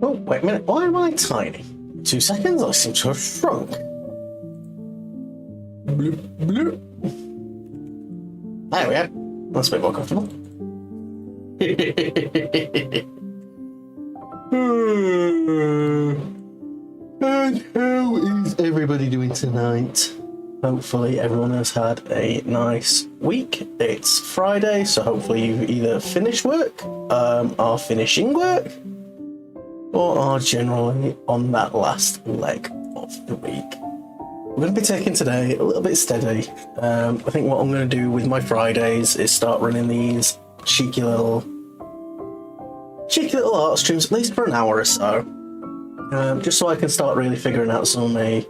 Oh, wait a minute. Why am I tiny? 2 seconds, I seem to have shrunk. Bloop, bloop. There we go. That's a bit more comfortable. And how is everybody doing tonight? Hopefully everyone has had a nice week. It's Friday, so hopefully you've either finished work, are finishing work, or are generally on that last leg of the week. We're going to be taking today a little bit steady. I think what I'm going to do with my Fridays is start running these cheeky little art streams, at least for an hour or so, just so I can start really figuring out some of my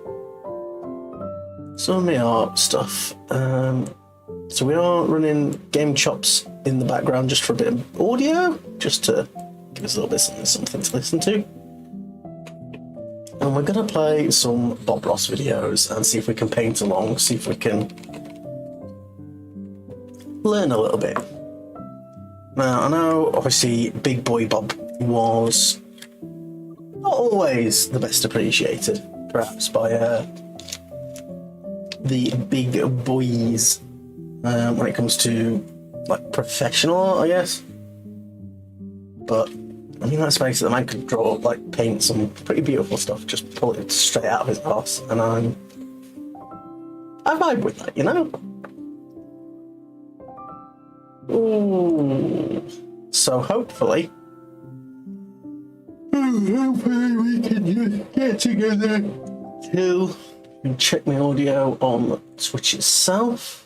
art stuff. So we are running game chops in the background just for a bit of audio, just to give us a little bit something to listen to. And we're going to play some Bob Ross videos and see if we can paint along, see if we can learn a little bit. Now, I know, obviously, Big Boy Bob was not always the best appreciated, perhaps, by the big boys when it comes to, like, professional art, I guess. But I mean, let's face it, the man could draw, like, paint some pretty beautiful stuff, just pull it straight out of his arse, and I vibe with that, you know? Ooh. So hopefully we can just get together till and check my audio on Twitch itself.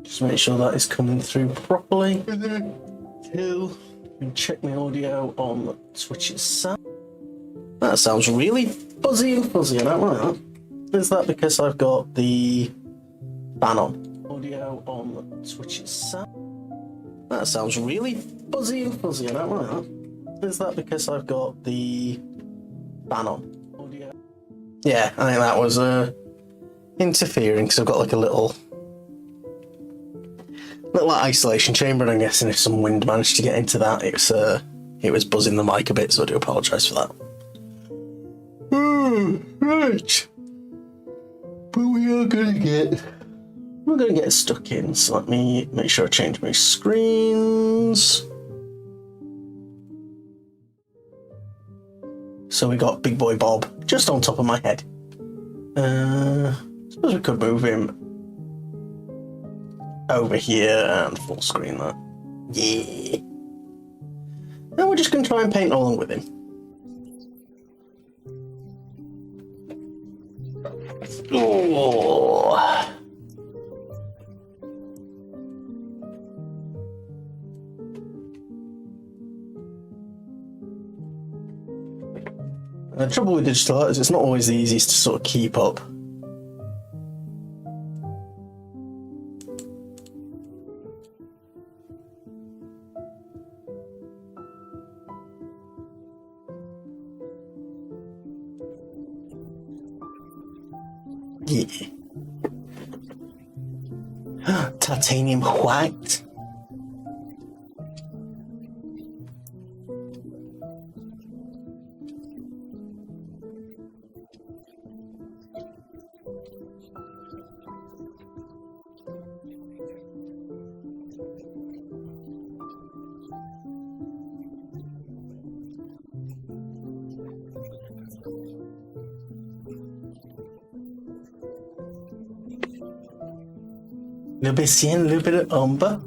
Just make sure that is coming through properly. Till and check my audio on Twitch itself. That sounds really buzzy and fuzzy, I don't like that. Is that because I've got the fan on? Audio on Twitch itself. That sounds really buzzy and fuzzy, I don't like that. Is that because I've got the fan on? Audio. Yeah, I think that was interfering because I've got like a little isolation chamber, and I'm guessing if some wind managed to get into that, it was buzzing the mic a bit, so I do apologise for that. Right, but we're gonna get stuck in. So let me make sure I change my screens. So we got Big Boy Bob just on top of my head. Suppose we could move him over here and full screen that. Yeah. Now we're just going to try and paint along with him. Oh. The trouble with digital art is it's not always the easiest to sort of keep up. Yeah. Titanium white. Little bit of cyan, a little bit of umber.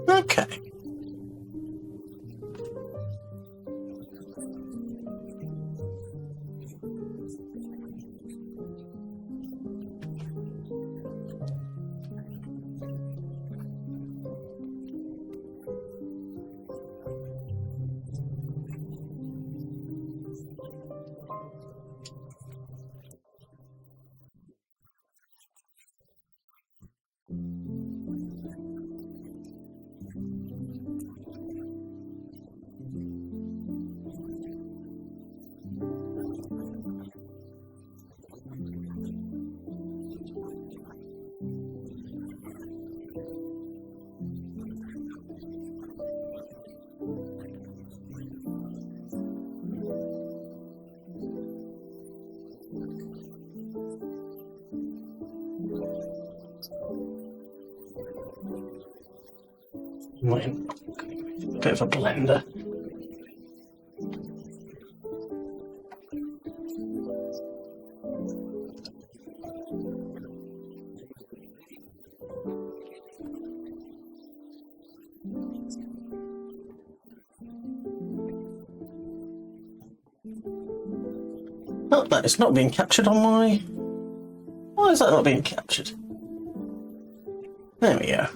Okay. Bit of a blender. Oh, that is not being captured on my... Why is that not being captured? There we go.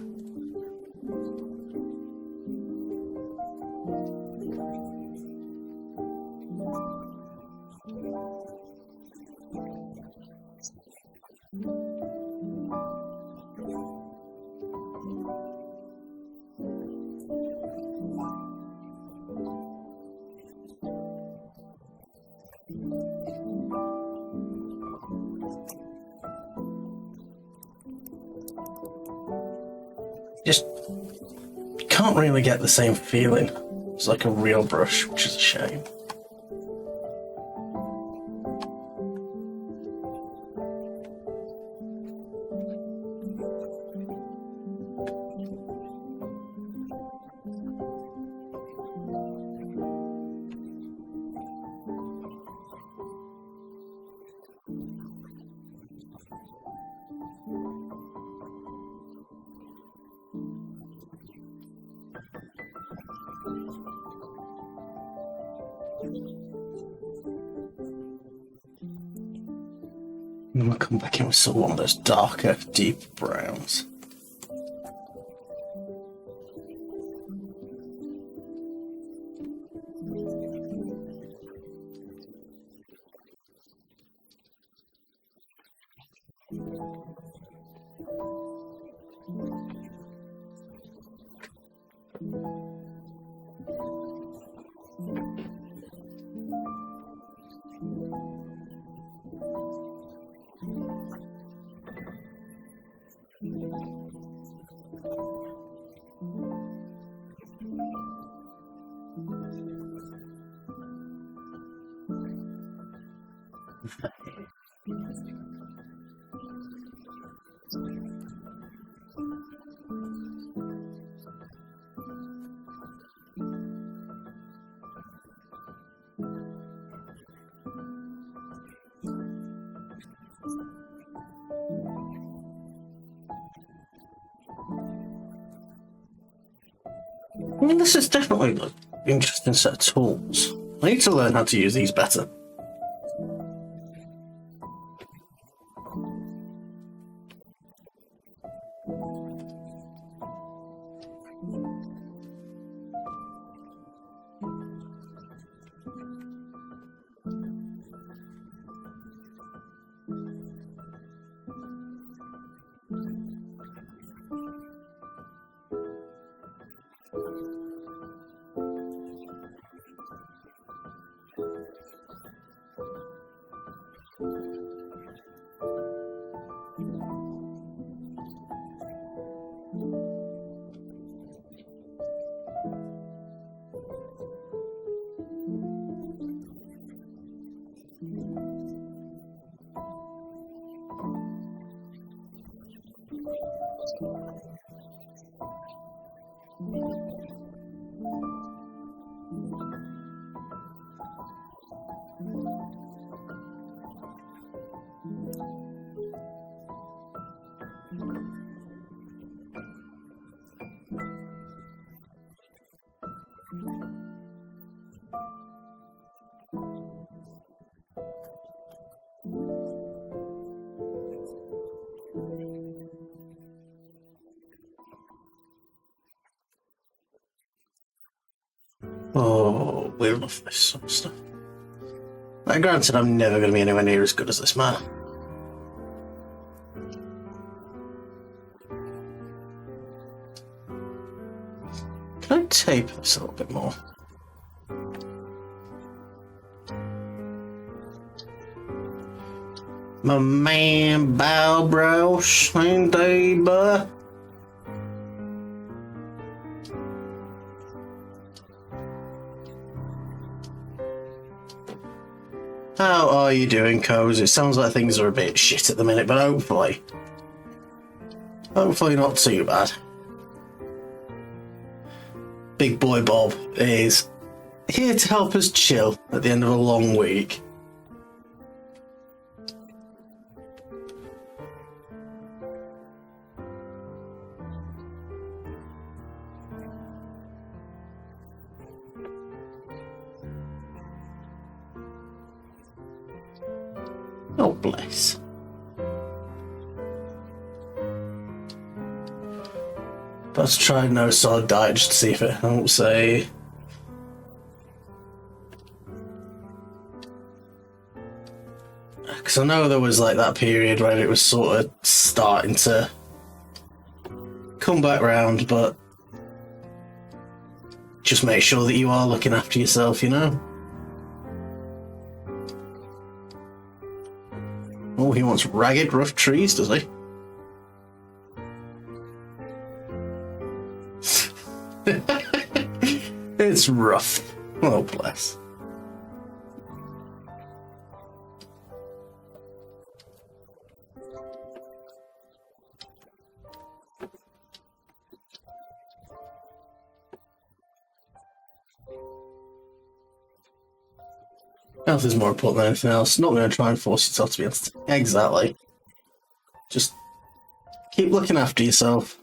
Just can't really get the same feeling. It's like a real brush, which is a shame. And we'll come back in with one of those darker, deep browns. I mean, this is definitely an interesting set of tools. I need to learn how to use these better. Oh, we love this sort of stuff. Now, granted, I'm never going to be anywhere near as good as this man. Can I tape this a little bit more? My man, bow brows, ain't they, buh? How are you doing, Coz? It sounds like things are a bit shit at the minute, but hopefully not too bad. Big Boy Bob is here to help us chill at the end of a long week. Oh, bless. Let's try no solid diet just to see if it helps. Say, because I know there was like that period where it was sort of starting to come back round, but just make sure that you are looking after yourself, you know? Oh, he wants ragged, rough trees, does he? It's rough. Oh, bless. Health is more important than anything else. Not going to try and force yourself to be entertained. Exactly. Just keep looking after yourself.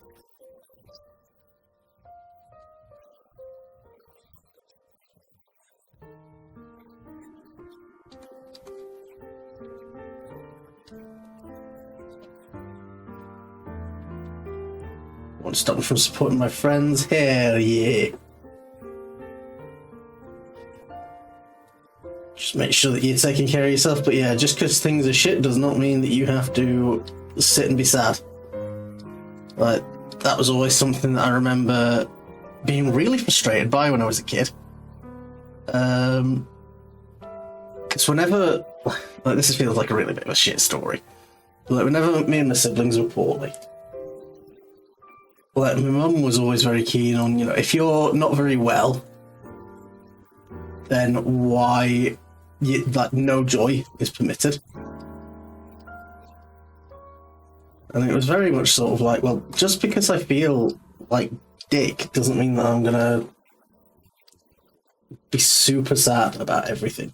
Want to stop me from supporting my friends? Hell yeah. Just make sure that you're taking care of yourself, but yeah, just because things are shit does not mean that you have to sit and be sad. Like, that was always something that I remember being really frustrated by when I was a kid. Because whenever, like, this feels like a really bit of a shit story, but like, whenever me and my siblings were poorly, like, my mum was always very keen on, you know, if you're not very well, then why, like, no joy is permitted. And it was very much sort of like, well, just because I feel like dick doesn't mean that I'm gonna be super sad about everything.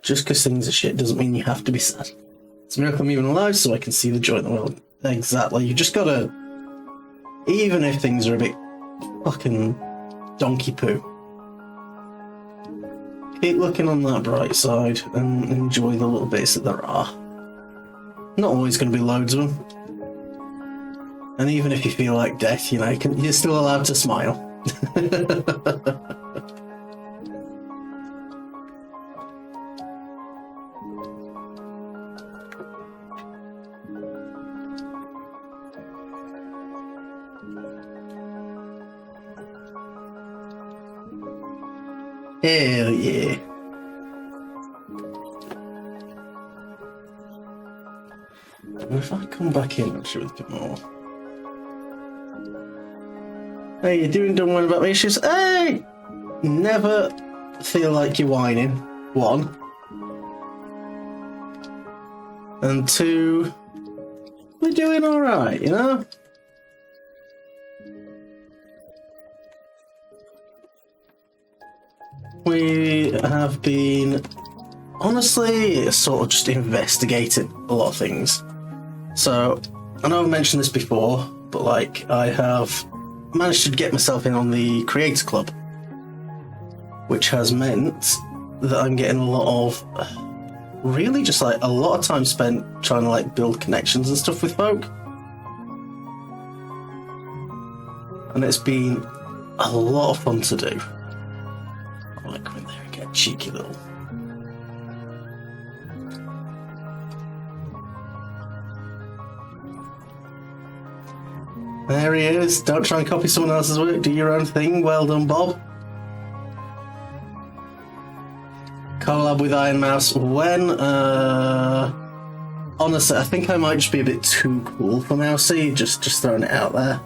Just because things are shit doesn't mean you have to be sad. It's a miracle I'm even alive, so I can see the joy in the world. Exactly. You just gotta, even if things are a bit fucking donkey poo, keep looking on that bright side and enjoy the little bits that there are. Not always going to be loads of them. And even if you feel like death, you know, you're still allowed to smile. Hell yeah. If I come back in, actually, with a bit more. Hey, you doing one about my issues? Hey! Never feel like you're whining. 1. And 2, we're doing alright, you know? We have been, honestly, sort of just investigating a lot of things. So, I know I've mentioned this before, but like, I have managed to get myself in on the Creator Club, which has meant that I'm getting a lot of, really just like a lot of time spent trying to like build connections and stuff with folk. And it's been a lot of fun to do. I like going there and get a cheeky little. There he is. Don't try and copy someone else's work. Do your own thing. Well done, Bob. Collab with Iron Mouse. When, honestly, I think I might just be a bit too cool for Mousy. Just throwing it out there.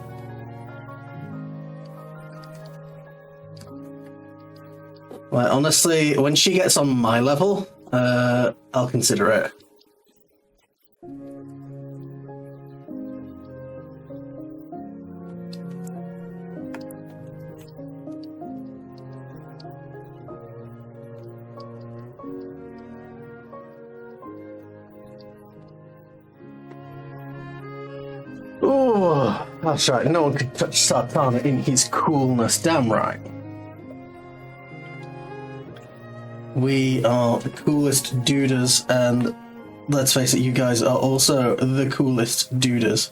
Like, honestly, when she gets on my level, I'll consider it. Oh, that's right. No one could touch Satana in his coolness. Damn right. We are the coolest duders, and let's face it, you guys are also the coolest duders.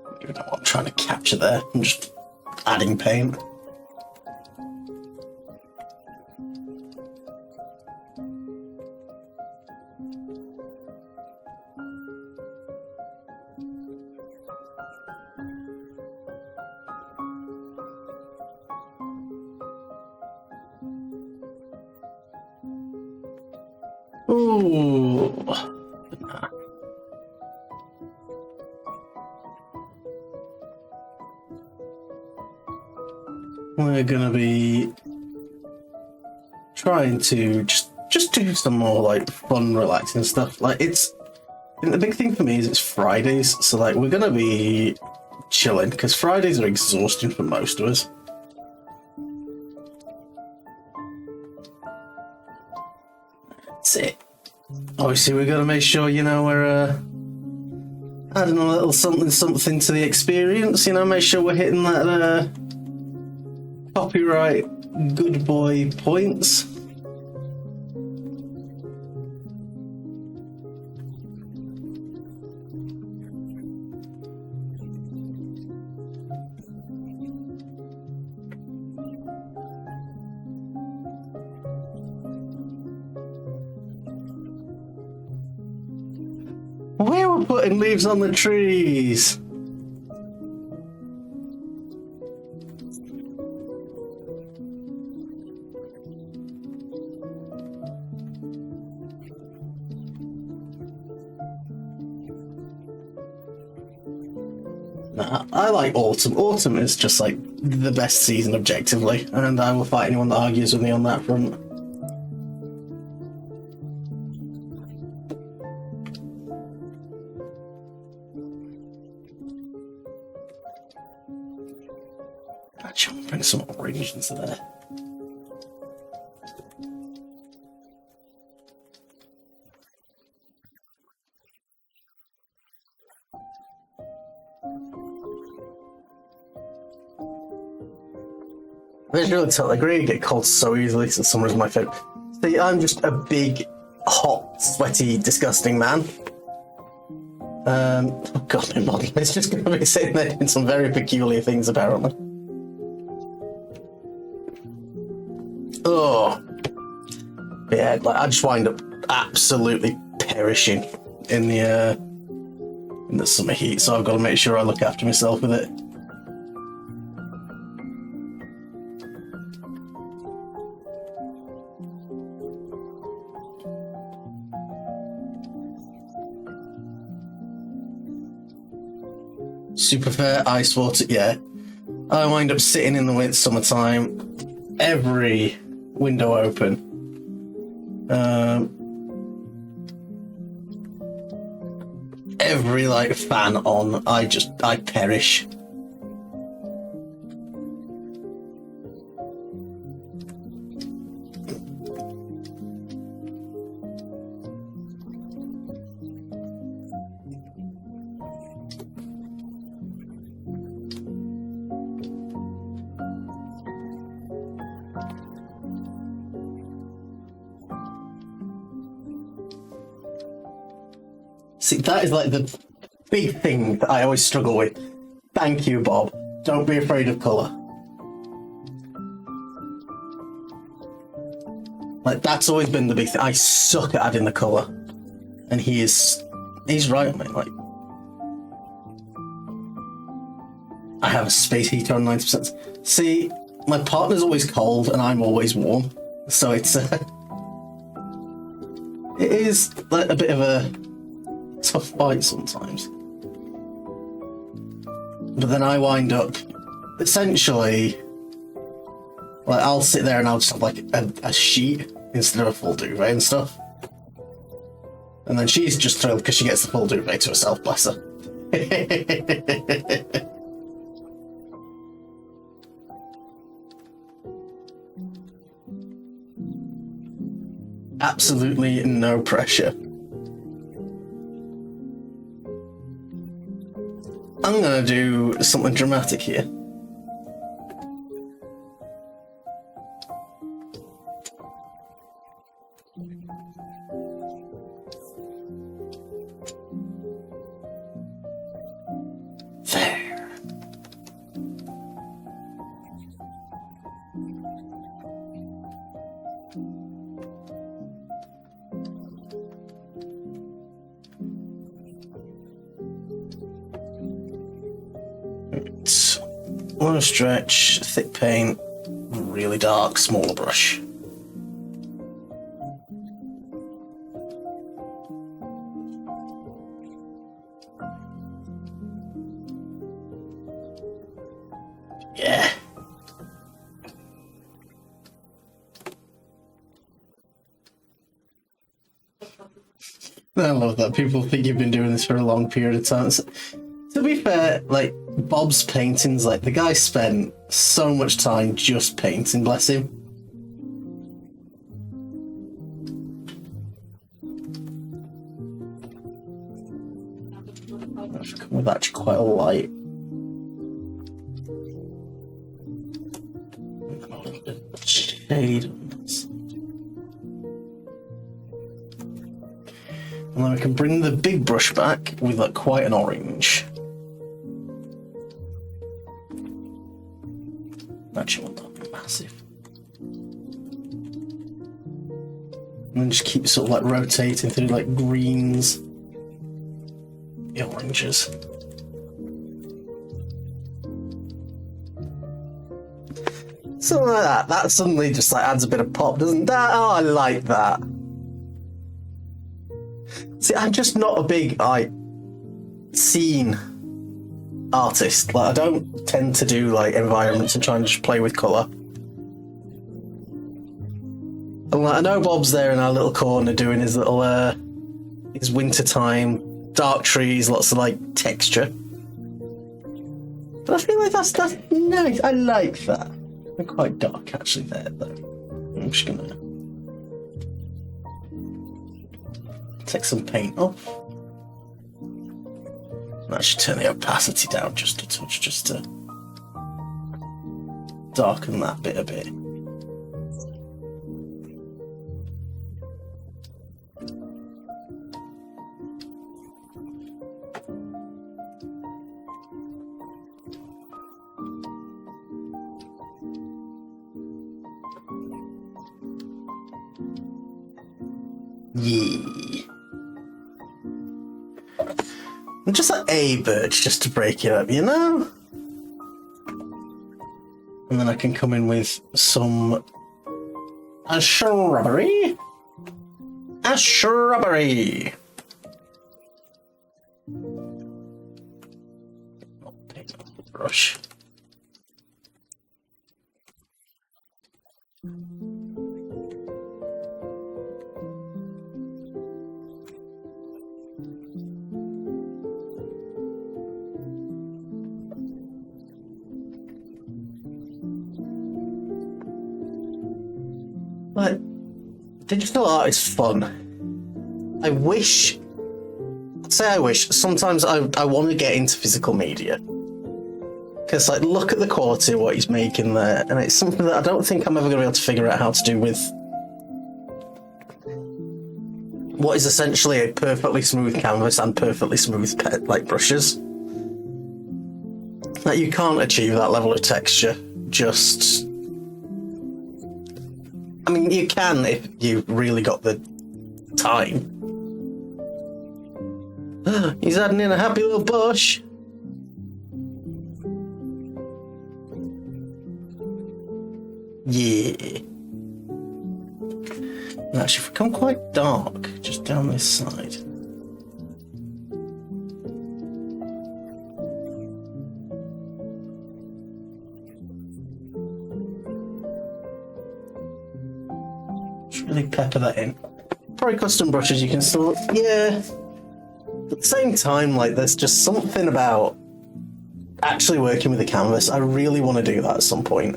I don't know what I'm trying to capture there. I'm just adding paint. Ooh. We're gonna be trying to just do some more like fun, relaxing stuff. Like the big thing for me is it's Fridays, so like we're gonna be chilling because Fridays are exhausting for most of us. That's it. Obviously, we're gonna make sure we're adding a little something to the experience. Make sure we're hitting that copyright good boy points. We were putting leaves on the trees. Nah, I like autumn. Autumn is just like the best season objectively, and I will fight anyone that argues with me on that front. Actually, I'll bring some orange into there. It's really tough. I agree, get cold so easily since summer is my favourite. See, I'm just a big, hot, sweaty, disgusting man. Oh god, my model is just going to be sitting there doing some very peculiar things, apparently. Oh. Yeah, like, I just wind up absolutely perishing in the summer heat, so I've got to make sure I look after myself with it. Super fair, ice water, yeah. I wind up sitting in the summertime, every window open. Every like fan on, I perish. See, that is like the big thing that I always struggle with. Thank you, Bob. Don't be afraid of colour. Like, that's always been the big thing. I suck at adding the colour. And he's right, mate. Like, I have a space heater on 90%. See, my partner's always cold and I'm always warm, so it's it is like a bit of a tough fight sometimes. But then I wind up essentially like I'll sit there and I'll just have like a sheet instead of a full duvet and stuff. And then she's just thrilled because she gets the full duvet to herself, bless her. Absolutely no pressure. I'm gonna do something dramatic here. There. Low stretch, thick paint, really dark, smaller brush. Yeah. I love that. People think you've been doing this for a long period of time. So, to be fair, like, Bob's paintings, like, the guy spent so much time just painting, bless him. I've come with actually quite a light. Shade on this. And then we can bring the big brush back with like quite an orange. Actually, I want that massive. And then just keep sort of like rotating through like greens, the oranges. Something like that. That suddenly just like adds a bit of pop, doesn't that? Oh, I like that. See, I'm just not a big like scene artist. Like, I don't tend to do like environments and try and just play with colour. And like, I know Bob's there in our little corner doing his little his wintertime dark trees, lots of like texture. But I feel like that's nice. I like that. They're quite dark actually there though. I'm just gonna take some paint off. I should turn the opacity down just a touch, just to darken that bit a bit. Yeah. Just like a birch, just to break it up, you know? And then I can come in with some... a shrubbery? A shrubbery! Oh, paint on the brush. But digital art is fun. I wish, sometimes I want to get into physical media. Because, like, look at the quality of what he's making there, and it's something that I don't think I'm ever going to be able to figure out how to do with what is essentially a perfectly smooth canvas and perfectly smooth like brushes. Like, you can't achieve that level of texture just... I mean, you can if you've really got the time. He's adding in a happy little bush. Yeah. And actually, become quite dark just down this side. Just really pepper that in. Probably custom brushes you can still, yeah. At the same time, like, there's just something about actually working with the canvas. I really want to do that at some point.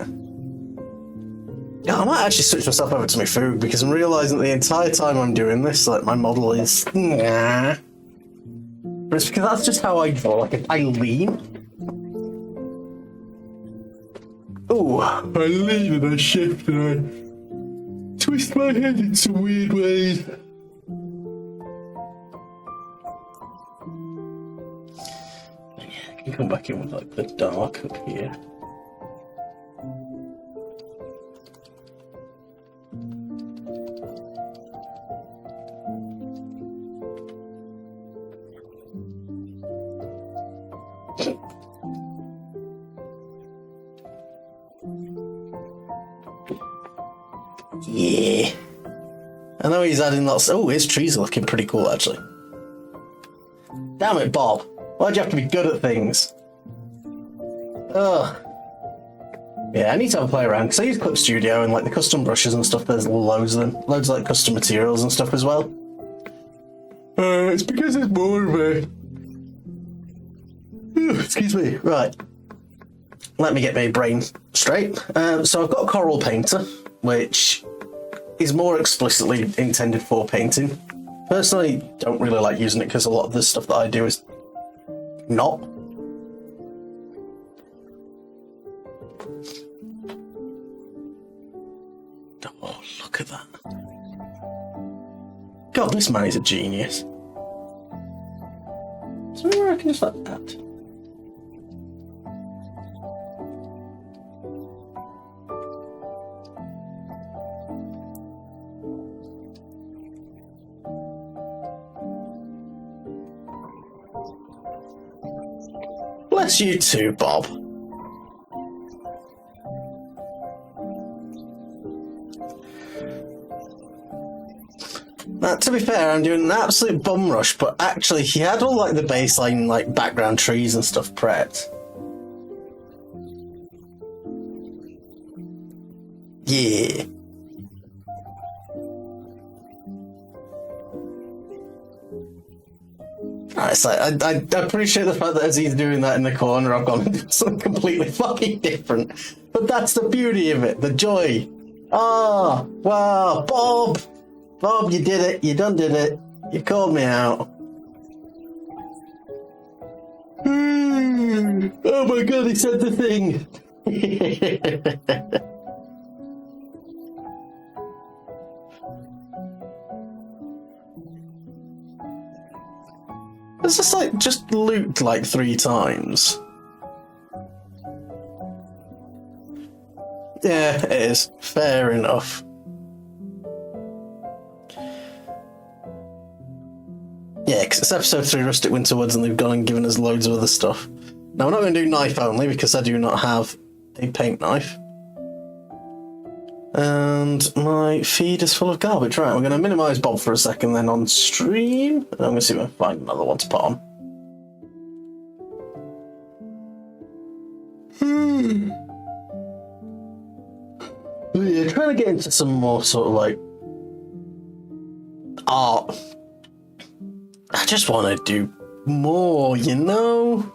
Yeah, I might actually switch myself over to my food because I'm realising that the entire time I'm doing this, like, my model is nah. But it's because that's just how I draw. Like, if I lean. Oh, I lean and I shift and I twist my head in some weird ways. I can come back in with like the dark up here. Yeah. I know he's adding lots. Oh, his trees are looking pretty cool, actually. Damn it, Bob. Why'd you have to be good at things? Ugh. Yeah, I need to have a play around, because I use Clip Studio and like the custom brushes and stuff, there's loads of them. Loads of like custom materials and stuff as well. It's because it's more of a... excuse me. Right. Let me get my brain straight. So I've got a Coral Painter, which is more explicitly intended for painting. Personally, don't really like using it because a lot of the stuff that I do is not. Oh, look at that. God, this man is a genius. So maybe I can just like that. Bless you too, Bob. Now, to be fair, I'm doing an absolute bum rush, but actually he had all like the baseline, like background trees and stuff prepped. Yeah. It's like, I appreciate the fact that as he's doing that in the corner, I've gone and done something completely fucking different. But that's the beauty of it, the joy. Ah, oh, wow, Bob! Bob, you did it. You done did it. You called me out. Oh my god, he said the thing! It's just like, just looped like 3 times. Yeah, it is. Fair enough. Yeah, because it's episode 3 Rustic Winter Woods and they've gone and given us loads of other stuff. Now, we're not going to do knife only because I do not have a paint knife. And my feed is full of garbage. Right, we're going to minimise Bob for a second then on stream. And I'm going to see if I can find another one to put on. Yeah, trying to get into some more sort of like art. I just want to do more, you know?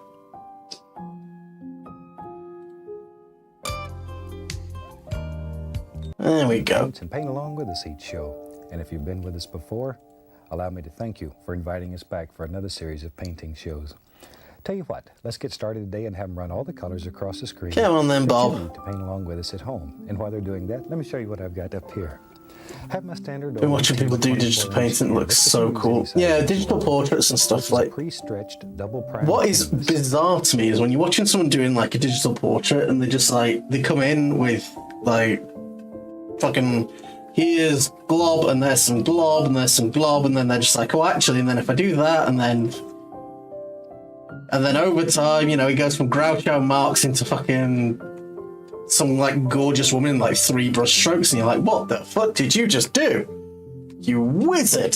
There we go. And paint along with us each show. And if you've been with us before, allow me to thank you for inviting us back for another series of painting shows. Tell you what, let's get started today and have them run all the colors across the screen. Come on then, Bob. To paint along with us at home. And while they're doing that, let me show you what I've got up here. Have my standard. Been watching people do digital painting. It looks so cool. Yeah, digital portraits and stuff like. Pre-stretched double prime. What is bizarre to me is when you're watching someone doing like a digital portrait and they just like they come in with like fucking here's glob and there's some glob and there's some glob and then they're just like, oh actually, and then if I do that and then over time, you know, he goes from Groucho Marx into fucking some like gorgeous woman in like 3 brush strokes, and you're like, what the fuck did you just do? You wizard!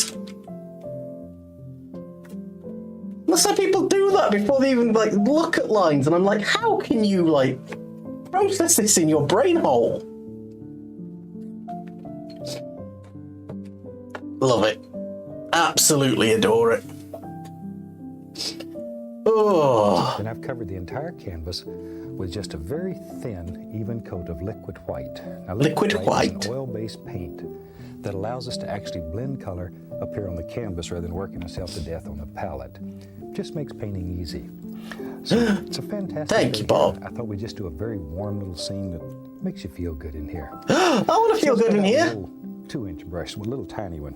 That's how people do that before they even like look at lines, and I'm like, how can you like process this in your brain hole? Love it. Absolutely adore it. Oh. And I've covered the entire canvas with just a very thin, even coat of liquid white. Now, Liquid white? is an oil-based paint that allows us to actually blend color up here on the canvas rather than working ourselves to death on the palette. Just makes painting easy. So it's a fantastic. Thank you, Bob. I thought we'd just do a very warm little scene that makes you feel good in here. I want to feel good in here. 2-inch brush, a little tiny one.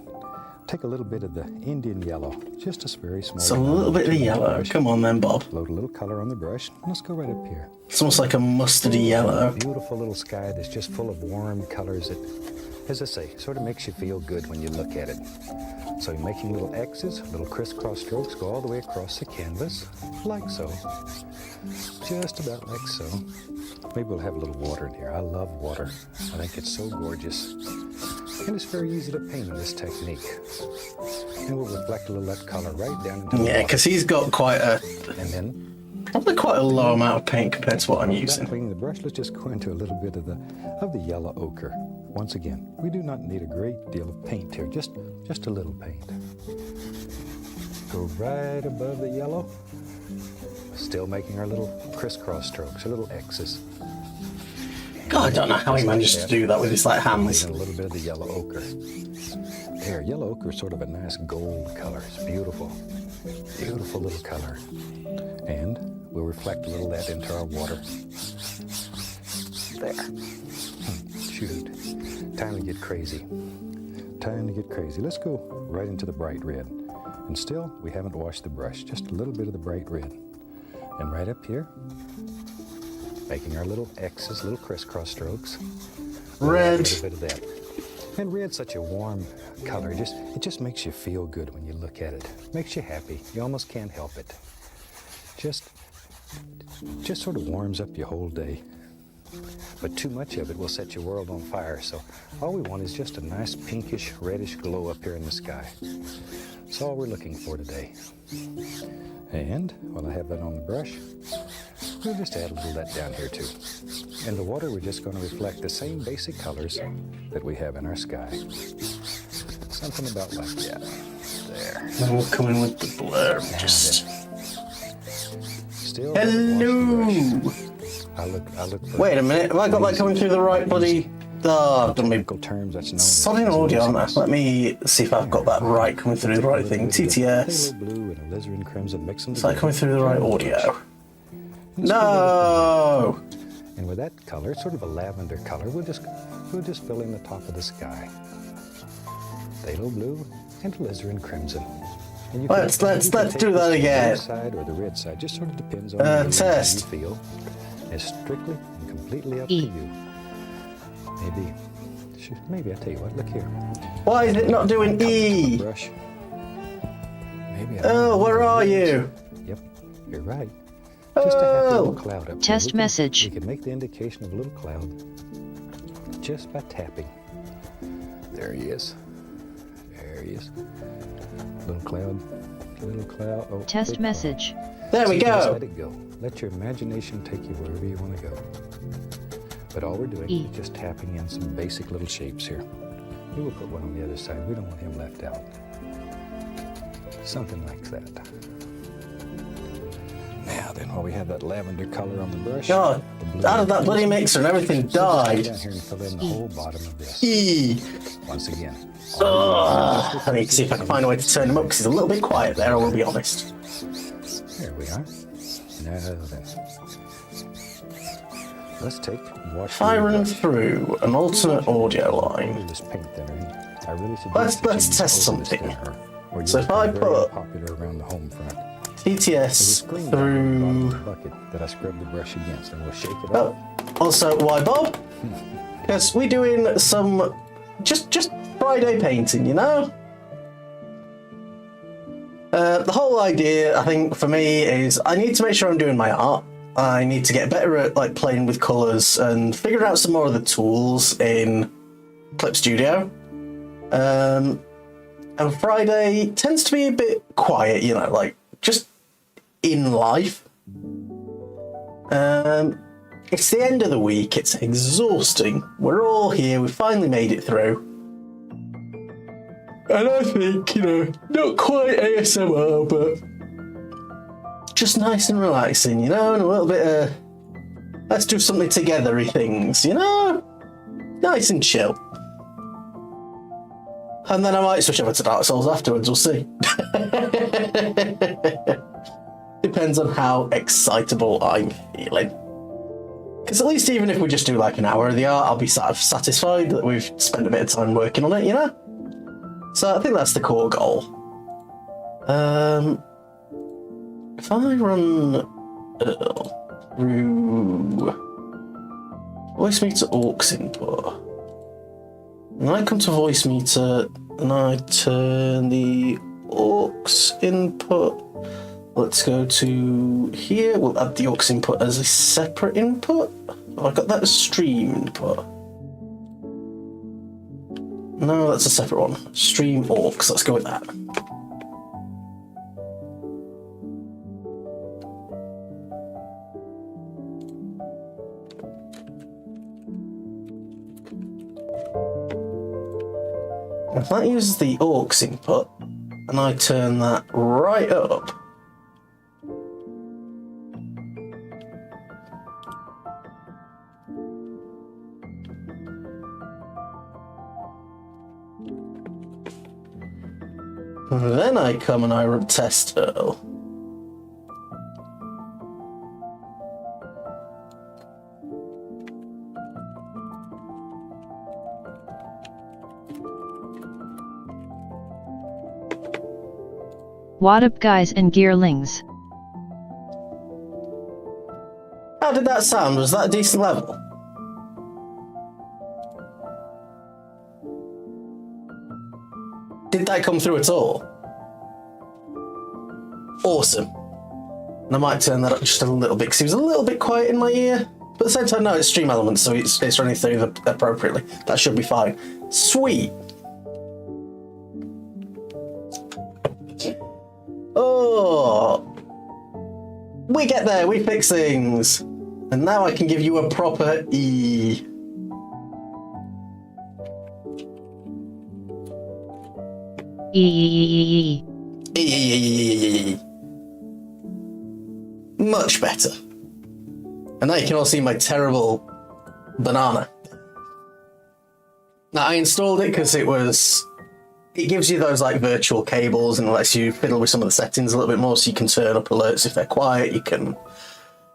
Take a little bit of the Indian yellow, just a very small. It's a little bit of yellow. Brush. Come on then, Bob. Load a little color on the brush. Let's go right up here. It's almost like a mustardy yellow. Beautiful little sky that's just full of warm colors that, as I say, sort of makes you feel good when you look at it. So you're making little X's, little crisscross strokes, go all the way across the canvas, like so. Just about like so. Maybe we'll have a little water in here. I love water. I think it's so gorgeous. And it's very easy to paint in this technique. And we'll reflect a little of that color right down into the Yeah, because he's got quite a and then probably quite a low amount of paint compared to what I'm using. cleaning the brush, let's just go into a little bit of the yellow ochre. Once again, we do not need a great deal of paint here, just a little paint. Go right above the yellow. Still making our little crisscross strokes, our little X's. God, I don't know how he managed to do that with his like hands. And a little bit of the yellow ochre. There, yellow ochre is sort of a nice gold color. It's beautiful. Beautiful little color. And we'll reflect a little of that into our water. There. Shoot. Time to get crazy. Time to get crazy. Let's go right into the bright red. And still, we haven't washed the brush. Just a little bit of the bright red. And right up here, making our little X's, little crisscross strokes. Red. A little bit of that. And red's such a warm color. It just makes you feel good when you look at it. Makes you happy. You almost can't help it. Just sort of warms up your whole day. But too much of it will set your world on fire. So all we want is just a nice pinkish, reddish glow up here in the sky. That's all we're looking for today. And while I have that on the brush, we'll just add a little of that down here too. In the water, we're just going to reflect the same basic colors that we have in our sky. Something about like that. There. Then we'll come in with the blur. Just. Still. Hello. I look. Wait a minute. Have I got that coming through the right bloody? I've done me terms. That's known. somethin audio on that. Let me see if I've got that right coming through the right thing. TTS. Blue and alizarin crimson, mix them Is that coming through the right audio? And No. And with that color, sort of a lavender color, we'll just fill in the top of the sky. Phthalo blue and alizarin crimson. And you Let's can do take that this to the again. blue side or the red side. Just sort of depends on Test. how you feel. It's strictly and completely up to you. Maybe I tell you what. Look here. Why is it not doing E? Brush. Maybe. Oh, where are you? Yep, you're right. Just to have a little cloud up. Test message. We can make the indication of a little cloud just by tapping. There he is. There he is. Little cloud. Little cloud. Oh, Test message. There we go. Let it go. Let your imagination take you wherever you want to go. But all we're doing is just tapping in some basic little shapes here. We will put one on the other side. We don't want him left out. Something like that. Now then, while we have that lavender color on the brush, God, the blue out of that bloody mixer and everything died. down here and fill in the whole bottom of this. E. Once again. I need to see if I can find a way to turn him up because he's a little bit quiet there, I will be honest. There we are. Now then. Let's take and watch. If I run through an alternate audio line, This paint thinner. I really Let's suggest that you test use something. this thinner, or So you'll if I become very put- popular around the home front. TTS Through through. the bucket that I scrubbed the brush against, and we'll shake it Oh, up. also, why Bob? Because we're doing some just Friday painting, you know. The whole idea, I think, for me is I need to make sure I'm doing my art. I need to get better at like playing with colours and figure out some more of the tools in Clip Studio. And Friday tends to be a bit quiet, you know, like just in life. It's the end of the week, it's exhausting. We're all here, we finally made it through. And I think, you know, not quite ASMR, but just nice and relaxing, you know, and a little bit of let's do something together-y things, you know? Nice and chill. And then I might switch over to Dark Souls afterwards, we'll see. Depends on how excitable I'm feeling. Because at least even if we just do like an hour of the art, I'll be satisfied that we've spent a bit of time working on it, you know? So I think that's the core goal. If I run through voice meter aux input, and I come to voice meter and I turn the aux input. Let's go to here. We'll add the aux input as a separate input. Have I got that as stream input? No, that's a separate one. Stream aux. Let's go with that. If that uses the aux input, and I turn that right up, then I come and I run test Earl. What up, guys and gearlings? How did that sound? Was that a decent level? Did that come through at all? Awesome. And I might turn that up just a little bit because it was a little bit quiet in my ear. But at the same time, no, it's stream elements, so it's running through appropriately. That should be fine. Sweet. Oh, we get there, we fix things. And now I can give you a proper E. E. Much better. And now you can all see my terrible banana. Now I installed it because it gives you those like virtual cables and lets you fiddle with some of the settings a little bit more, so you can turn up alerts if they're quiet, you can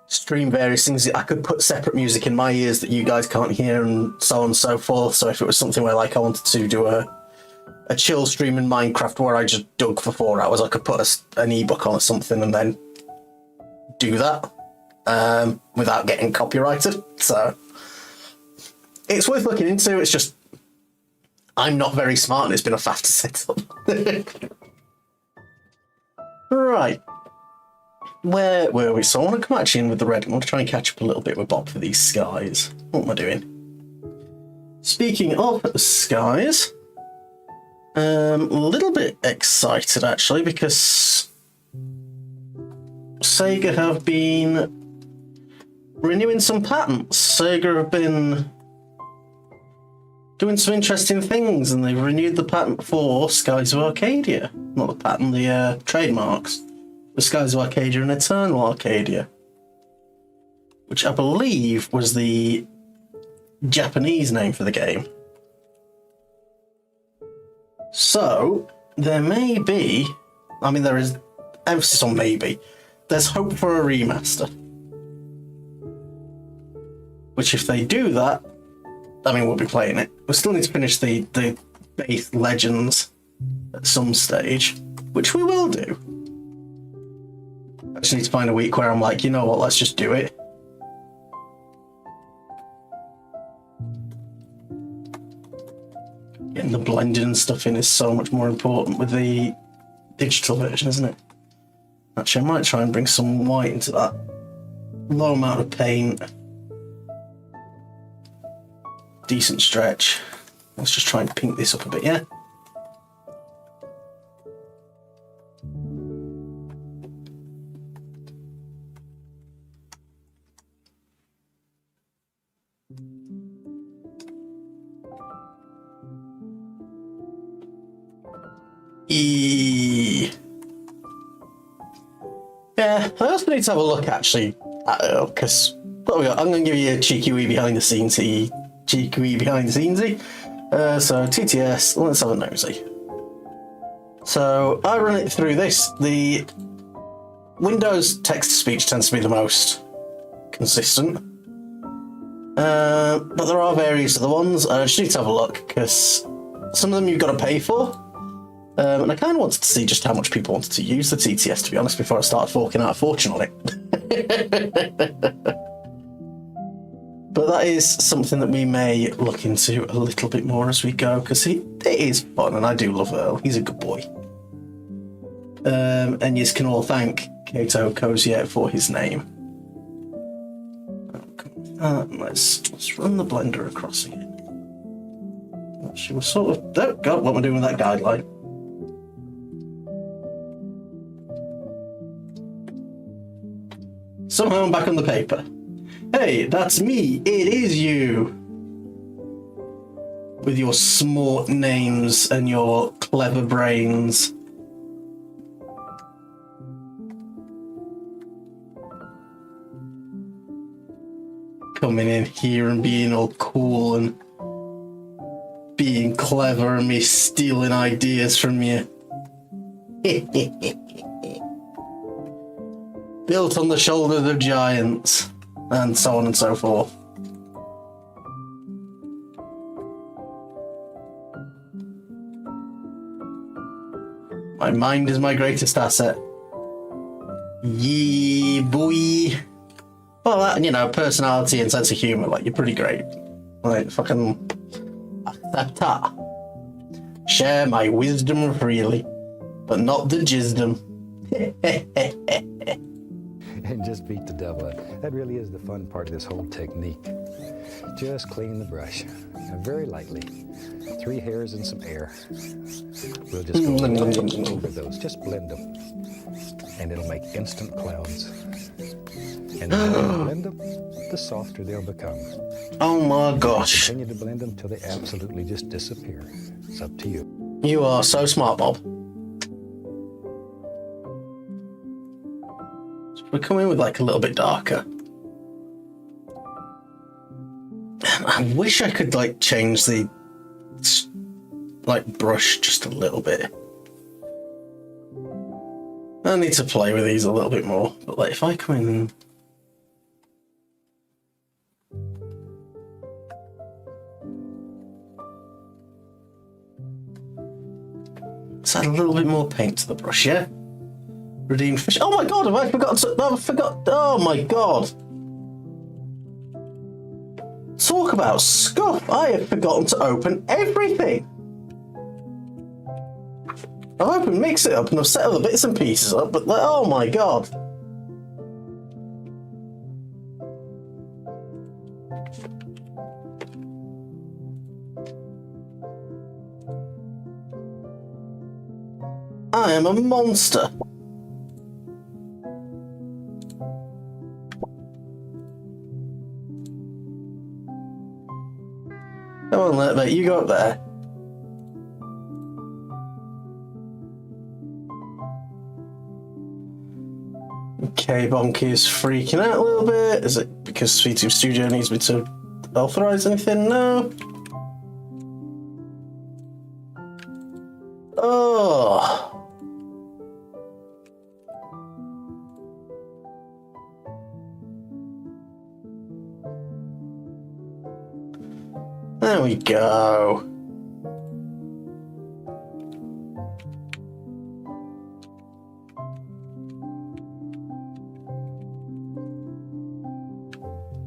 stream various things. I could put separate music in my ears that you guys can't hear and so on and so forth. So if it was something where like I wanted to do a chill stream in Minecraft where I just dug for 4 hours, I could put an ebook on or something and then do that without getting copyrighted. So it's worth looking into. It's just I'm not very smart and it's been a faff to set up. Right. Where were we? So I want to come actually in with the red. I want to try and catch up a little bit with Bob for these skies. What am I doing? Speaking of skies, a little bit excited actually because Sega have been renewing some patents. Sega have been doing some interesting things, and they've renewed the patent for Skies of Arcadia. Not the patent, the trademarks. The Skies of Arcadia and Eternal Arcadia. Which I believe was the Japanese name for the game. So, there may be, I mean there is emphasis on maybe, there's hope for a remaster. Which if they do that, I mean, we'll be playing it. We still need to finish the base Legends at some stage, which we will do. I just need to find a week where I'm like, you know what, let's just do it. Getting the blending and stuff in is so much more important with the digital version, isn't it? Actually, I might try and bring some white into that. Low amount of paint. Decent stretch. Let's just try and pink this up a bit, yeah? Yeah, I also need to have a look actually, because what we got? I'm going to give you a cheeky wee behind the scenes. So TTS, let's have a nosy. So I run it through this. The Windows text-to-speech tends to be the most consistent, but there are various other ones. I just need to have a look because some of them you've got to pay for. And I kind of wanted to see just how much people wanted to use the TTS, to be honest, before I started forking out a fortune on it. But that is something that we may look into a little bit more as we go, because it is fun, and I do love Earl. He's a good boy. And you can all thank Kato Kozier for his name. Let's run the blender across again. She was sort of... Oh, God, what am I doing with that guideline? Somehow I'm back on the paper. Hey, that's me. It is you. With your smart names and your clever brains. Coming in here and being all cool and being clever and me stealing ideas from you. Built on the shoulders of giants, and so on and so forth. My mind is my greatest asset. Yeah, boy. Well, that, you know, personality and sense of humour, like, you're pretty great. Like, fucking accept that. Share my wisdom freely, but not the gisdom. And just beat the devil. That really is the fun part of this whole technique. Just clean the brush, very lightly. 3 hairs and some air. We'll just go right over those. Just blend them, and it'll make instant clouds. And the more you blend them, the softer they'll become. Oh my gosh! Continue to blend them till they absolutely just disappear. It's up to you. You are so smart, Bob. We're coming with like a little bit darker. I wish I could like change the like brush just a little bit. I need to play with these a little bit more. But like if I come in and let's add a little bit more paint to the brush, yeah? Redeemed fish. Oh my god, have I forgotten to... I forgot... Oh my god. Talk about scuff. I have forgotten to open everything. I've opened Mix It Up and I've set other bits and pieces up, but like, oh my god. I am a monster. Come on, mate, you go up there. Okay, Bonky's freaking out a little bit. Is it because SweetTube Studio needs me to authorize anything? No. Oh. There we go.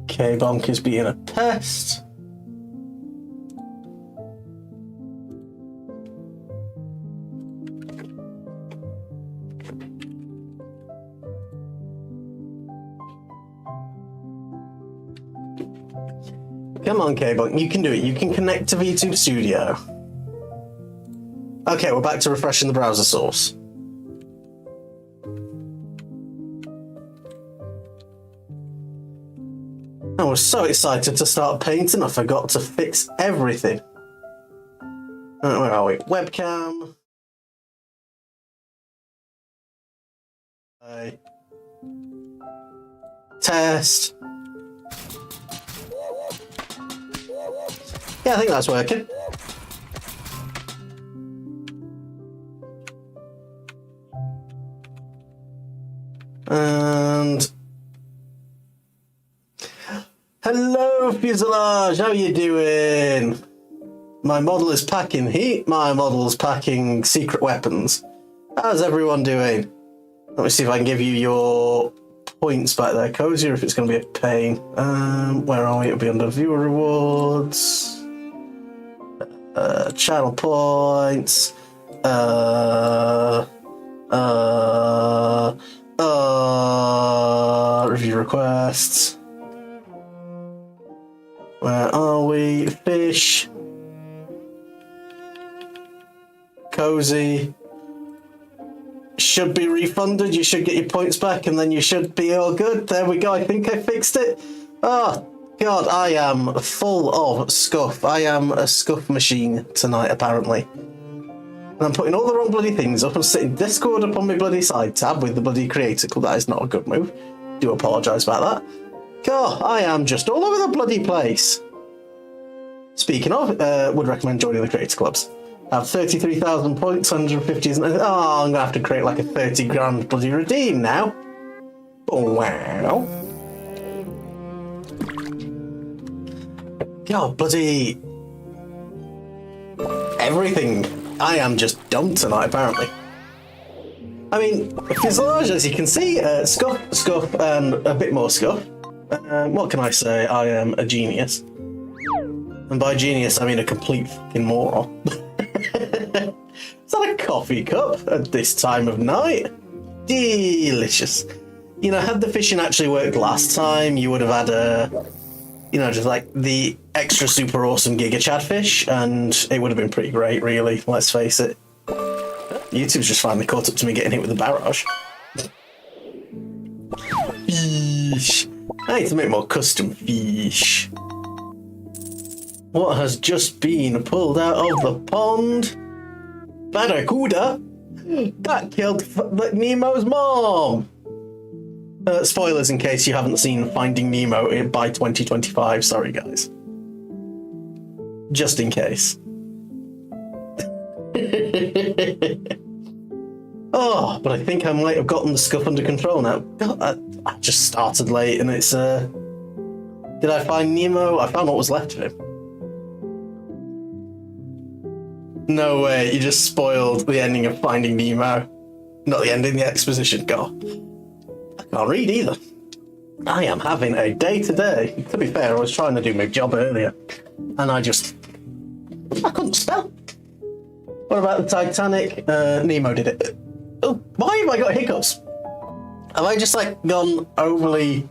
Okay, Bonk is being a pest. Come on, Cable. You can do it. You can connect to VTube Studio. Okay, we're back to refreshing the browser source. I was so excited to start painting, I forgot to fix everything. Where are we? Webcam. Test. Yeah, I think that's working. And hello, Fuselage. How you doing? My model is packing heat. My model's packing secret weapons. How's everyone doing? Let me see if I can give you your points back there, Cozy, or if it's going to be a pain. Where are we? It'll be under viewer rewards. Channel points. Review requests. Where are we? Fish. Cozy. Should be refunded. You should get your points back and then you should be all good. There we go. I think I fixed it. Oh, God, I am full of scuff. I am a scuff machine tonight, apparently. And I'm putting all the wrong bloody things up and sitting Discord up on my bloody side tab with the bloody creator club. That is not a good move. Do apologise about that. God, I am just all over the bloody place. Speaking of, would recommend joining the creator clubs. I have 33,000 points, 150. Oh, I'm gonna have to create like a 30 grand bloody redeem now. Oh, wow. God, bloody everything. I am just dumb tonight, apparently. I mean, Fuselage, as you can see, scuff, and a bit more scuff. What can I say? I am a genius. And by genius, I mean a complete fucking moron. Is that a coffee cup at this time of night? Delicious. You know, had the fishing actually worked last time, you would have had a, you know, just like the extra super awesome Giga Chad fish, and it would have been pretty great, really, let's face it. YouTube's just finally caught up to me getting hit with a barrage. Fish. I need to make more custom fish. What has just been pulled out of the pond? Barracuda? That killed Nemo's mom! Spoilers in case you haven't seen Finding Nemo by 2025, sorry guys. Just in case. Oh, but I think I might have gotten the scuff under control now. God, I just started late and it's, did I find Nemo? I found what was left of him. No way, you just spoiled the ending of Finding Nemo. Not the ending, the exposition. God. I can't read either. I am having a day today. To be fair, I was trying to do my job earlier. And I couldn't spell. What about the Titanic? Nemo did it. Oh, why have I got hiccups? Have I just like gone overly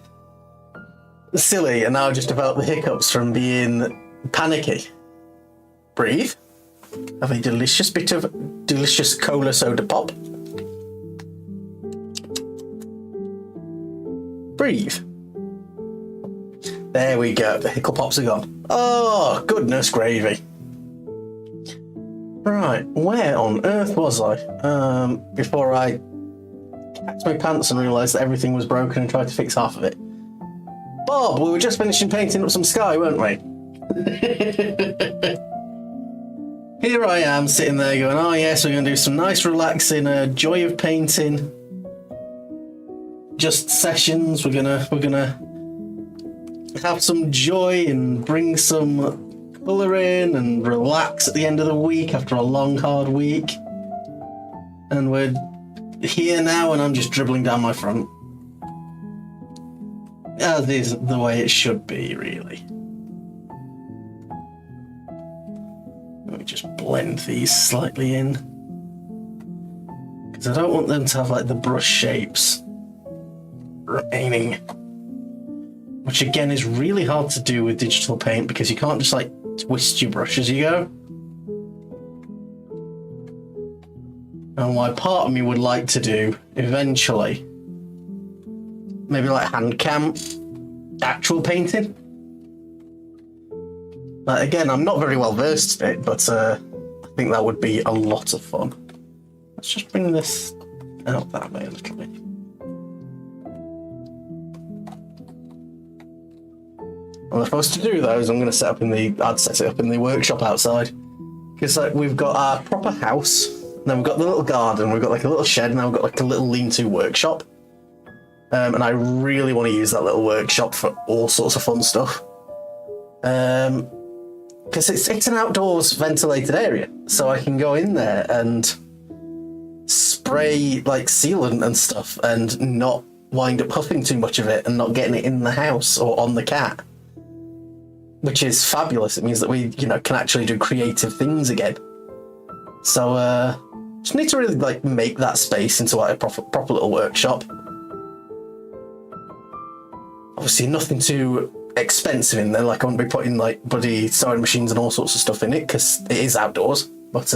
silly and now just developed the hiccups from being panicky? Breathe. Have a delicious bit of delicious cola soda pop. Breathe. There we go. The hiccup pops are gone. Oh, goodness gravy. Right, where on earth was I? Before I cacked my pants and realised that everything was broken and tried to fix half of it. Bob, we were just finishing painting up some sky, weren't we? Here I am sitting there going, oh yes, we're going to do some nice relaxing joy of painting. Just sessions. We're gonna have some joy and bring some colour in and relax at the end of the week after a long hard week. And we're here now and I'm just dribbling down my front. As is the way it should be, really. Let me just blend these slightly in. Because I don't want them to have like the brush shapes remaining. which again is really hard to do with digital paint because you can't just like twist your brush as you go. And why part of me would like to do eventually, maybe like hand cam actual painting. Like, again, I'm not very well versed in it, but I think that would be a lot of fun. Let's just bring this out that way a little bit. What I'm supposed to do though is I'd set it up in the workshop outside. Because like we've got our proper house, and then we've got the little garden, we've got like a little shed, and then we've got like a little lean-to workshop. And I really want to use that little workshop for all sorts of fun stuff. Because it's an outdoors ventilated area, so I can go in there and spray like sealant and stuff and not wind up huffing too much of it and not getting it in the house or on the cat. Which is fabulous. It means that we, can actually do creative things again. So, just need to really like make that space into like a proper little workshop. Obviously, nothing too expensive in there. Like I won't be putting like bloody sewing machines and all sorts of stuff in it because it is outdoors. But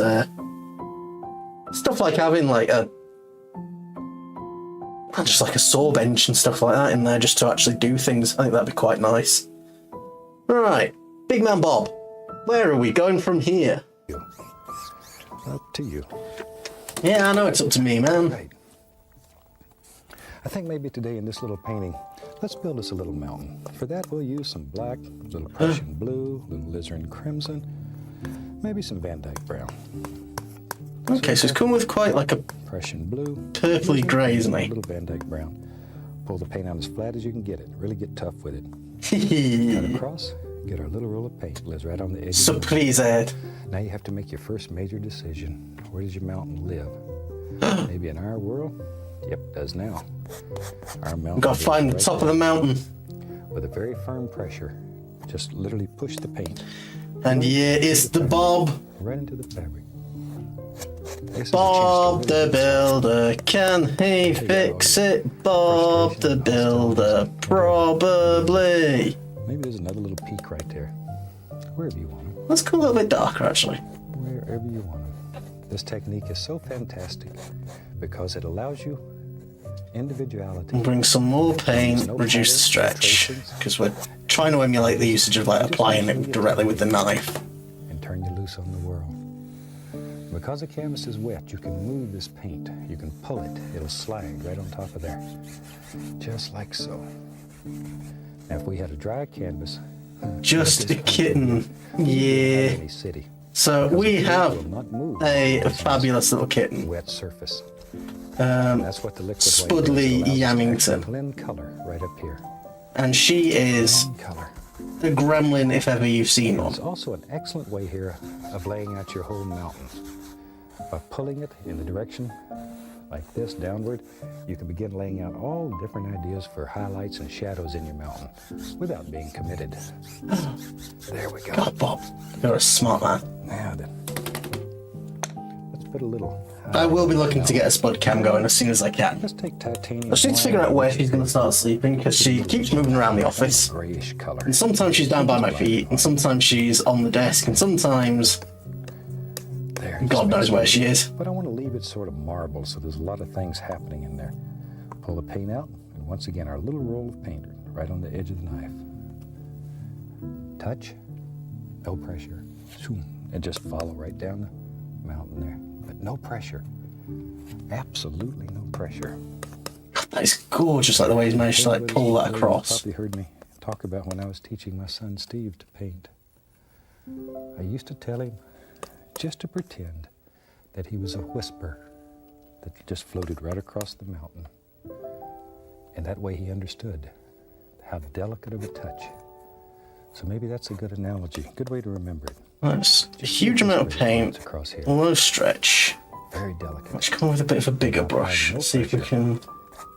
stuff like having like just like a saw bench and stuff like that in there just to actually do things. I think that'd be quite nice. Right, Big Man Bob, where are we going from here? Up to you. Yeah, I know it's up to me, man. Right. I think maybe today in this little painting, let's build us a little mountain. For that, we'll use some black, a little Prussian blue, a little alizarin crimson, maybe some Van Dyke brown. Okay, so it's come with quite like a Prussian blue, purpley grey, isn't a it? little Van Dyke brown. Pull the paint out as flat as you can get it. Really get tough with it. Cut across, get our little roll of paint. Lives right on the edge. Surprise, Ed. Now you have to make your first major decision. Where does your mountain live? Maybe in our world? Yep, it does now. Our mountain. We've got to find the top of the mountain. With a very firm pressure. Just literally push the paint. And yeah, it's the Bob. Right into the fabric. Bob the Builder, can he fix it? Bob the Builder, probably. Maybe there's another little peak right there. Wherever you want them. Let's go a little bit darker, actually. Wherever you want them. This technique is so fantastic because it allows you individuality. And bring some more paint, reduce the stretch, because we're trying to emulate the usage of like applying it directly with the knife. And turn you loose on the world. Because the canvas is wet, you can move this paint. You can pull it. It'll slide right on top of there. Just like so. Now, if we had a dry canvas... Just a kitten. Yeah. Any city. So we have a fabulous little kitten. Wet surface. That's what the liquid Spudley Yamington. Blend color right up here. And she is Color. a gremlin if ever you've seen one. It's also an excellent way here of laying out your whole mountain. By pulling it in the direction like this, downward, you can begin laying out all different ideas for highlights and shadows in your mountain without being committed. There we go. God, Bob, you're a smart man. Now then, let's put a little... I will be looking to get a spud cam going as soon as I can. Let's take titanium. I just need to figure out where she's going to start sleeping because she keeps moving around the office. Grayish color. And sometimes she's down by my feet, and sometimes she's on the desk, and sometimes There. God knows where she is. But I want to leave it sort of marble, so there's a lot of things happening in there. Pull the paint out, and once again, our little roll of paint right on the edge of the knife. Touch, no pressure. And just follow right down the mountain there. But no pressure. Absolutely no pressure. That is gorgeous, like the way he's managed to like pull that across. You probably heard me talk about when I was teaching my son Steve to paint. I used to tell him just to pretend that he was a whisper that just floated right across the mountain. And that way he understood how delicate of a touch. So maybe that's a good analogy, good way to remember it. That's a huge amount of paint, across here. low stretch. Very delicate. Let's come with a bit of a bigger brush. Let's see if we can.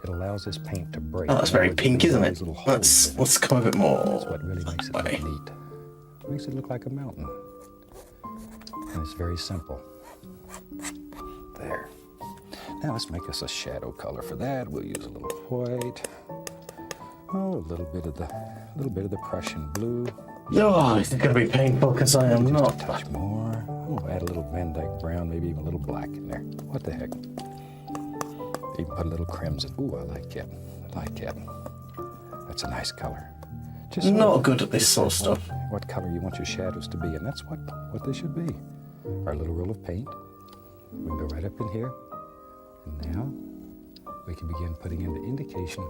It allows this paint to break. Oh, that's very pink, isn't it? Let's come a bit more. That's what really makes it look neat. It makes it look like a mountain. And it's very simple. There. Now let's make us a shadow color for that. We'll use a little white. Oh, a little bit of the a little bit of the Prussian blue. Oh, it's going to be painful because I am Just not. a touch more. I'm gonna add a little Van Dyke brown, maybe even a little black in there. What the heck? Even put a little crimson. Ooh, I like that. I like that. That's a nice color. Just Not good at this sort of stuff. what color you want your shadows to be, and that's what they should be. Our little roll of paint. We can go right up in here, and now we can begin putting in the indication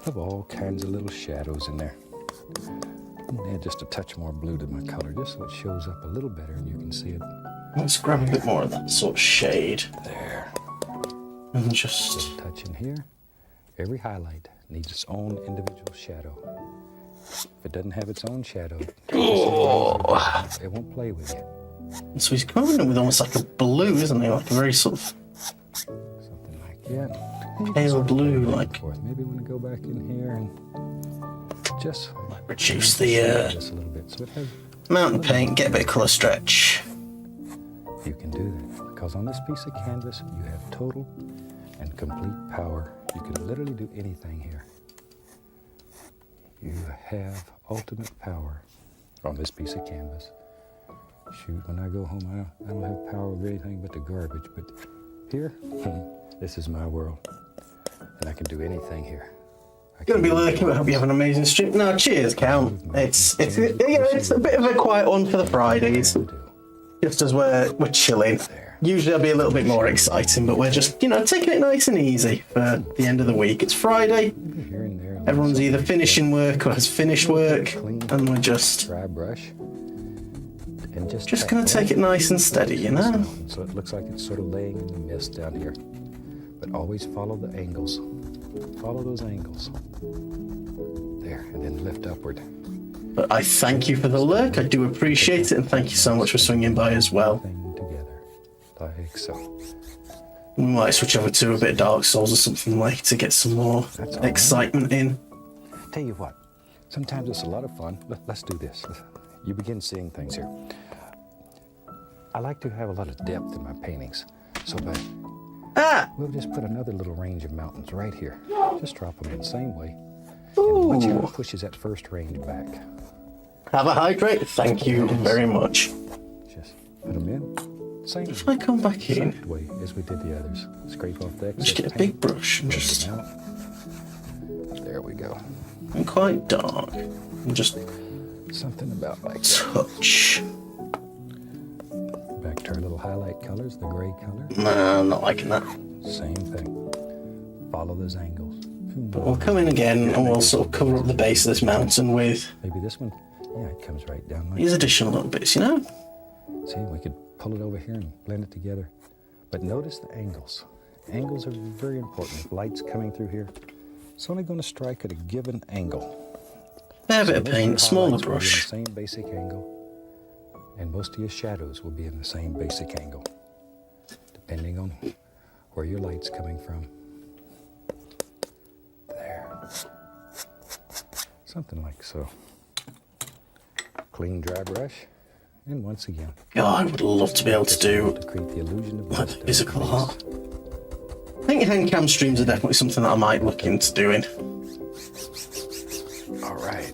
of all kinds of little shadows in there. I'm gonna add just a touch more blue to my color, just so it shows up a little better and you can see it. Let's grab a bit more of that sort of shade. There. And just... Little touch in here. Every highlight needs its own individual shadow. If it doesn't have its own shadow, it won't play with you. So he's coming in with almost like a blue, isn't he? Like a very sort of Something like that. pale blue, like... Maybe we want to go back in here and just reduce the just a little bit, so it has. amount of paint, get a bit of colour stretch. You can do that because on this piece of canvas you have total and complete power. You can literally do anything here. You have ultimate power on this piece of canvas. Shoot, when I go home, I don't have power over anything but the garbage. But here, this is my world, and I can do anything here. Gonna be lurking, but I hope you have an amazing stream. No, cheers, Count. It's a bit of a quiet one for the Fridays. Just as we're chilling. Usually I'll be a little bit more exciting, but we're just, taking it nice and easy for the end of the week. It's Friday. Everyone's either finishing work or has finished work, and we're just dry brush. And just gonna take it nice and steady, So it looks like it's sort of laying in the mist down here. But always follow the angles. Follow those angles. There, and then lift upward. But I thank you for the lurk. I do appreciate it, and thank you so much for swinging by as well. Thing together, like so. We might switch over to a bit of Dark Souls or something like to get some more excitement in. Tell you what, sometimes it's a lot of fun. Let's do this. You begin seeing things here. I like to have a lot of depth in my paintings, so we'll just put another little range of mountains right here. Just drop them in the same way. And whichever pushes that first range back. Have a hydrate. Thank you very much. Just put them in. Same If I come back in, way as we did the others. Scrape off the excess just get a paint, big brush and brush just... them out. There we go. And quite dark. And just Something about like that. touch. Back to our little highlight colors, the gray color. Nah, I'm not liking that. Same thing. Follow those angles. But we'll come in again and we'll sort of cover up the base of this mountain with Maybe this one, yeah, it comes right down like these additional little bits, See, we could pull it over here and blend it together. But notice the angles. Angles are very important. If light's coming through here, it's only going to strike at a given angle. Fair bit of most your paint, smaller highlights will be brush. in the same basic angle, and most of your shadows will be in the same basic angle, depending on where your light's coming from. There. Something like so. Clean, dry brush, and once again. God, I would love to be able to do to create the illusion of like dust physical over art. I think hand cam streams are definitely something that I might look into doing. All right.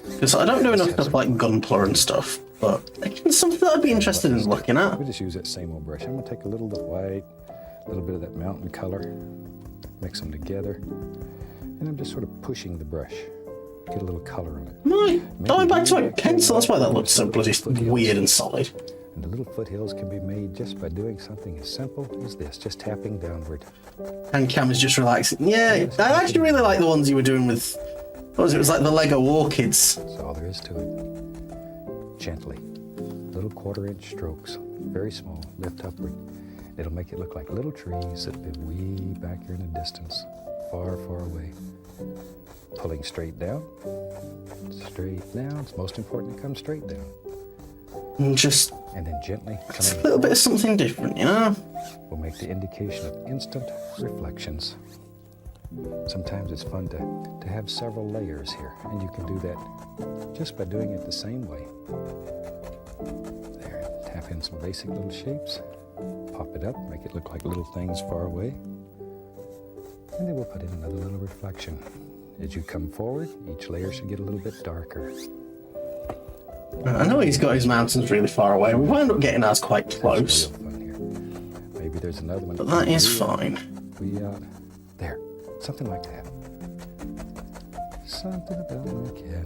Because I don't do enough stuff like Gunpla and stuff, but it's something that I'd be interested in looking at. We just use that same old brush. I'm gonna take a little of the white, a little bit of that mountain color, mix them together, and I'm just sort of pushing the brush, get a little color on it. Going back to my pencil, that's why that looks so bloody weird and solid. And the little foothills can be made just by doing something as simple as this, just tapping downward. Hand cam is just relaxing. Yeah, I actually really like the ones you were doing with, what was it? It was like the Lego Orchids. That's all there is to it. Gently, little 1/4-inch strokes, very small, lift upward. It'll make it look like little trees that live way back here in the distance, far, far away. Pulling straight down, straight down. It's most important to come straight down. And just And then gently it's a coming little bit of something different, will make the indication of instant reflections. Sometimes it's fun to have several layers here, and you can do that just by doing it the same way. There, tap in some basic little shapes, pop it up, make it look like little things far away, and then we'll put in another little reflection. as you come forward, each layer should get a little bit darker. I know he's got his mountains really far away. We wind up getting ours quite That's close, real fun here. Maybe there's another one. but that is fine. There, something like that. Something about my cat.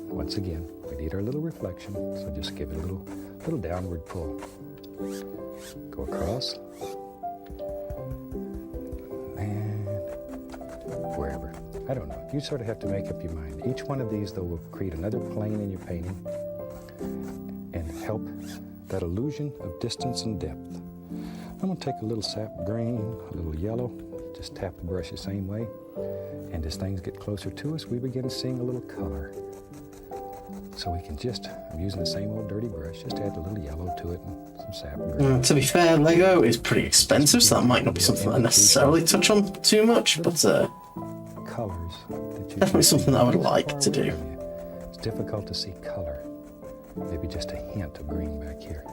Once again, we need our little reflection, so just give it a little downward pull. Go across. And wherever. I don't know. You sort of have to make up your mind. Each one of these, though, will create another plane in your painting and help that illusion of distance and depth. I'm going to take a little sap green, a little yellow, just tap the brush the same way, and as things get closer to us, we begin seeing a little color. So we can just, I'm using the same old dirty brush, just add a little yellow to it and some sap green. To be fair, Lego is pretty expensive, so that might not be something I necessarily touch on too much, but Colors that you definitely something that I would like to do. It's difficult to see color. Maybe just a hint of green back here.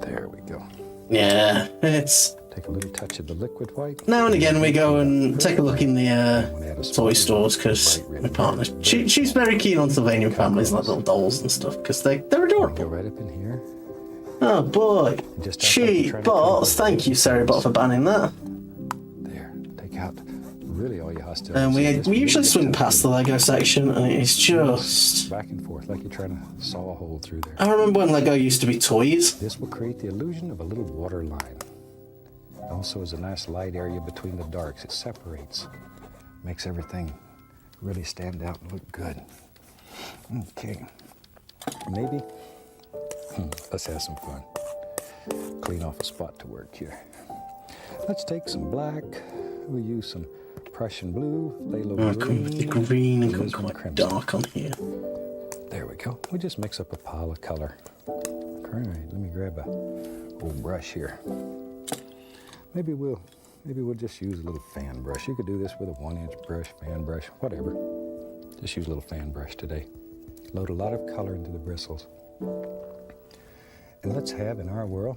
There we go. Yeah, it's... Take a little touch of the liquid white. Now and again we go and take a look in the toy stores because my partner, she's very keen on Sylvanian families, like little dolls and stuff, because they're Go adorable. right up in here. Oh boy. Just act like you're Cheap trying to bots, control thank you Saribot for banning that. There. Take out really all your hostility. And we Just really usually get swing to past the Lego section and it's just... back and forth like you're trying to saw a hole through there. I remember when Lego used to be toys. This will create the illusion of a little water line. Also is a nice light area between the darks. It separates, makes everything really stand out and look good. Okay, maybe, let's have some fun. Clean off a spot to work here. Let's take some black. We'll use some Prussian blue, phthalo Oh, come with the green and come quite crimson. dark on here. There we go. We just mix up a pile of color. All right, let me grab a old brush here. Maybe we'll just use a little fan brush. You could do this with a 1-inch brush, fan brush, whatever. Just use a little fan brush today. Load a lot of color into the bristles. And let's have in our world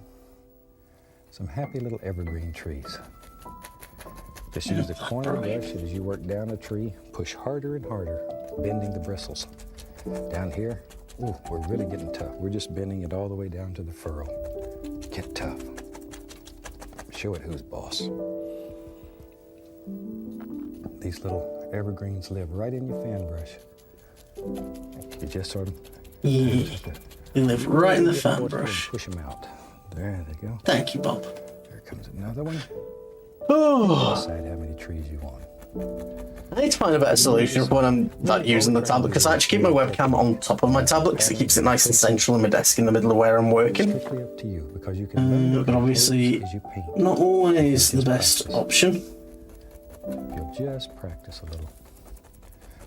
some happy little evergreen trees. Just use the corner of the brush and as you work down the tree, push harder and harder, bending the bristles. Down here, ooh, we're really getting tough. We're just bending it all the way down to the furrow. Get tough. Show it who's boss. These little evergreens live right in your fan brush. You just sort of... Yeah, they live right in the fan forward and brush. push them out. There they go. Thank you, Bob. There comes another one. Oh, Decide how many trees you want. I need to find a better solution for when I'm not using the tablet, because I actually keep my webcam on top of my tablet because it keeps it nice and central in my desk in the middle of where I'm working. Strictly up to you because you can learn But obviously, as you paint. not always the best option. You'll just practice a little.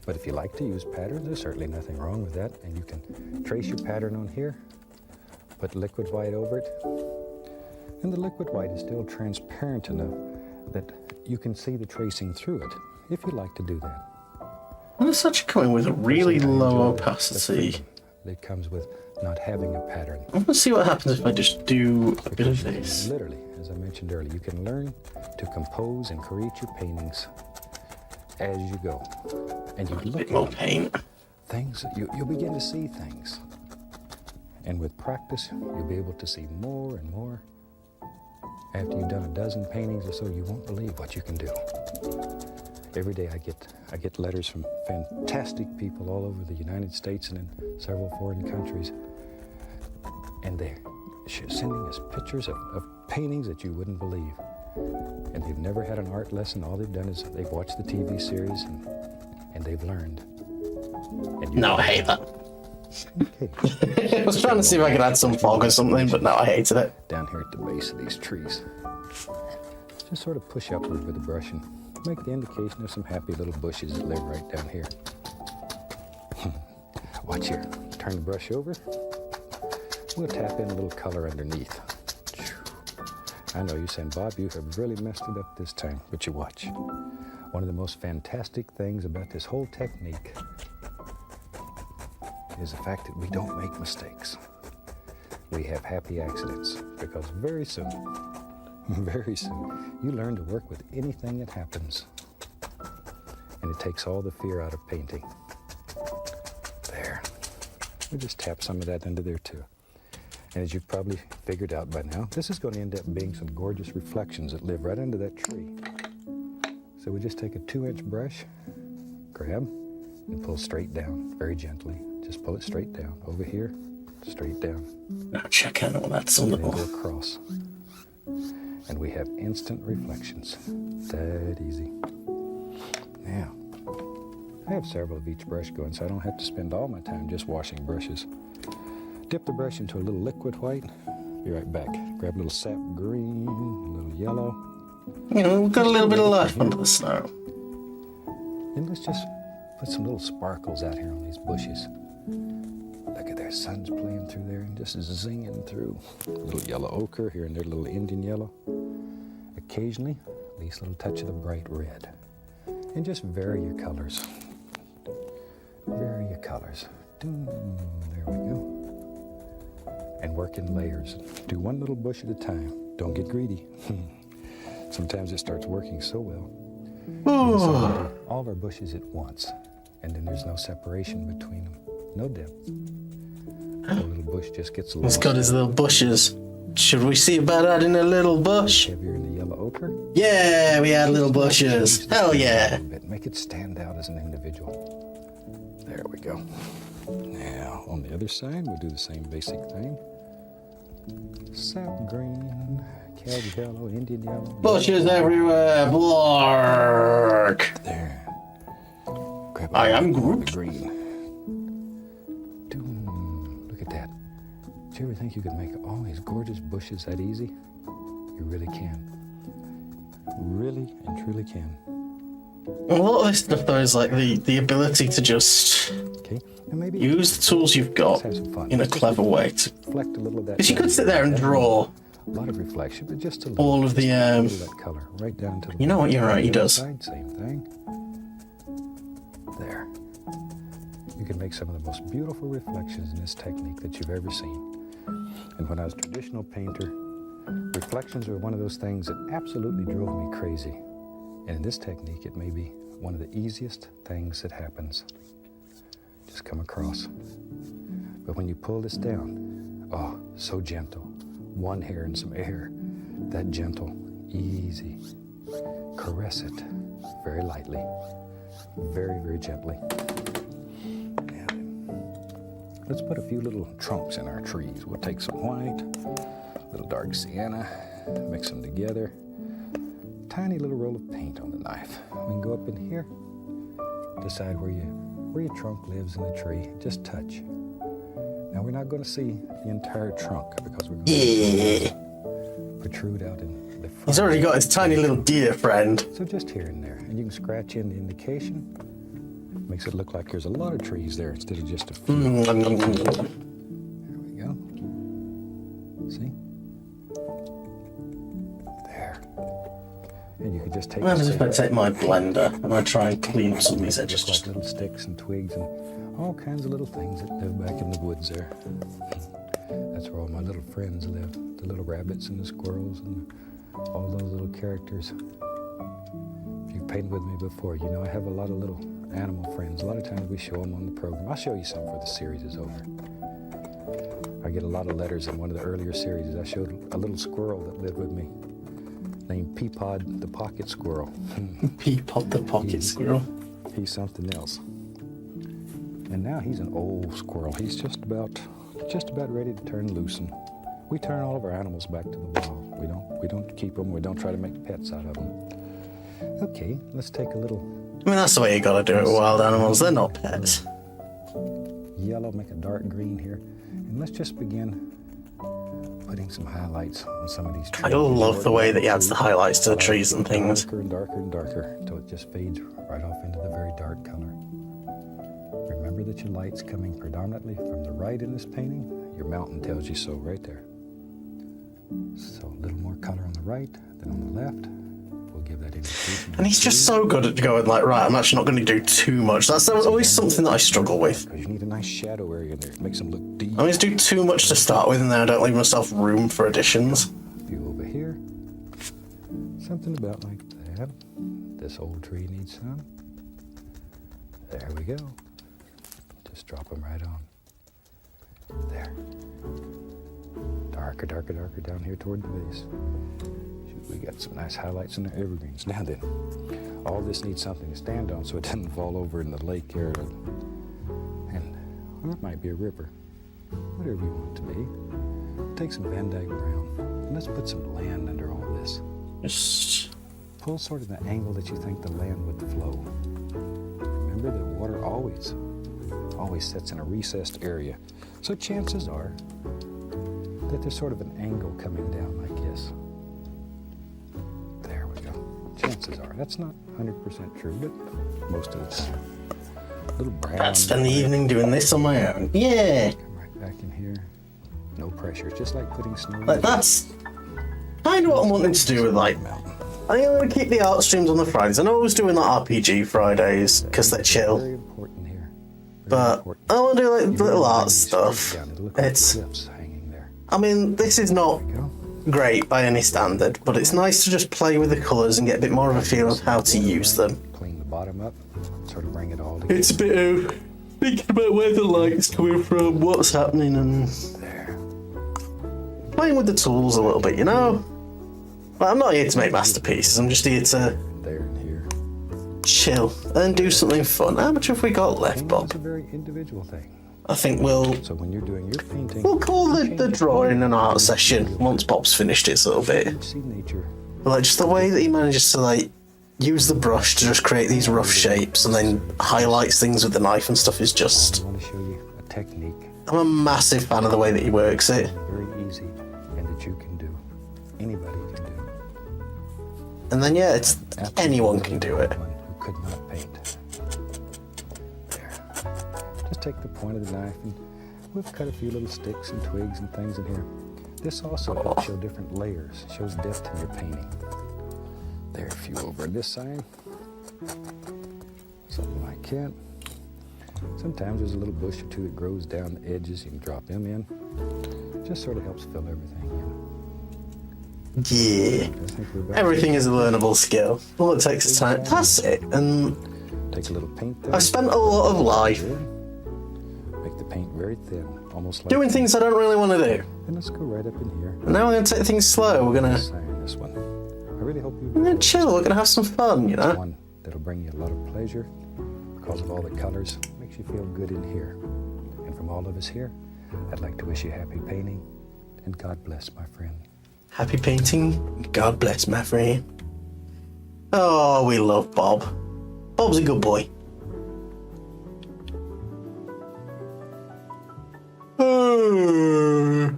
But if you like to use patterns, there's certainly nothing wrong with that. And you can trace your pattern on here, put liquid white over it. And the liquid white is still transparent enough that you can see the tracing through it, if you like to do that. And it's actually coming with a really Personally, I low enjoy the opacity. freedom that comes with not having a pattern. I want to see what happens if I just do a bit of this. Literally, as I mentioned earlier, you can learn to compose and create your paintings as you go. And you A look bit more at paint. things, you'll begin to see things. And with practice, you'll be able to see more and more. After you've done a dozen paintings or so, you won't believe what you can do. Every day I get letters from fantastic people all over the United States and in several foreign countries. And they're sending us pictures of paintings that you wouldn't believe. And they've never had an art lesson. All they've done is they've watched the TV series and they've learned. And No, I hate that. Okay. I was trying to see if I could add some fog or something, but no, I hated it. Down here at the base of these trees. Just sort of push upward with the brush and make the indication of some happy little bushes that live right down here. Watch here. Turn the brush over. We'll tap in a little color underneath. I know you're saying, Bob, you have really messed it up this time, but you watch. One of the most fantastic things about this whole technique is the fact that we don't make mistakes. We have happy accidents because very soon, you learn to work with anything that happens. And it takes all the fear out of painting. There. We just tap some of that into there too. And as you've probably figured out by now, this is going to end up being some gorgeous reflections that live right under that tree. So we just take a 2-inch brush, grab, and pull straight down, very gently. Just pull it straight down. Over here, straight down. Now check out all that's a And then little. go across. And we have instant reflections. That easy. Now, I have several of each brush going, so I don't have to spend all my time just washing brushes. Dip the brush into a little liquid white. Be right back. Grab a little sap green, a little yellow. You know, we've got a little bit of life under the snow. And let's just put some little sparkles out here on these bushes. Look at their sun's playing through there and just zinging through. A little yellow ochre here and there, a little Indian yellow. Occasionally, at least a little touch of the bright red. And just vary your colors. Vary your colors. There we go. And work in layers. Do one little bush at a time. Don't get greedy. Sometimes it starts working so well. So all of our bushes at once. And then there's no separation between them. No depth. The little bush just gets lost. He's got his little bushes. Should we see about adding a little bush? Heavier in the yellow ochre. Yeah, we add little bushes. Hell yeah. Make it stand out as an individual. There we go. Now, on the other side, we'll do the same basic thing. Sap green, cabbage yellow, Indian yellow. Bushes everywhere. Blark. There. Grab I am the Groot. green. Look at that. Do you ever think you could make all these gorgeous bushes that easy? You really can. Really and truly can. A lot of this stuff, though, is like the ability to just Okay. And maybe use the tools you've got let's have some fun. in a clever way. To, Reflect a little of that. because you could sit there and draw A lot of reflection, but just a little. all of the Little that color right down to the. You know what? You're right. He does. Side, same thing. There. You can make some of the most beautiful reflections in this technique that you've ever seen. And when I was a traditional painter, reflections were one of those things that absolutely drove me crazy. And in this technique, it may be one of the easiest things that happens. Just come across. But when you pull this down, oh, so gentle. One hair and some air. That gentle, easy. Caress it very lightly, very, very gently. Now then, let's put a few little trunks in our trees. We'll take some white, a little dark sienna, mix them together. Tiny little roll of paint on the knife. We can go up in here, decide where your trunk lives in the tree. Just touch. Now we're not going to see the entire trunk because we're going to protrude out in the front. He's already got his tiny little deer friend. So just here and there, and you can scratch in the indication. Makes it look like there's a lot of trees there instead of just a few. There we go. See? There. And you can just take. What happens if I take my blender and I try and clean up some of these edges? Just like little sticks and twigs and all kinds of little things that live back in the woods there. That's where all my little friends live. The little rabbits and the squirrels and all those little characters. If you've painted with me before, you know I have a lot of little animal friends. A lot of times we show them on the program. I'll show you some before the series is over. I get a lot of letters in one of the earlier series. I showed a little squirrel that lived with me named Peapod the Pocket Squirrel. Peapod the Pocket Squirrel. He's something else. And now he's an old squirrel. He's just about ready to turn loose. And we turn all of our animals back to the wild. We don't keep them. We don't try to make pets out of them. Okay, let's take a little I mean, that's the way you gotta do it with wild animals. They're not pets. yellow, make a dark green here. And let's just begin putting some highlights on some of these trees. I love the way that he adds the highlights to the trees and things. Darker and darker and darker until it just fades right off into the very dark color. Remember that your light's coming predominantly from the right in this painting. Your mountain tells you so right there. So a little more color on the right than on the left. We'll give that indication. And he's just so good at going like, right, I'm actually not going to do too much. That's always something that I struggle with. Because you need a nice shadow area in there. It makes them look deep. I always do too much to start with, and then I don't leave myself room for additions. View over here. Something about like that. This old tree needs some. There we go. Just drop them right on. There. Darker, darker, darker down here toward the base. Shoot, we got some nice highlights in the evergreens. Now then, all this needs something to stand on so it doesn't fall over in the lake area. And or it might be a river. Whatever you want it to be. Take some Van Dyke brown and let's put some land under all this. Just Pull sort of the angle that you think the land would flow. Remember that water always sets in a recessed area. So chances are that there's sort of an angle coming down like this. There we go. Chances are. That's not 100% true, but most of the time. A little brown. I'd spend the evening doing this on my own. Yeah. Come right back in here. No pressure. It's just like putting snow. Like that's kind of what I'm wanting to do with like. I think I'm going to keep the art streams on the Fridays. I know I was doing the RPG Fridays because they're chill. Very important here. But I want to do like little art stuff. It's, I mean, this is not great by any standard, but it's nice to just play with the colours and get a bit more of a feel of how to use them. Clean the bottom up, sort of bring it all together. It's a bit of thinking about where the light's coming from, what's happening, and playing with the tools a little bit, you know? Like, I'm not here to make masterpieces, I'm just here to chill and do something fun. How much have we got left, Bob? It's a very individual thing. I think we'll So when you're doing your painting, we'll call the drawing an art session once Bob's finished his little bit. see nature. But like just the way that he manages to like use the brush to just create these rough shapes and then highlights things with the knife and stuff is just. I want to show you a technique. I'm a massive fan of the way that he works it. Very easy, and that you can do. Anybody can do. And then yeah, it's Absolutely anyone can do it. anyone who could not paint. There. Just take the point of the knife and we've cut a few little sticks and twigs and things in here. This also helps show different layers, shows depth in your painting. There, a few over this side. Something like that. Sometimes there's a little bush or two that grows down the edges. You can drop them in. Just sort of helps fill everything in. Yeah. I think we're about Everything is a learnable skill. All it takes is time. That's it. And take a little paint there. I've spent a lot of life Make the paint very thin, almost like doing things I don't really want to do. And let's go right up in here. And now we're going to take things slow. We're going to Sign this one. I really hope you. we're gonna chill. We're going to have some fun, you know? One that'll bring you a lot of pleasure because of all the colors. Makes you feel good in here. And from all of us here, I'd like to wish you happy painting and God bless, my friend. Happy painting. God bless, my friend. Oh, we love Bob. Bob's a good boy. Oh,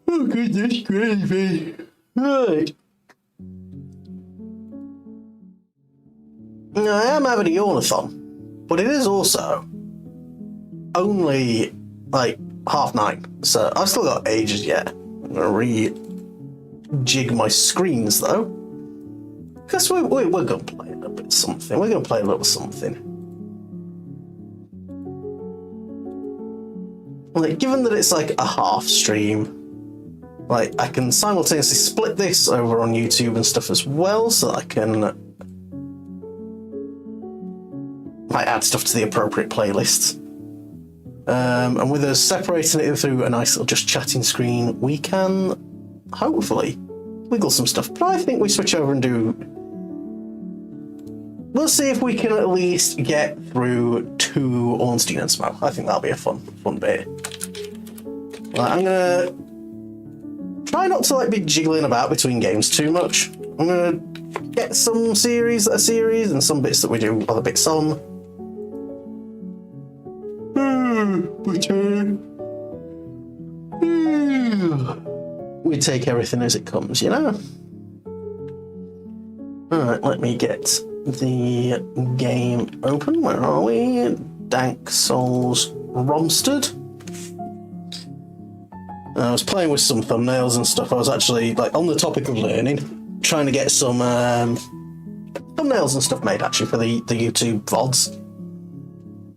goodness gravy. Right. Now, I am having a yawnathon, but it is also only like 9:30, so I've still got ages yet. I'm gonna rejig my screens though, because we're gonna play a little bit something. We're gonna play a little something. Like, given that it's like a half stream, like I can simultaneously split this over on YouTube and stuff as well, so that I can like add stuff to the appropriate playlists. And with us separating it through a nice little just chatting screen, we can hopefully wiggle some stuff. But I think we switch over and do. We'll see if we can at least get through 2 Ornstein and Smo. I think that'll be a fun bit. Right, I'm gonna try not to like be jiggling about between games too much. I'm gonna get some series that are series and some bits that we do other bits on. We take everything as it comes, you know? Alright, let me get the game open. Where are we? Dank Souls Romstead. I was playing with some thumbnails and stuff. I was actually, like, on the topic of learning, trying to get some thumbnails and stuff made, actually, for the YouTube VODs.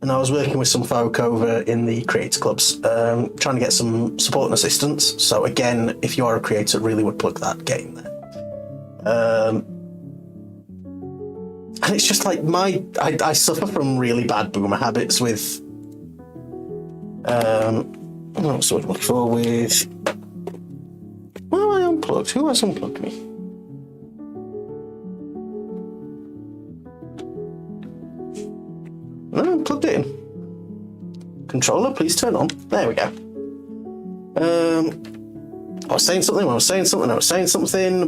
And I was working with some folk over in the Creator Clubs, trying to get some support and assistance. So again, if you are a creator, really would plug that game there. And it's just like I suffer from really bad boomer habits with what's the word I'm looking for with why am I unplugged? Who has unplugged me? No, I unplugged it in. Controller, please turn on. There we go. I was saying something,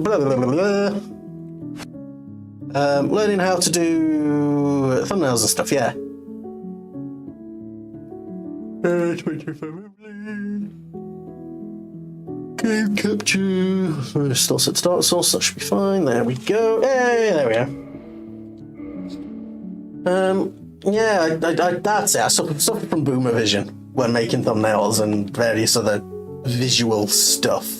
blah, blah, blah, blah. Learning how to do thumbnails and stuff, yeah. Game capture. Still set start source, that should be fine. There we go. Hey, there we go. Yeah, that's it. I suffer from boomer vision when making thumbnails and various other visual stuff.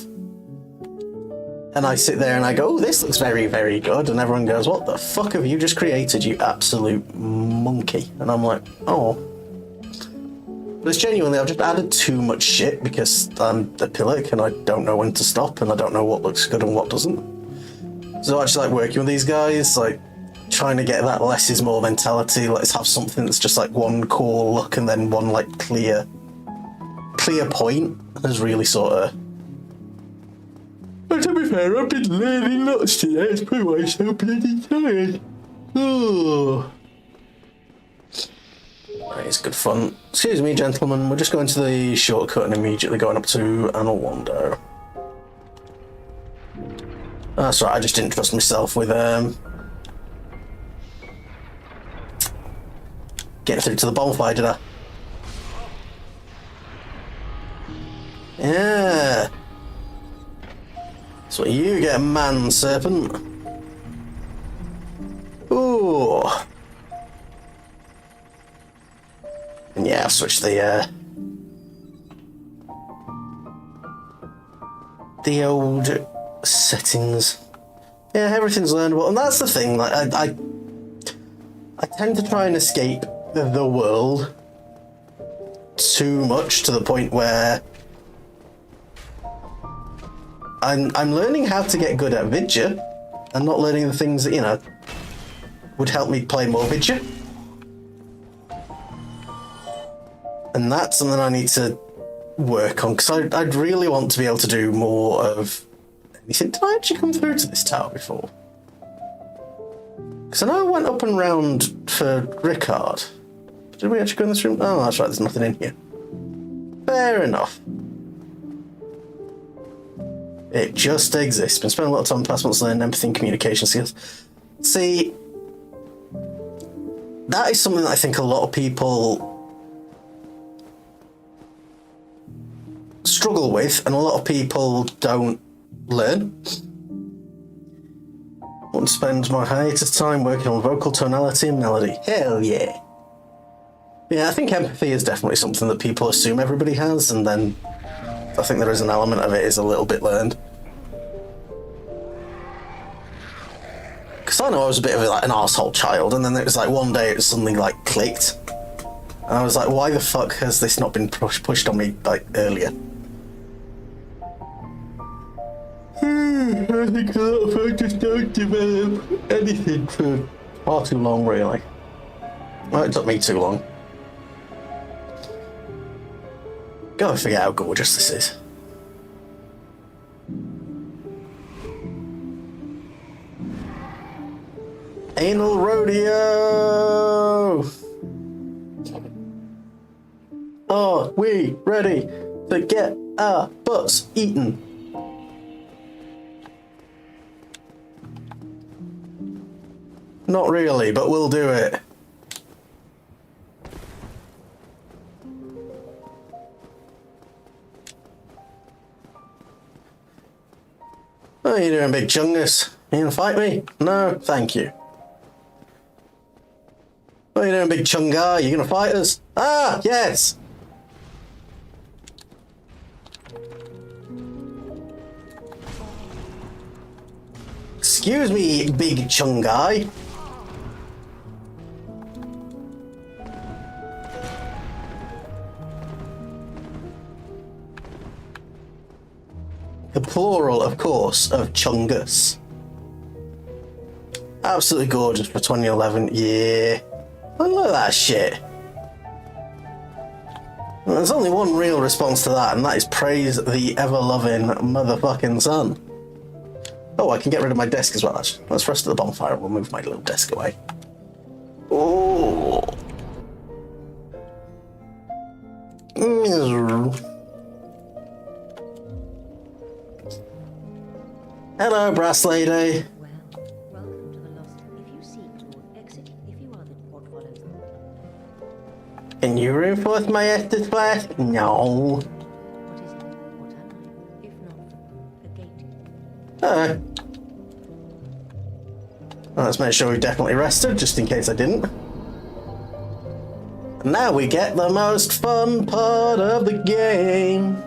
And I sit there and I go, oh, this looks very, very good. And everyone goes, what the fuck have you just created, you absolute monkey? And I'm like, oh. But it's genuinely, I've just added too much shit because I'm a pillock and I don't know when to stop and I don't know what looks good and what doesn't. So I just like working with these guys, like trying to get that less is more mentality. Let's have something that's just like one core look and then one like clear point has really sort of. But to be fair, I've been learning lots today. It's probably why I'm so bloody tired. Oh. It's good fun. Excuse me, gentlemen. We're just going to the shortcut and immediately going up to Anawando. That's right. I just didn't trust myself with getting through to the bonfire, did I? Yeah. That's what you get, man serpent. Ooh. And yeah, I'll switch the old settings. Yeah, everything's learnable, and that's the thing. Like, I tend to try and escape the world too much to the point where I'm learning how to get good at Vidya and not learning the things that, you know, would help me play more Vidya. And that's something I need to work on, because I'd really want to be able to do more of anything. Did I actually come through to this tower before? Because I know I went up and round for Ricard. Did we actually go in this room? Oh, that's right, there's nothing in here. Fair enough. It just exists. Been spending a lot of time in the past months learning empathy and communication skills. See, that is something that I think a lot of people struggle with, and a lot of people don't learn. I want to spend my hiatus time working on vocal tonality and melody. Hell yeah. Yeah, I think empathy is definitely something that people assume everybody has, and then I think there is an element of it is a little bit learned. Because I know I was a bit of like an arsehole child, and then it was like one day it suddenly like clicked. And I was like, why the fuck has this not been pushed on me like earlier? I think a lot of folks just don't develop anything for far too long, really. Well, it took me too long. Gotta figure out how gorgeous this is. Anal rodeo! Are we ready to get our butts eaten? Not really, but we'll do it. What are you doing, big chungus? You gonna fight me? No, thank you. What are you doing, big chungar? You gonna fight us? Ah, yes! Excuse me, big chungai. The plural, of course, of chungus. Absolutely gorgeous for 2011. Yeah. Look at that shit. And there's only one real response to that, and that is praise the ever-loving motherfucking sun. Oh, I can get rid of my desk as well, actually. Let's rest at the bonfire and we'll move my little desk away. Oh. Hello, brass lady. Well, welcome to the lost. If you seek Lord, exit. If you are, then what follows? Can you reinforce my Estes flash? No. What is it? What am I? If not, a gate. Alright. Well, let's make sure we definitely rested, just in case I didn't. And now we get the most fun part of the game.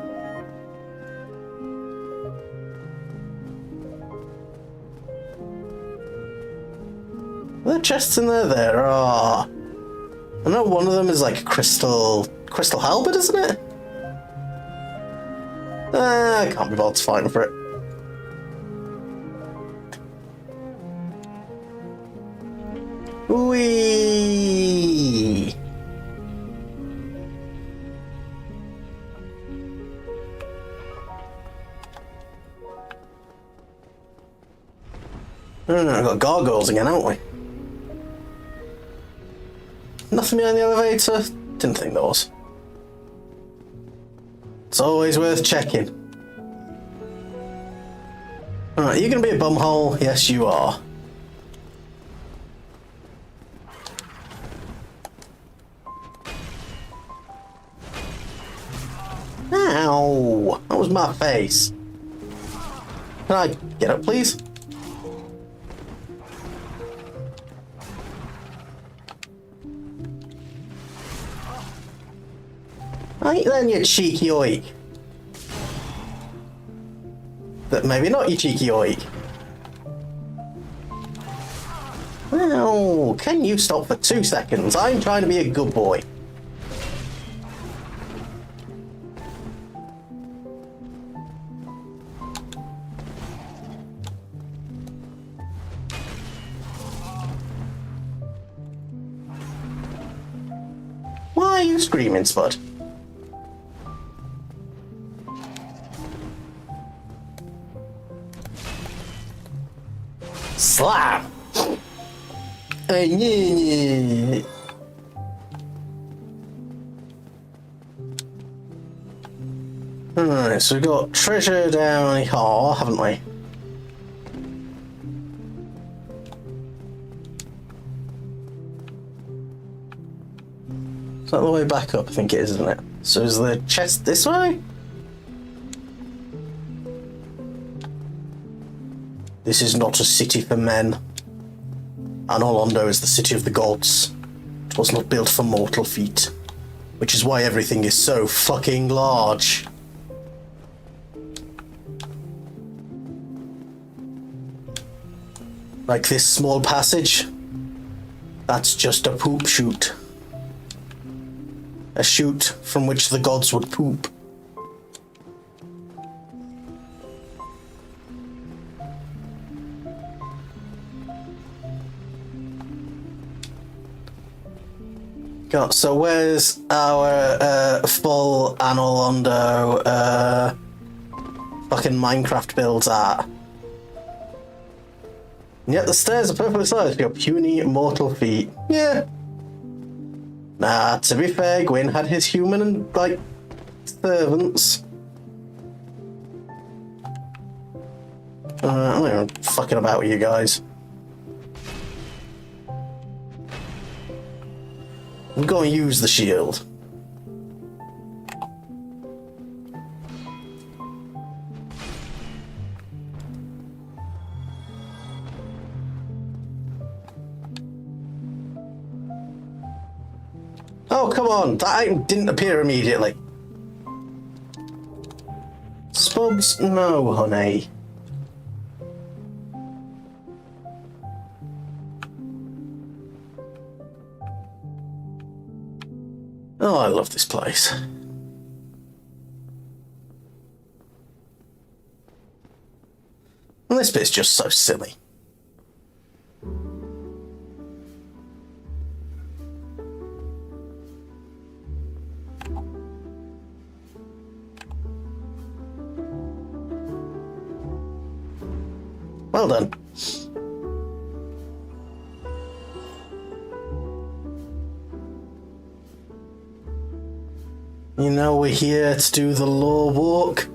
Are there chests in there? There are. I know one of them is like a crystal halberd, isn't it? I can't be bothered to fight for it. Whee! We've got gargoyles again, haven't we? Nothing behind the elevator? Didn't think there was. It's always worth checking. Alright, are you gonna be a bumhole? Yes, you are. Ow! That was my face. Can I get up, please? Right then, you cheeky oik. But maybe not, you cheeky oik. Ow! Can you stop for 2 seconds? I'm trying to be a good boy. Why are you screaming, Spud? Slap! Alright, so we've got treasure down here, haven't we? Is that the way back up? I think it is, isn't it? So is the chest this way? This is not a city for men. Anolondo is the city of the gods. It was not built for mortal feet. Which is why everything is so fucking large. Like this small passage. That's just a poop chute. A chute from which the gods would poop. So where's our full Anolondo fucking Minecraft builds at? And yet the stairs are perfectly sized for your puny mortal feet. Yeah. Nah, to be fair, Gwyn had his human and, like, servants. I'm not even fucking about with you guys. I'm going to use the shield. Oh, come on. That item didn't appear immediately. Spuds? No, honey. Oh, I love this place. And this bit's just so silly. Well done. You know we're here to do the law walk.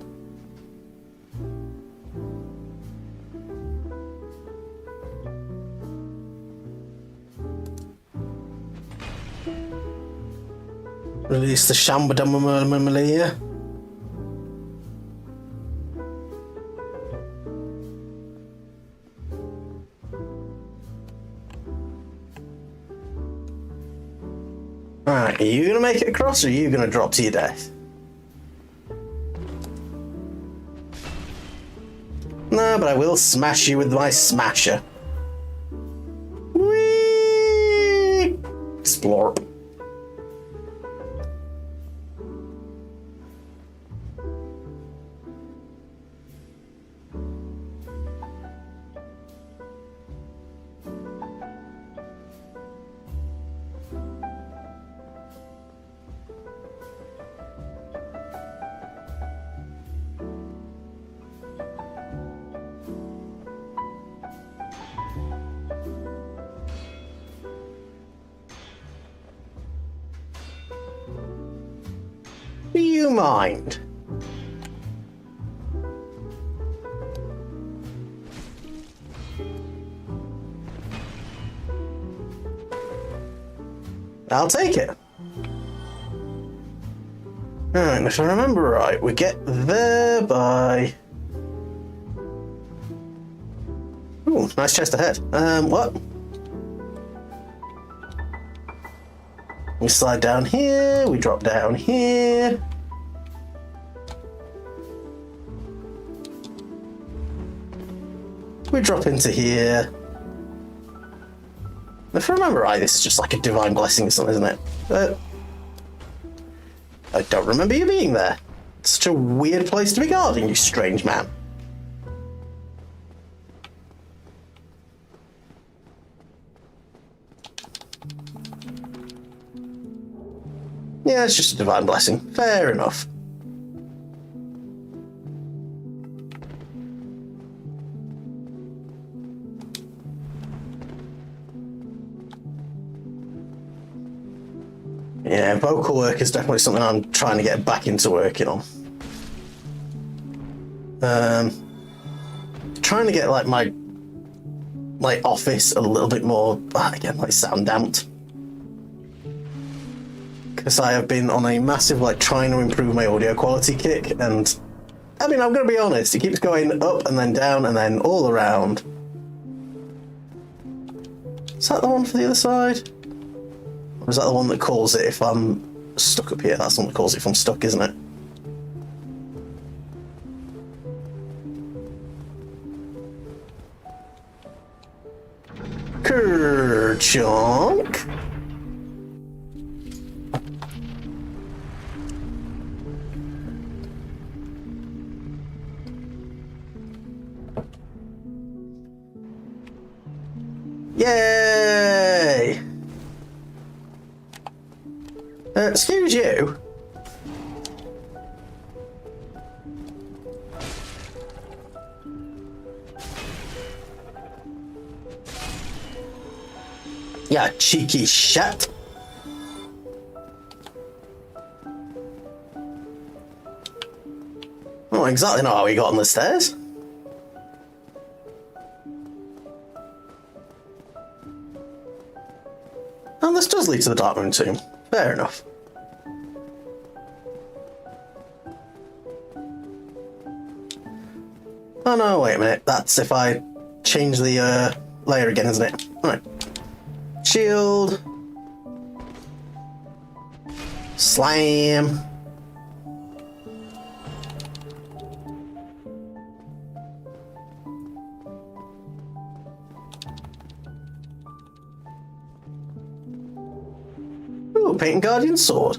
Release the Shambadamamalia. Alright, are you gonna make it across or are you gonna drop to your death? No, but I will smash you with my smasher. Whee! Splorp. Do you mind? I'll take it. Alright, if I remember right, we get there by... Ooh, nice chest ahead. What? We slide down here, we drop down here. We drop into here. If I remember right, this is just like a divine blessing or something, isn't it? But I don't remember you being there. It's such a weird place to be guarding, you strange man. Yeah, it's just a divine blessing. Fair enough. Yeah, vocal work is definitely something I'm trying to get back into working on. Trying to get like my office a little bit more, again, like sound damped. Because I have been on a massive trying to improve my audio quality kick, and I mean, I'm going to be honest, it keeps going up and then down and then all around. Is that the one for the other side? Or is that the one that calls it if I'm stuck up here? That's the one that calls it if I'm stuck, isn't it? Kerchonk. Yay! Excuse you. Yeah, cheeky shit. I don't exactly know how we got on the stairs. And this does lead to the Dark Moon Tomb. Fair enough. Oh no, wait a minute. That's if I change the layer again, isn't it? Alright. Shield. Slam. Ooh, Painted Guardian Sword.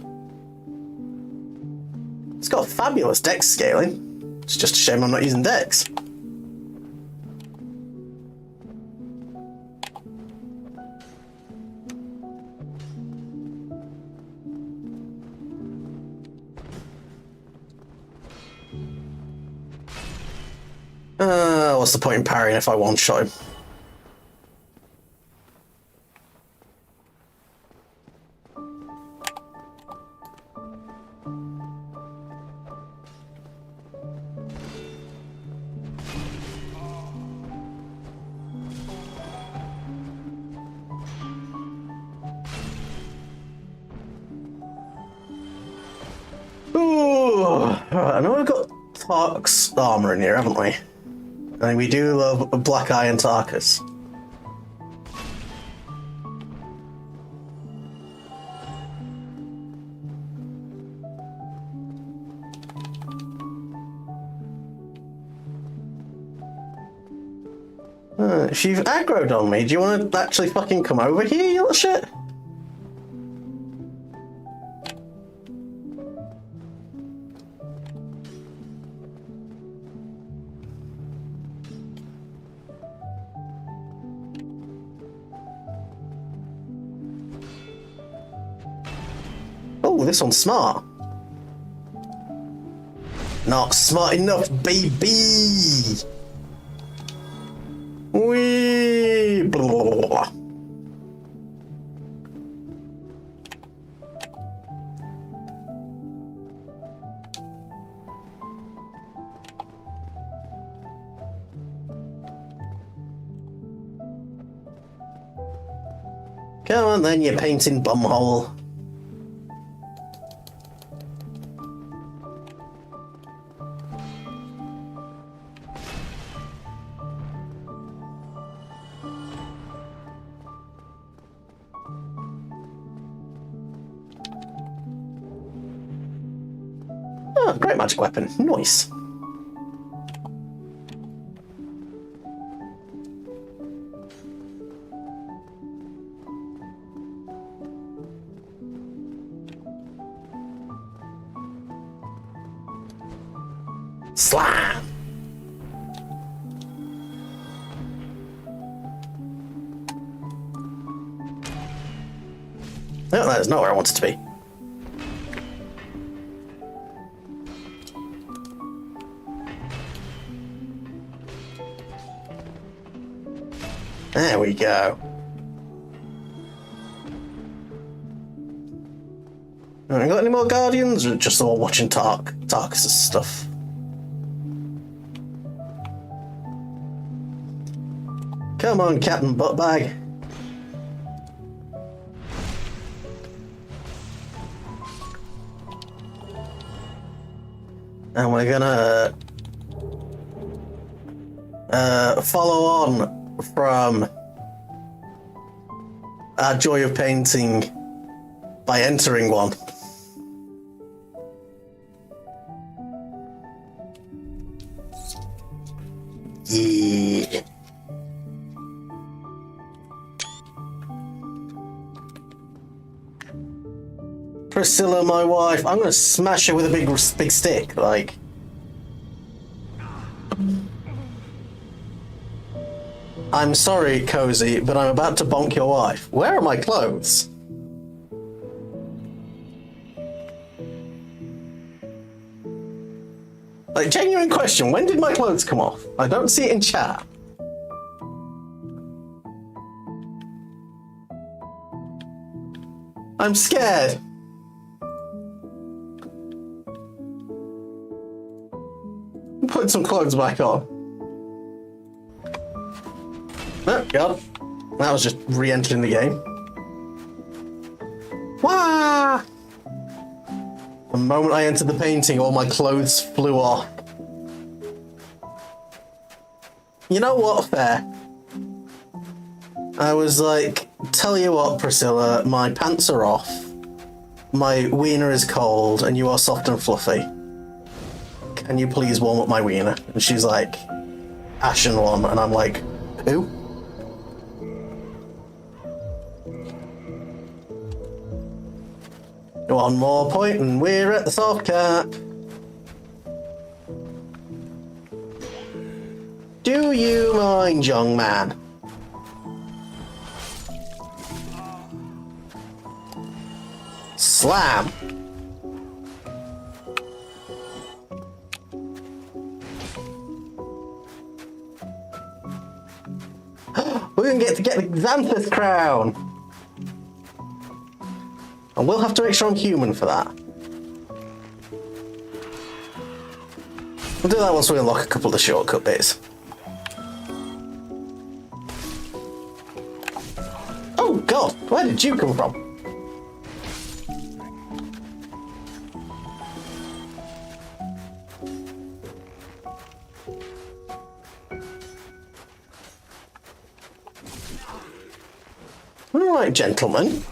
It's got fabulous dex scaling. It's just a shame I'm not using dex. what's the point in parrying if I one-shot him? Ooh, right, I know we've got Tark's armor in here, haven't we? And we do love Black Eye and Tarkus. She's aggroed on me. Do you want to actually fucking come over here, you little shit? Oh, this one's smart. Not smart enough, baby! Wee! Blah, blah, blah. Come on then, you painting bumhole. Oh, great magic weapon. Nice. Slam! No, that is not where I wanted to be. There we go. Got any more Guardians, or just all watching Tarkus' stuff? Come on, Captain Buttbag. And we're gonna follow on from our joy of painting by entering one. Yeah. Priscilla, my wife, I'm gonna smash her with a big stick, like. I'm sorry, Cozy, but I'm about to bonk your wife. Where are my clothes? Like, genuine question, when did my clothes come off? I don't see it in chat. I'm scared. Put some clothes back on. Oh, God. That was just re-entering the game. Wah! The moment I entered the painting, all my clothes flew off. You know what? Fair. I was like, tell you what, Priscilla, my pants are off, my wiener is cold, and you are soft and fluffy. Can you please warm up my wiener? And she's like, Ashen One, and I'm like, who? One more point and we're at the soft cap. Do you mind, young man? Slam! even get to get the Xanthus crown. And we'll have to make sure I'm human for that. We'll do that once we unlock a couple of the shortcut bits. Oh god, where did you come from? Alright, gentlemen.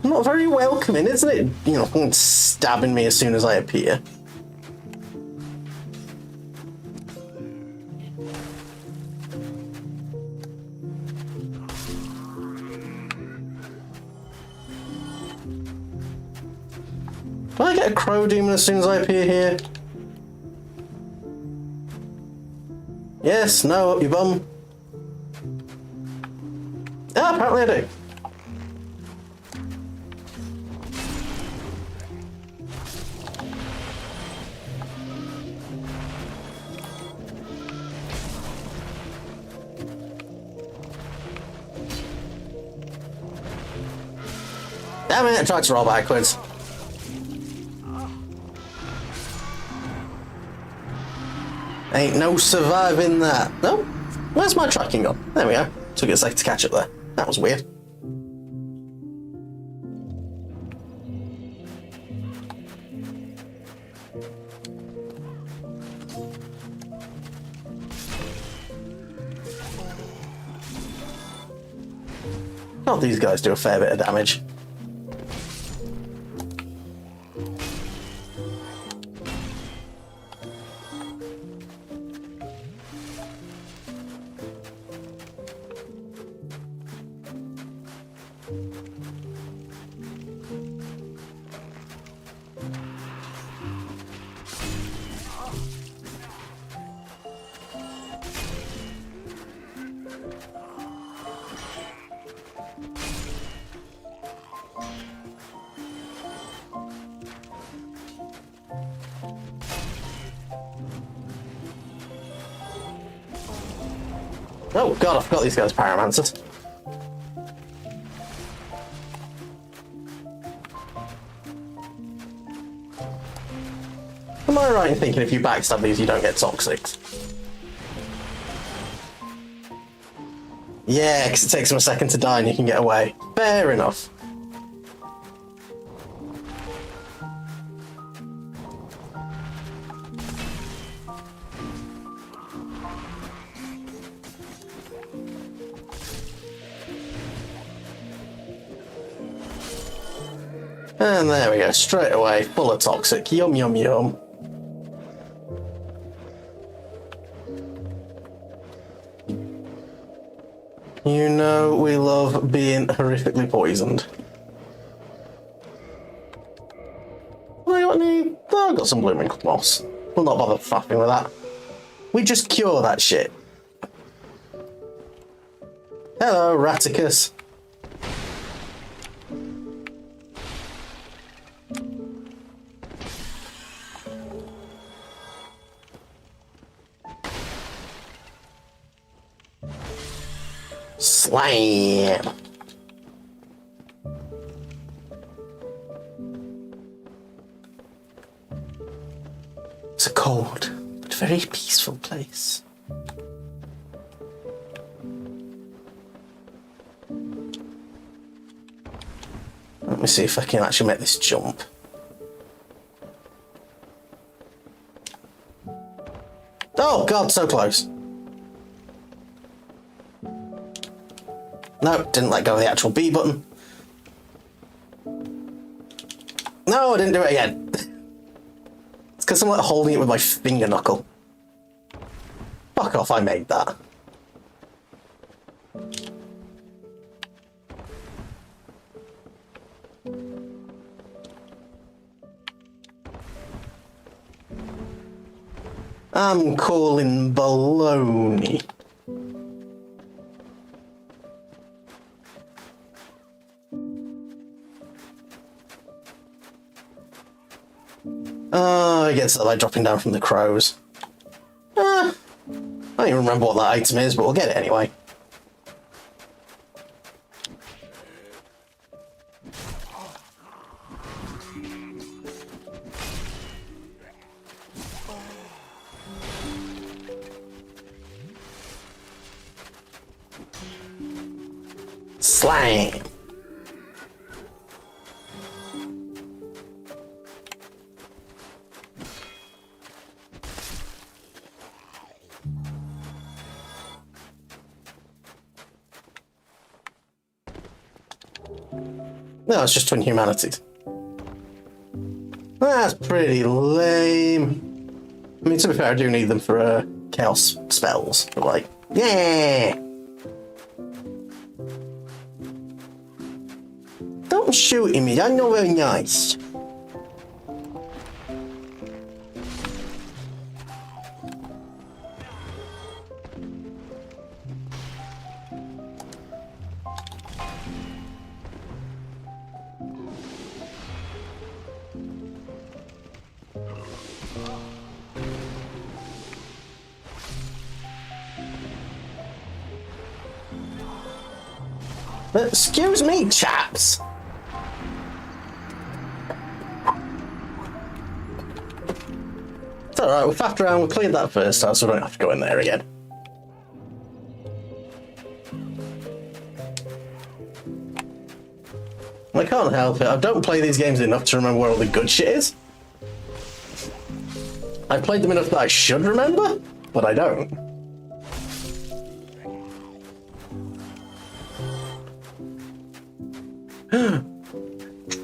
Not very welcoming, isn't it? You know, stabbing me as soon as I appear. Do I get a crow demon as soon as I appear here? Yes, no, up your bum. Ah, apparently I do. Damn it, I tried to roll backwards. Ain't no surviving that. No? Where's my tracking gone? There we go. Took it a sec to catch up there. That was weird. God, these guys do a fair bit of damage. Oh god, I forgot these guys are pyromancers. Am I right in thinking if you backstab these you don't get toxics? Yeah, because it takes them a second to die and you can get away. Fair enough. And there we go, straight away, full of toxic. Yum, yum, yum. You know we love being horrifically poisoned. Have I got any? Oh, I've got some blooming moss. We'll not bother faffing with that. We just cure that shit. Hello, Raticus. Slam! It's a cold but very peaceful place. Let me see if I can actually make this jump. Oh god, so close. No, didn't let go of the actual B button. No, I didn't do it again. It's because I'm like holding it with my finger knuckle. Fuck off, I made that. I'm calling baloney. Oh, I guess that by dropping down from the crows. I don't even remember what that item is, but we'll get it anyway. Slam! No, it's just twin humanities. That's pretty lame. I mean, to be fair, I do need them for chaos spells. But like, yeah! Don't shoot at me, that's not very nice. Excuse me, chaps. It's alright, we'll faffed around, we'll clear that first time so we don't have to go in there again. I can't help it, I don't play these games enough to remember where all the good shit is. I played them enough that I should remember, but I don't.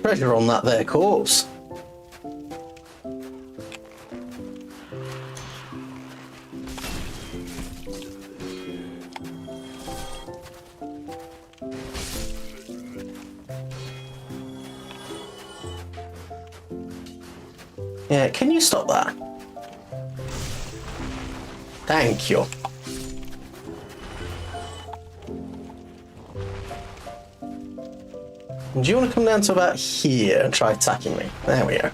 Treasure on that there corpse. Yeah, can you stop that? Thank you. Do you want to come down to about here and try attacking me? There we go.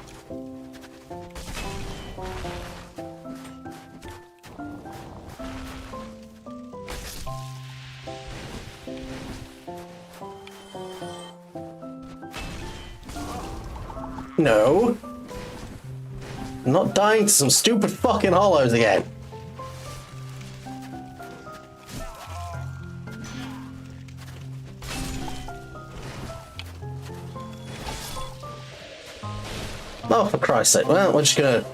No. I'm not dying to some stupid fucking hollows again. Oh, for Christ's sake. Well, we're just gonna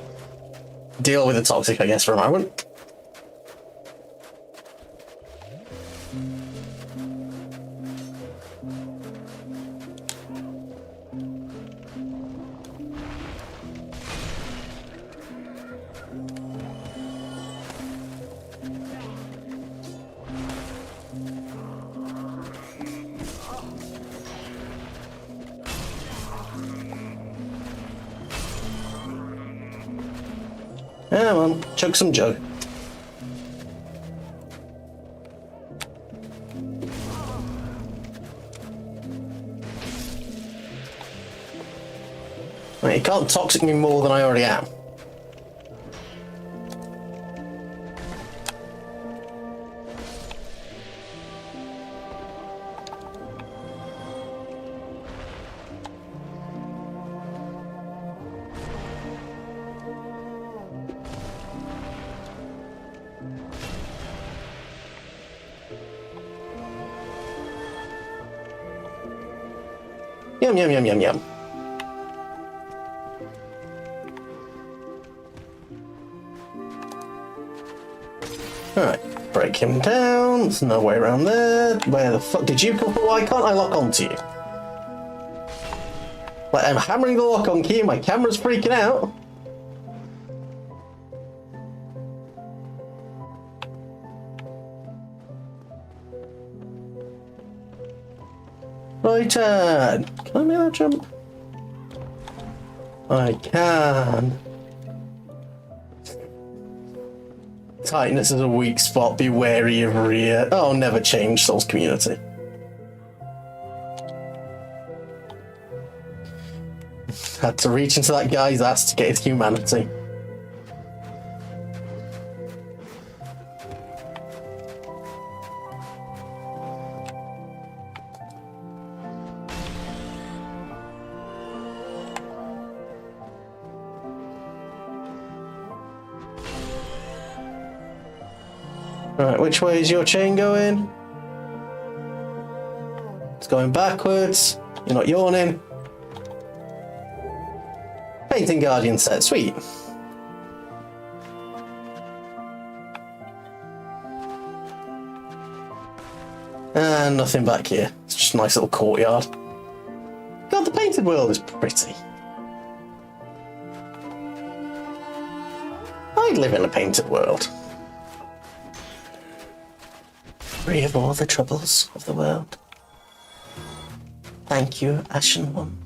deal with the toxic, I guess, for a moment. Come on, chug some jug. Wait, you can't toxic me more than I already am. Yum, yum, yum, yum, yum. Alright, break him down. There's no way around there. Where the fuck did you come from? Why can't I lock onto you? Like, I'm hammering the lock on key, my camera's freaking out. Right turn. Can I make that jump? I can. Tightness is a weak spot. Be wary of rear. Oh, never change Souls community. Had to reach into that guy's ass to get his humanity. Right, which way is your chain going? It's going backwards. You're not yawning. Painting Guardian set, sweet. And nothing back here. It's just a nice little courtyard. God, the painted world is pretty. I'd live in a painted world. Free of all the troubles of the world. Thank you, Ashen One.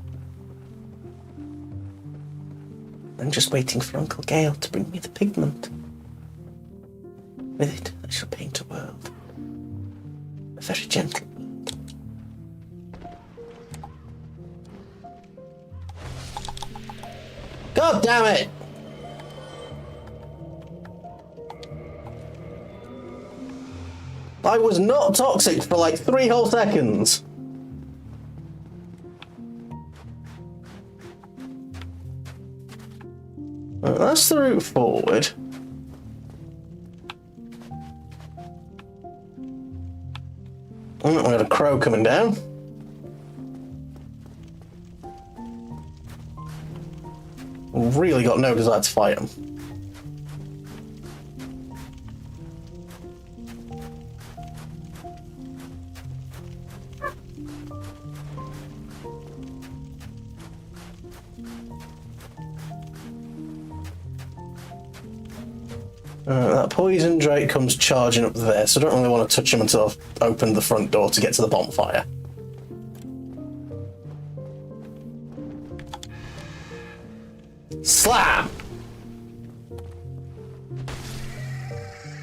I'm just waiting for Uncle Gale to bring me the pigment. With it, I shall paint a world. A very gentle world. God damn it! I was not toxic for like 3 whole seconds. Right, that's the route forward. We got a crow coming down. Really got no desire to fight him. That poison drake comes charging up there, so I don't really want to touch him until I've opened the front door to get to the bonfire. Slam!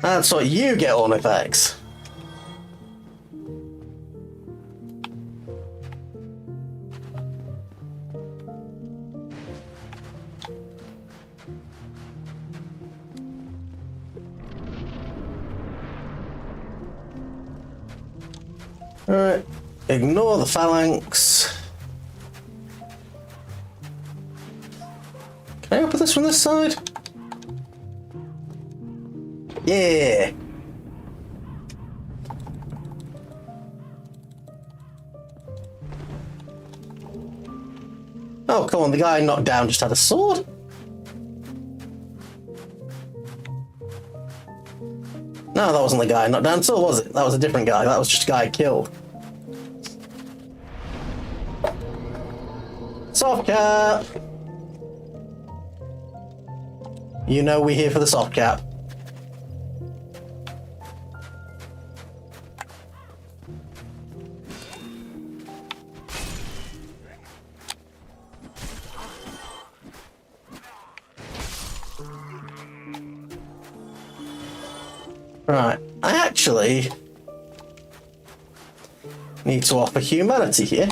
That's what you get, Ornifex. Alright, ignore the phalanx. Can I open this from this side? Yeah! Oh, come on, the guy I knocked down just had a sword? No, that wasn't the guy I knocked down at all, was it? That was a different guy. That was just a guy I killed. Soft cap! You know we're here for the soft cap. Right, I actually need to offer humanity here.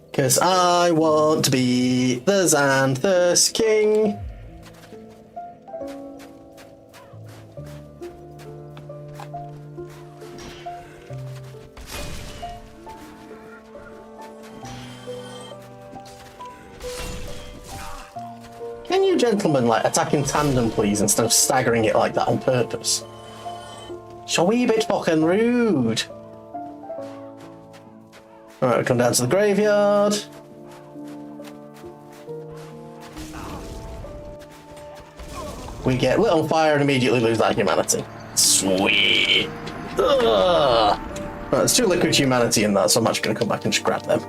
Because I want to be the Xanthus King. Can you gentlemen like attack in tandem please instead of staggering it like that on purpose? It's a wee bit fucking rude. Alright, we come down to the graveyard. We get lit on fire and immediately lose that humanity. Sweet. Ugh. Right, there's 2 liquid humanity in that, so I'm actually going to come back and just grab them.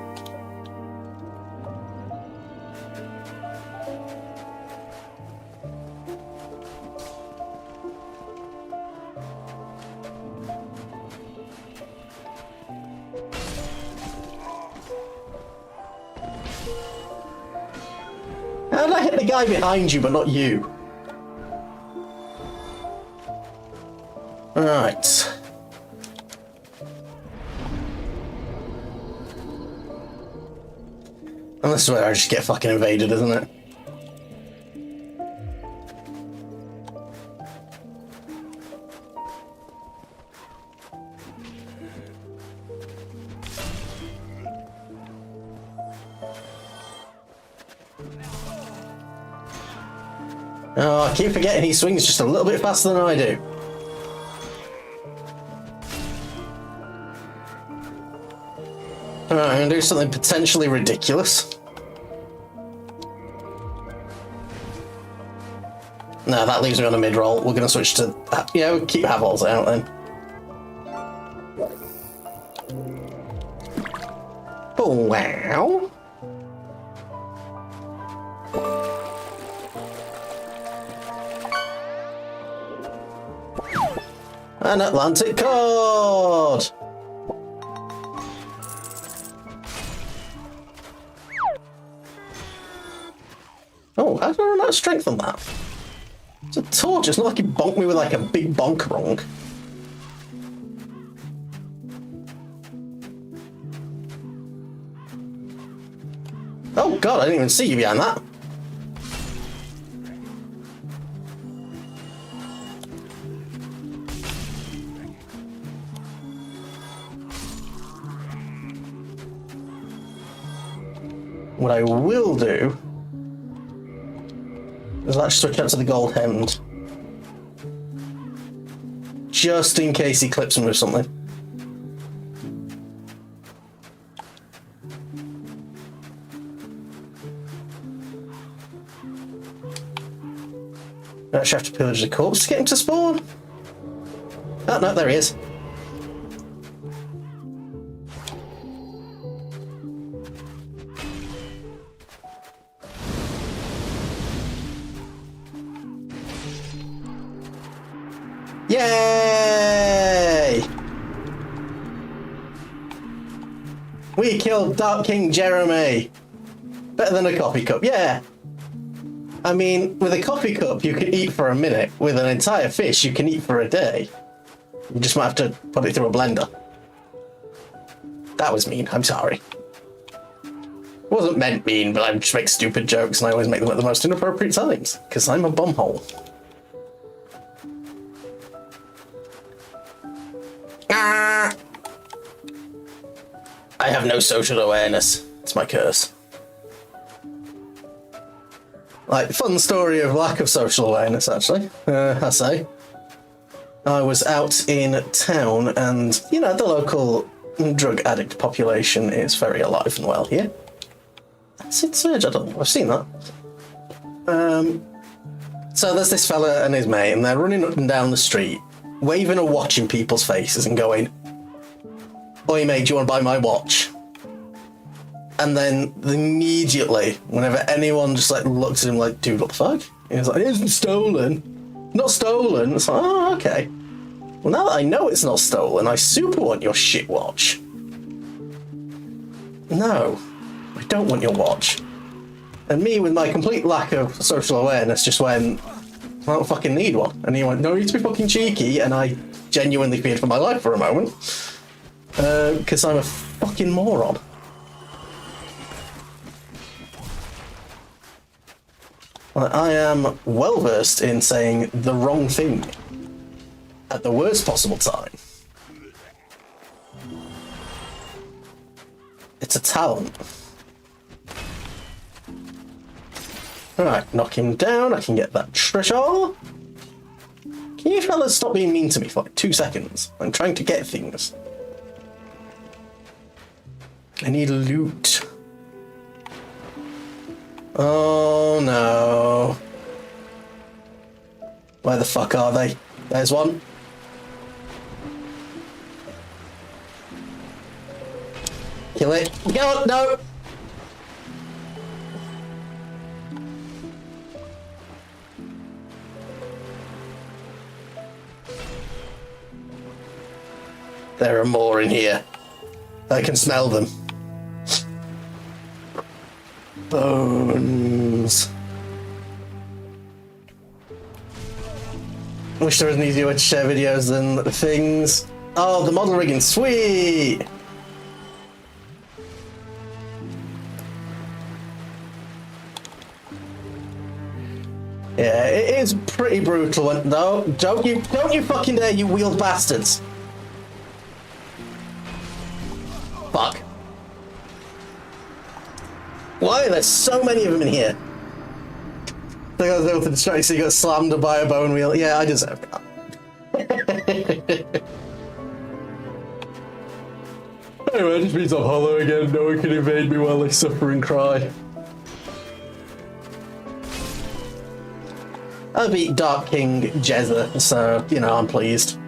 How did I hit the guy behind you but not you? Right. And this is where I just get fucking invaded, isn't it? Oh, I keep forgetting he swings just a little bit faster than I do. Alright, I'm gonna do something potentially ridiculous. No, that leaves me on a mid-roll. We're gonna switch to... yeah, we'll keep Havol's out then. Oh, wow. An Atlantic card! Oh, how did I run out of strength on that? It's a torch, it's not like he bonked me with like a big bonk wrong. Oh god, I didn't even see you behind that. What I will do is let's switch up to the gold hemmed. Just in case he clips me with something. I actually have to pillage the corpse to get him to spawn. Oh no, there he is. Yay! We killed Dark King Jeremy. Better than a coffee cup, yeah. I mean, with a coffee cup you can eat for a minute. With an entire fish you can eat for a day. You just might have to put it through a blender. That was mean, I'm sorry. It wasn't meant mean, but I just make stupid jokes and I always make them at the most inappropriate times. Because I'm a bumhole. I have no social awareness. It's my curse. Like, fun story of lack of social awareness, actually. I say. I was out in town and, you know, the local drug addict population is very alive and well here. That's it, Surge, I don't know, I've seen that. So there's this fella and his mate, and they're running up and down the street, waving a watch in people's faces and going, "Oi mate, do you want to buy my watch?" And then immediately, whenever anyone just like looks at him like, "Dude, what the fuck?" And he's like, "It isn't stolen." Not stolen. It's like, oh, okay. Well, now that I know it's not stolen, I super want your shit watch. No, I don't want your watch. And me, with my complete lack of social awareness, just went, "I don't fucking need one." And he went, "No need to be fucking cheeky," and I genuinely feared for my life for a moment. Because I'm a fucking moron. I am well versed in saying the wrong thing at the worst possible time. It's a talent. Alright, knock him down. I can get that treasure. Can you fellas stop being mean to me for like 2 seconds? I'm trying to get things. I need loot. Oh no. Where the fuck are they? There's one. Kill it. Go on, no! There are more in here. I can smell them. Bones. Wish there was an easier way to share videos than things. Oh, the model rigging, sweet! Yeah, it is pretty brutal. And no, don't you fucking dare, you wheeled bastards! Fuck. Why are there so many of them in here? I think I was able to distract you so you got slammed by a bone wheel. Yeah, I deserve that. Anyway, it just means I'm hollow again. No one can invade me while I suffer and cry. I beat Dark King Jezza, so, you know, I'm pleased.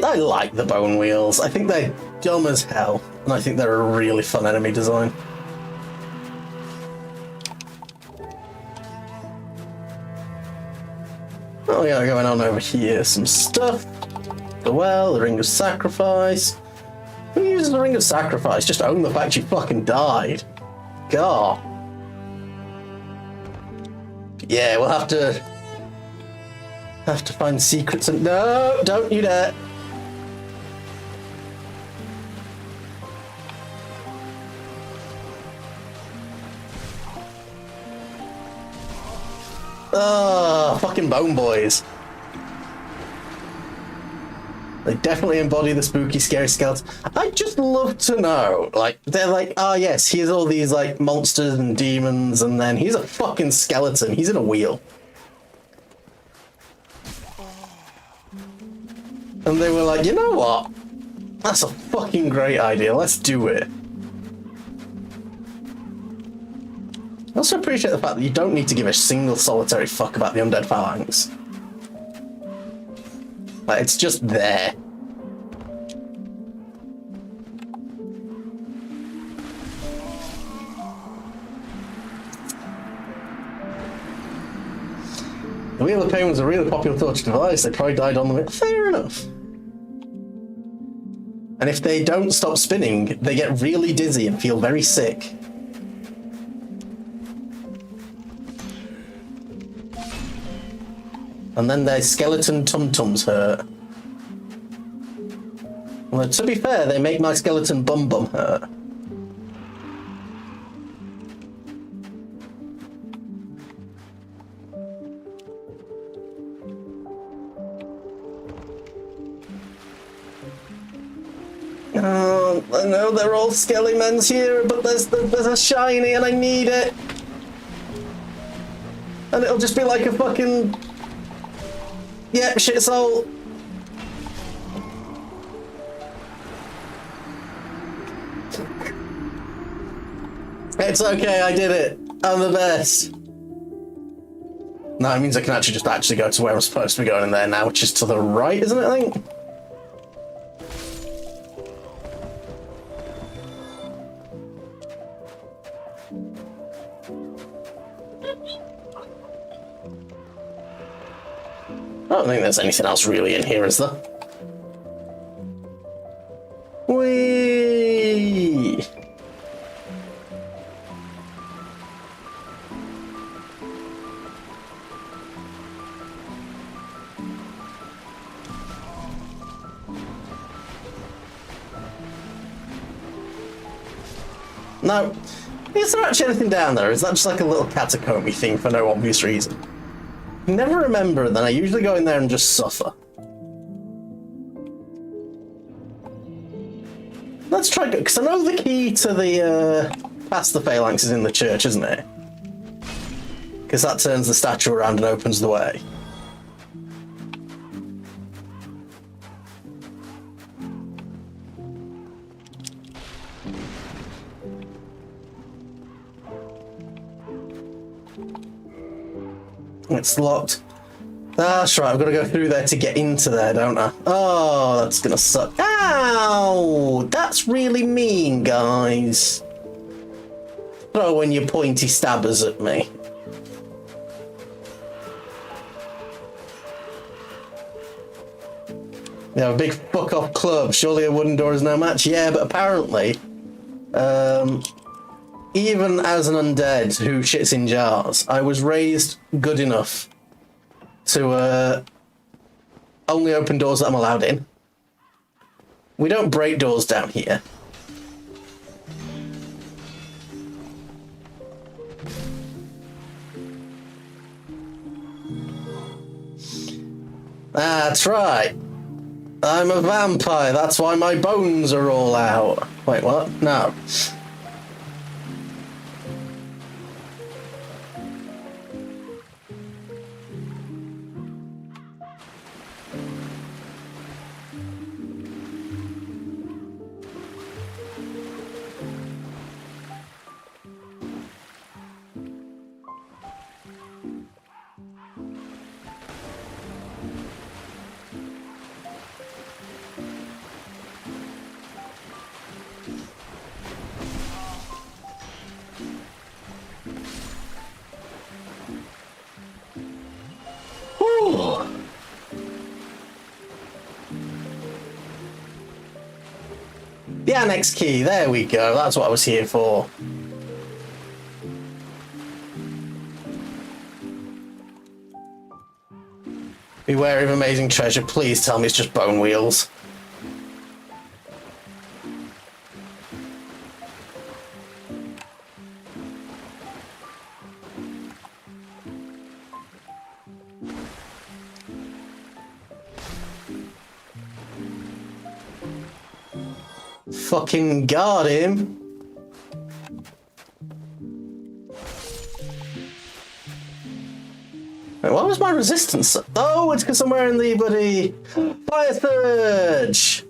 I like the bone wheels. I think they're dumb as hell, and I think they're a really fun enemy design. Oh yeah, going on over here, some stuff. The well, the Ring of Sacrifice. Who uses the Ring of Sacrifice? Just own the fact you fucking died. God. Yeah, we'll have to find secrets and no, don't you dare. Oh, fucking bone boys. They definitely embody the spooky, scary skeletons. I'd just love to know, like, they're like, oh yes, here's all these, like, monsters and demons, and then he's a fucking skeleton. He's in a wheel. And they were like, you know what? That's a fucking great idea. Let's do it. I also appreciate the fact that you don't need to give a single solitary fuck about the undead phalanx. Like, it's just there. The Wheel of Pain was a really popular torture device. They probably died on the way. Fair enough. And if they don't stop spinning, they get really dizzy and feel very sick. And then their skeleton tum-tums hurt. Well, to be fair, they make my skeleton bum-bum hurt. I know they're all skelly men's here, but there's a shiny and I need it. And it'll just be like a fucking... yeah, shit soul. It's okay, I did it. I'm the best. No, it means I can actually go to where I'm supposed to be going in there now, which is to the right, isn't it, I think? I don't think there's anything else really in here, is there? Whee! No. Is there actually anything down there? Is that just like a little catacomb thing for no obvious reason? I never remember, then I usually go in there and just suffer. Let's try, because I know the key to the, past the phalanx is in the church, isn't it? Because that turns the statue around and opens the way. It's locked. That's right, I've got to go through there to get into there, don't I? Oh, that's gonna suck. Ow! That's really mean, guys. Throwing your pointy stabbers at me. You have a big fuck-off club. Surely a wooden door is no match. Yeah, but apparently, even as an undead who shits in jars, I was raised good enough to only open doors that I'm allowed in. We don't break doors down here. That's right. I'm a vampire, that's why my bones are all out. Wait, what? No. Whew. The annex key, there we go, that's what I was here for. Beware of amazing treasure, please tell me it's just bone wheels. Fucking got him. Wait, what was my resistance? Oh, it's because I'm wearing the bloody fire surge.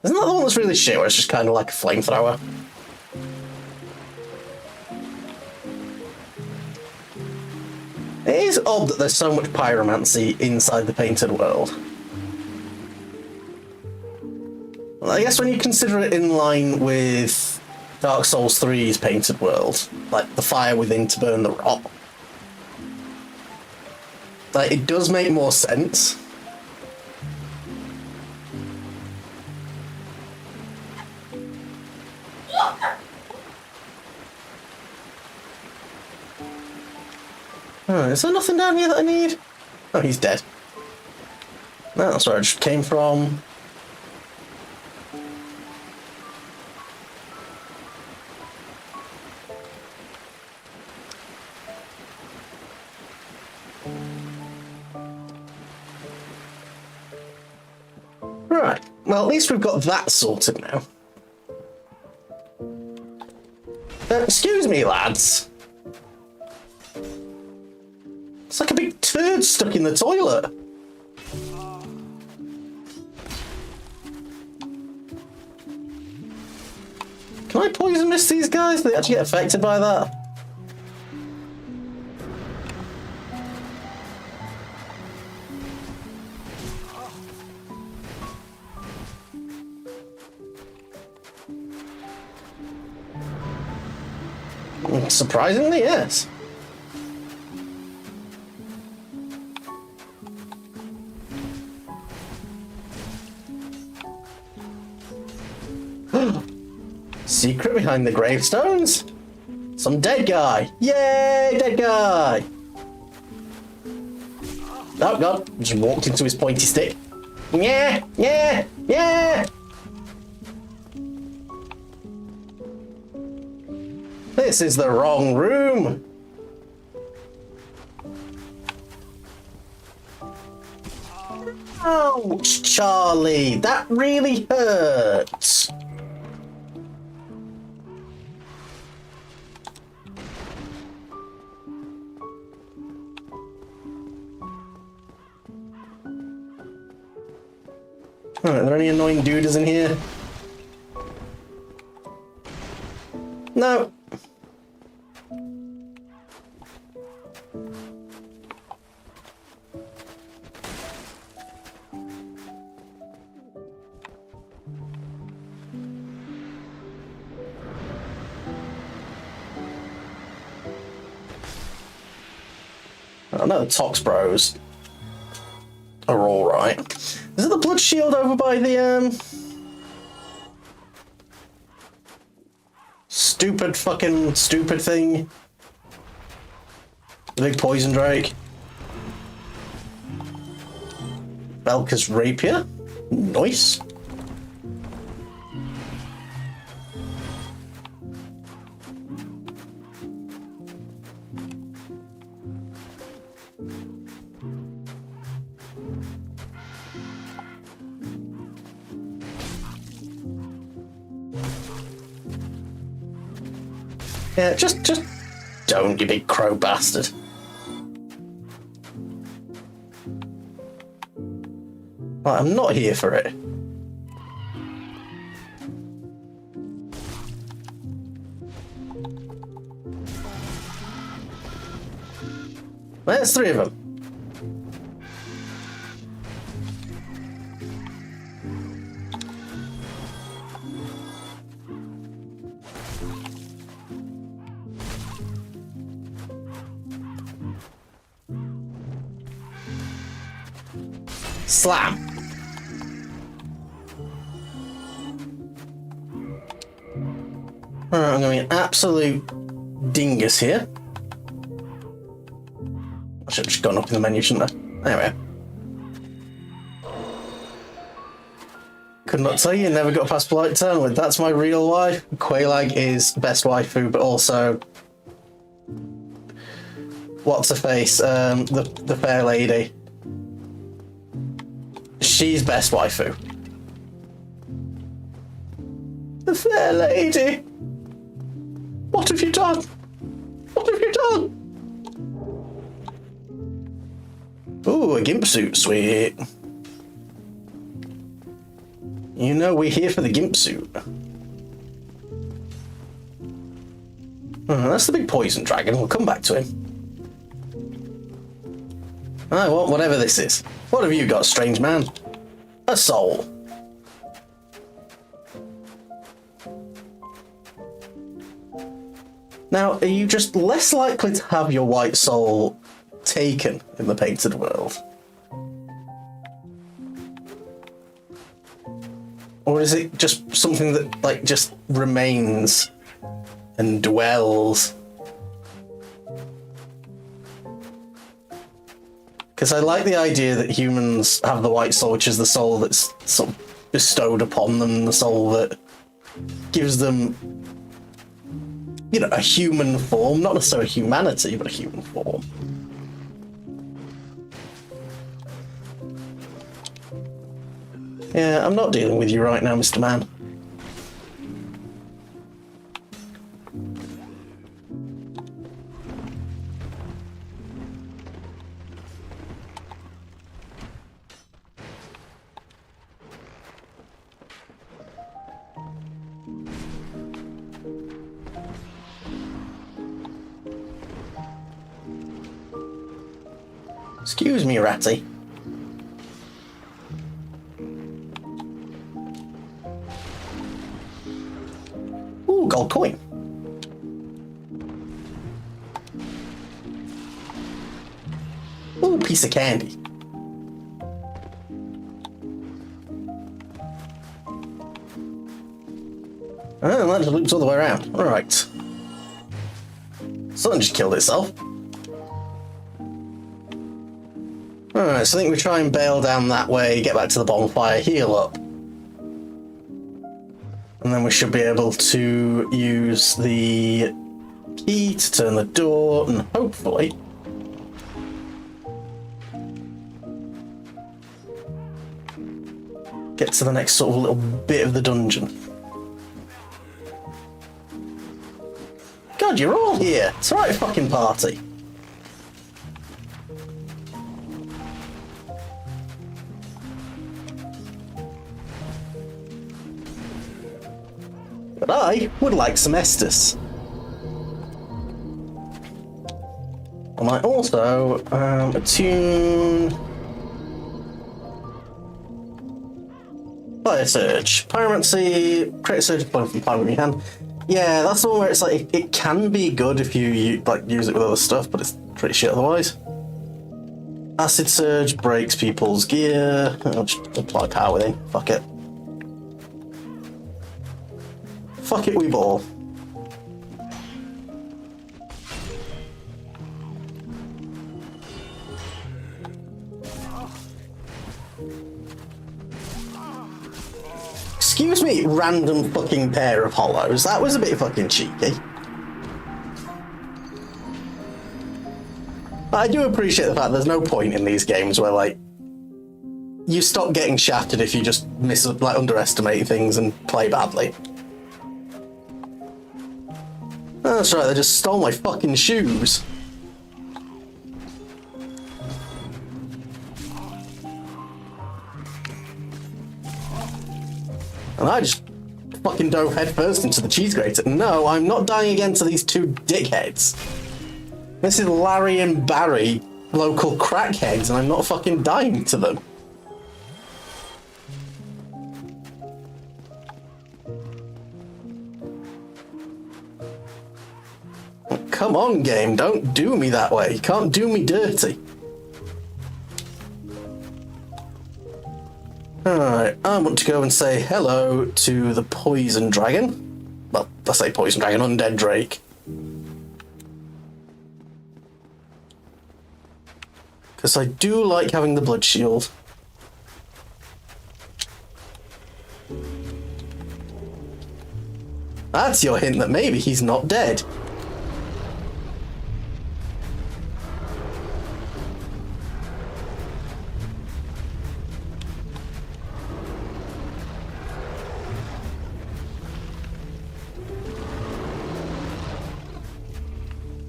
Isn't that the one that's really shit, where it's just kind of like a flamethrower? It is odd that there's so much pyromancy inside the painted world. I guess when you consider it in line with Dark Souls 3's painted world, like the fire within to burn the rot, like it does make more sense. Oh, is there nothing down here that I need? Oh, he's dead. No, that's where I just came from. Right, well, at least we've got that sorted now. Excuse me, lads. It's like a big turd stuck in the toilet. Can I poison mist these guys? Do they actually get affected by that? Surprisingly, yes. Secret behind the gravestones? Some dead guy. Yay, dead guy. Oh god, just walked into his pointy stick. Yeah, yeah, yeah. This is the wrong room. Ouch, Charlie, that really hurts. Alright, are there any annoying dudes in here? No. I know the Tox Bros are alright. Is it the blood shield over by the, stupid thing? The big poison drake? Belka's rapier? Nice. Yeah, just don't, you big crow bastard. Right, I'm not here for it. There's 3 of them. Slam. Alright, I'm going to be an absolute dingus here. I should have just gone up in the menu, shouldn't I? There we are. Could not tell you, never got past polite turn with. That's my real wife. Quailag is best waifu, but also... What's her face? The fair lady. She's best waifu. The fair lady! What have you done? What have you done? Ooh, a gimp suit, sweet. You know we're here for the gimp suit. Oh, that's the big poison dragon. We'll come back to him. I want whatever this is. What have you got, strange man? A soul. Now, are you just less likely to have your white soul taken in the painted world? Or is it just something that, like, just remains and dwells? Because I like the idea that humans have the white soul, which is the soul that's sort of bestowed upon them, the soul that gives them, you know, a human form, not necessarily humanity, but a human form. Yeah, I'm not dealing with you right now, Mr. Man. Excuse me, Ratty. Ooh, gold coin. Ooh, piece of candy. Oh, that just loops all the way around. Alright. Something just killed itself. Alright, so I think we try and bail down that way, get back to the bonfire, heal up. And then we should be able to use the key to turn the door and hopefully get to the next sort of little bit of the dungeon. God, you're all here! It's a right fucking party. But I would like some Estus. I might also attune Fire Surge. Pyromancy, create a surge point from fire in your hand. Yeah, that's the one where it's like, it can be good if you like use it with other stuff, but it's pretty shit otherwise. Acid Surge breaks people's gear. I'll just apply power within. Fuck it. Fuck it, we ball. Excuse me, random fucking pair of hollows. That was a bit fucking cheeky. But I do appreciate the fact there's no point in these games where, like, you stop getting shafted if you just underestimate things and play badly. That's right, they just stole my fucking shoes. And I just fucking dove headfirst into the cheese grater. No, I'm not dying again to these two dickheads. This is Larry and Barry, local crackheads, and I'm not fucking dying to them. Come on, game, don't do me that way. You can't do me dirty. Alright, I want to go and say hello to the poison dragon. Well, I say poison dragon, undead drake. Because I do like having the blood shield. That's your hint that maybe he's not dead.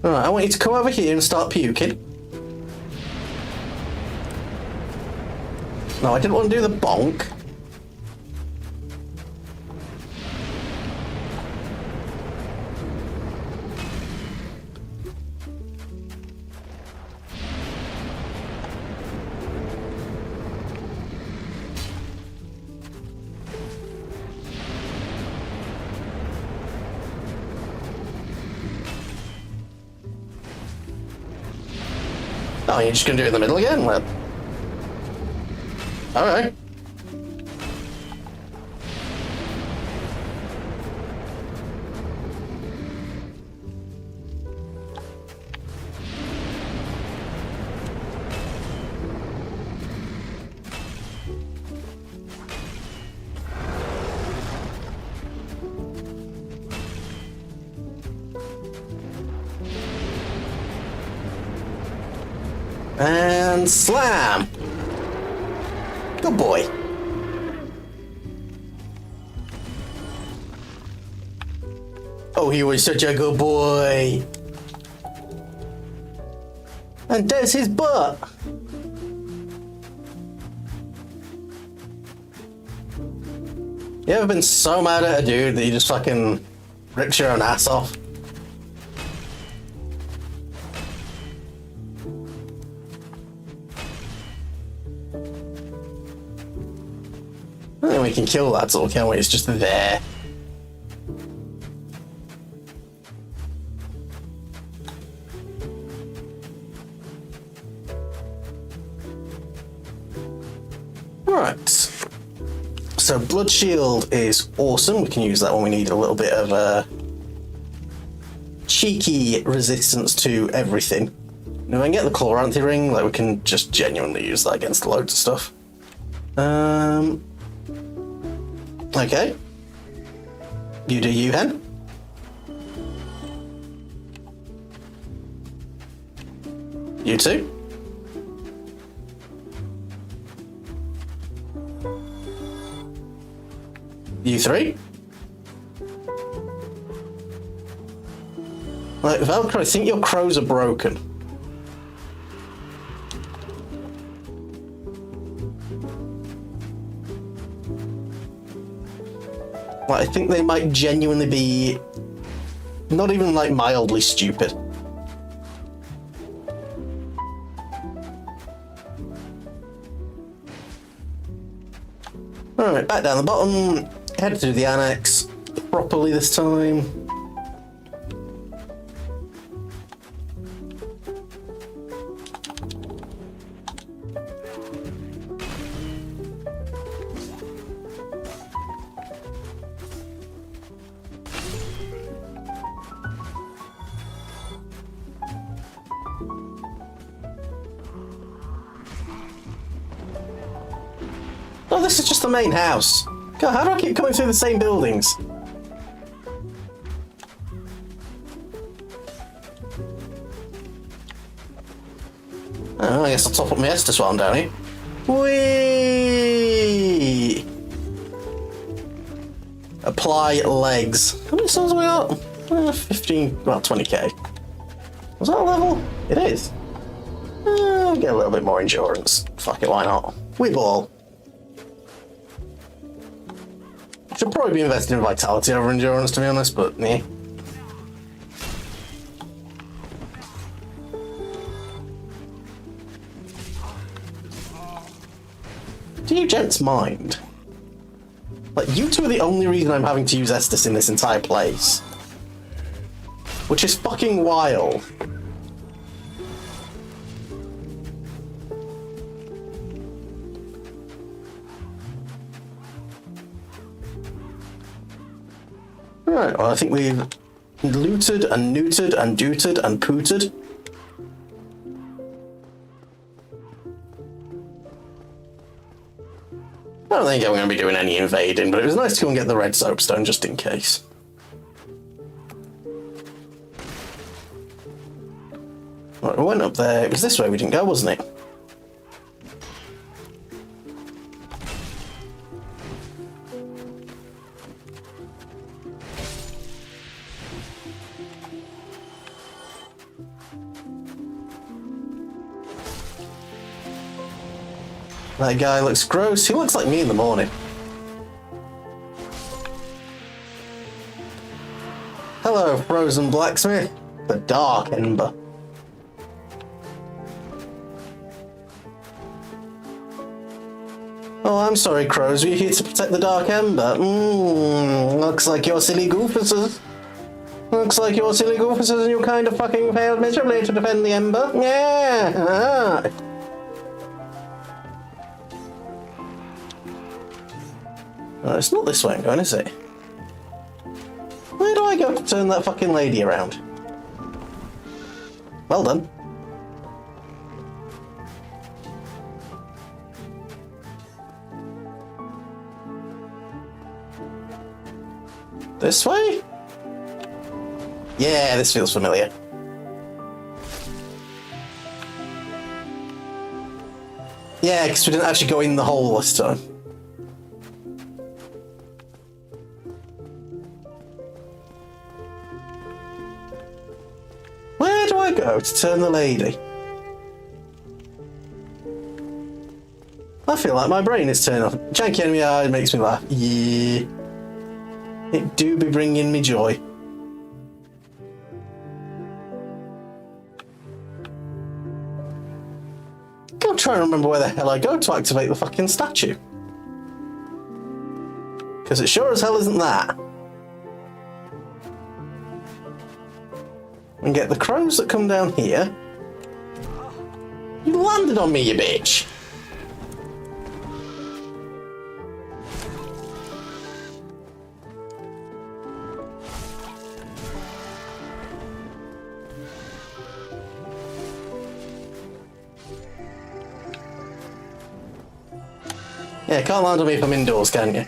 Alright, I want you to come over here and start puking. No, I didn't want to do the bonk. Oh, you're just gonna do it in the middle again? Well, alright. And slam! Good boy. Oh, he was such a good boy. And there's his butt. You ever been so mad at a dude that you just fucking ripped your own ass off? We can kill that all, can't we? It's just there. Right. So blood shield is awesome. We can use that when we need a little bit of cheeky resistance to everything. Now, if I can get the Chloranthy ring, like we can just genuinely use that against loads of stuff. Okay. You do you, hen. You too. You three. Like, Velcro, I think your crows are broken. Like, I think they might genuinely be not even like mildly stupid. Alright, back down the bottom, head to the annex properly this time. Oh, this is just the main house. God, how do I keep coming through the same buildings? Oh, I guess I'll top up my Estus while I'm down here. Whee! Apply legs. How many souls have we got? 15, well, 20k. Was that a level? It is. Get a little bit more endurance. Fuck it, why not? We ball. Should probably be investing in vitality over endurance, to be honest, but meh. Do you gents mind? Like, you two are the only reason I'm having to use Estus in this entire place. Which is fucking wild. Alright, well I think we've looted and neutered and dooted and pooted. I don't think I'm going to be doing any invading, but it was nice to go and get the red soapstone just in case. Right, we went up there. It was this way we didn't go, wasn't it? That guy looks gross. He looks like me in the morning. Hello, frozen blacksmith. The dark ember. Oh, I'm sorry, crows. Were you here to protect the dark ember? Looks like you're silly goofuses. Looks like you're silly goofuses and you kind of fucking failed miserably to defend the ember. Yeah. No, it's not this way I'm going, is it? Where do I go to turn that fucking lady around? Well done. This way? Yeah, this feels familiar. Yeah, because we didn't actually go in the hole this time. Where do I go to turn the lady? I feel like my brain is turning off. Janky enemy eye makes me laugh. Yeah. It do be bringing me joy. I'm trying to remember where the hell I go to activate the fucking statue. Because it sure as hell isn't that. And get the crows that come down here. You landed on me, you bitch! Yeah, can't land on me if I'm indoors, can you?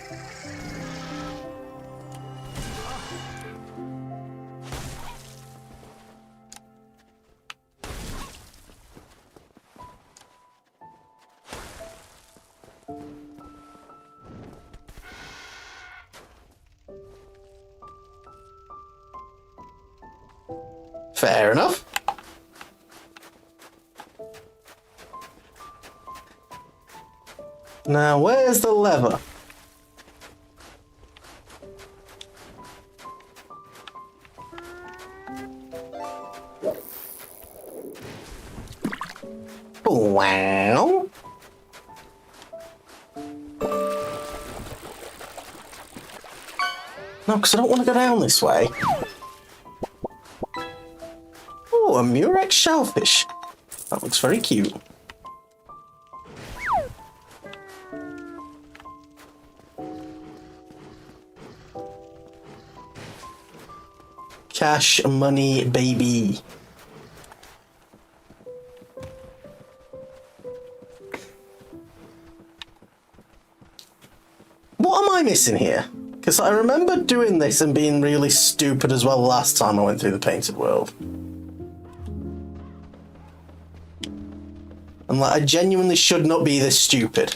Fair enough. Now, where's the lever? Wow. No, because I don't want to go down this way. Oh, a murex shellfish. That looks very cute. Cash money, baby. What am I missing here? Because I remember doing this and being really stupid as well last time I went through the Painted World. And like, I genuinely should not be this stupid.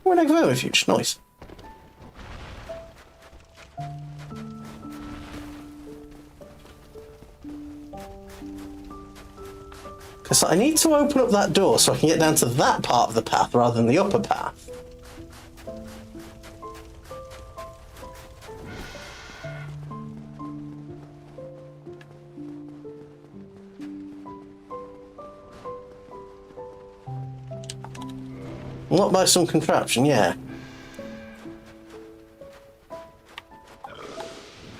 Oh, an egg vermifuge, nice. Because I need to open up that door so I can get down to that part of the path rather than the upper path. Not by some contraption, yeah.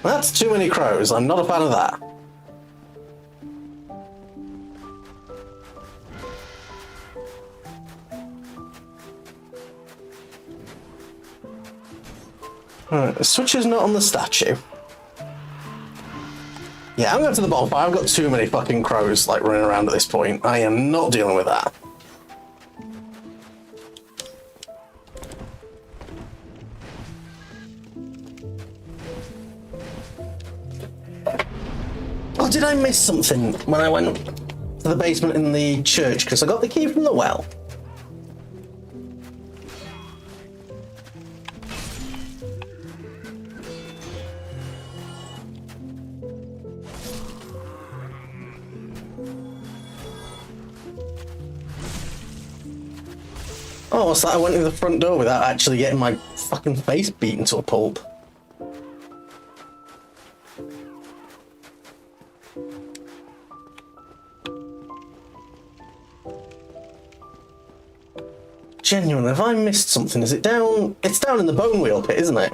That's too many crows. I'm not a fan of that. Alright, the switch is not on the statue. Yeah, I'm going to the bonfire. I've got too many fucking crows like running around at this point. I am not dealing with that. Oh, did I miss something when I went to the basement in the church? Because I got the key from the well. Oh, what's that? I went in the front door without actually getting my fucking face beaten to a pulp. Genuinely, have I missed something? Is it down? It's down in the bone wheel pit, isn't it?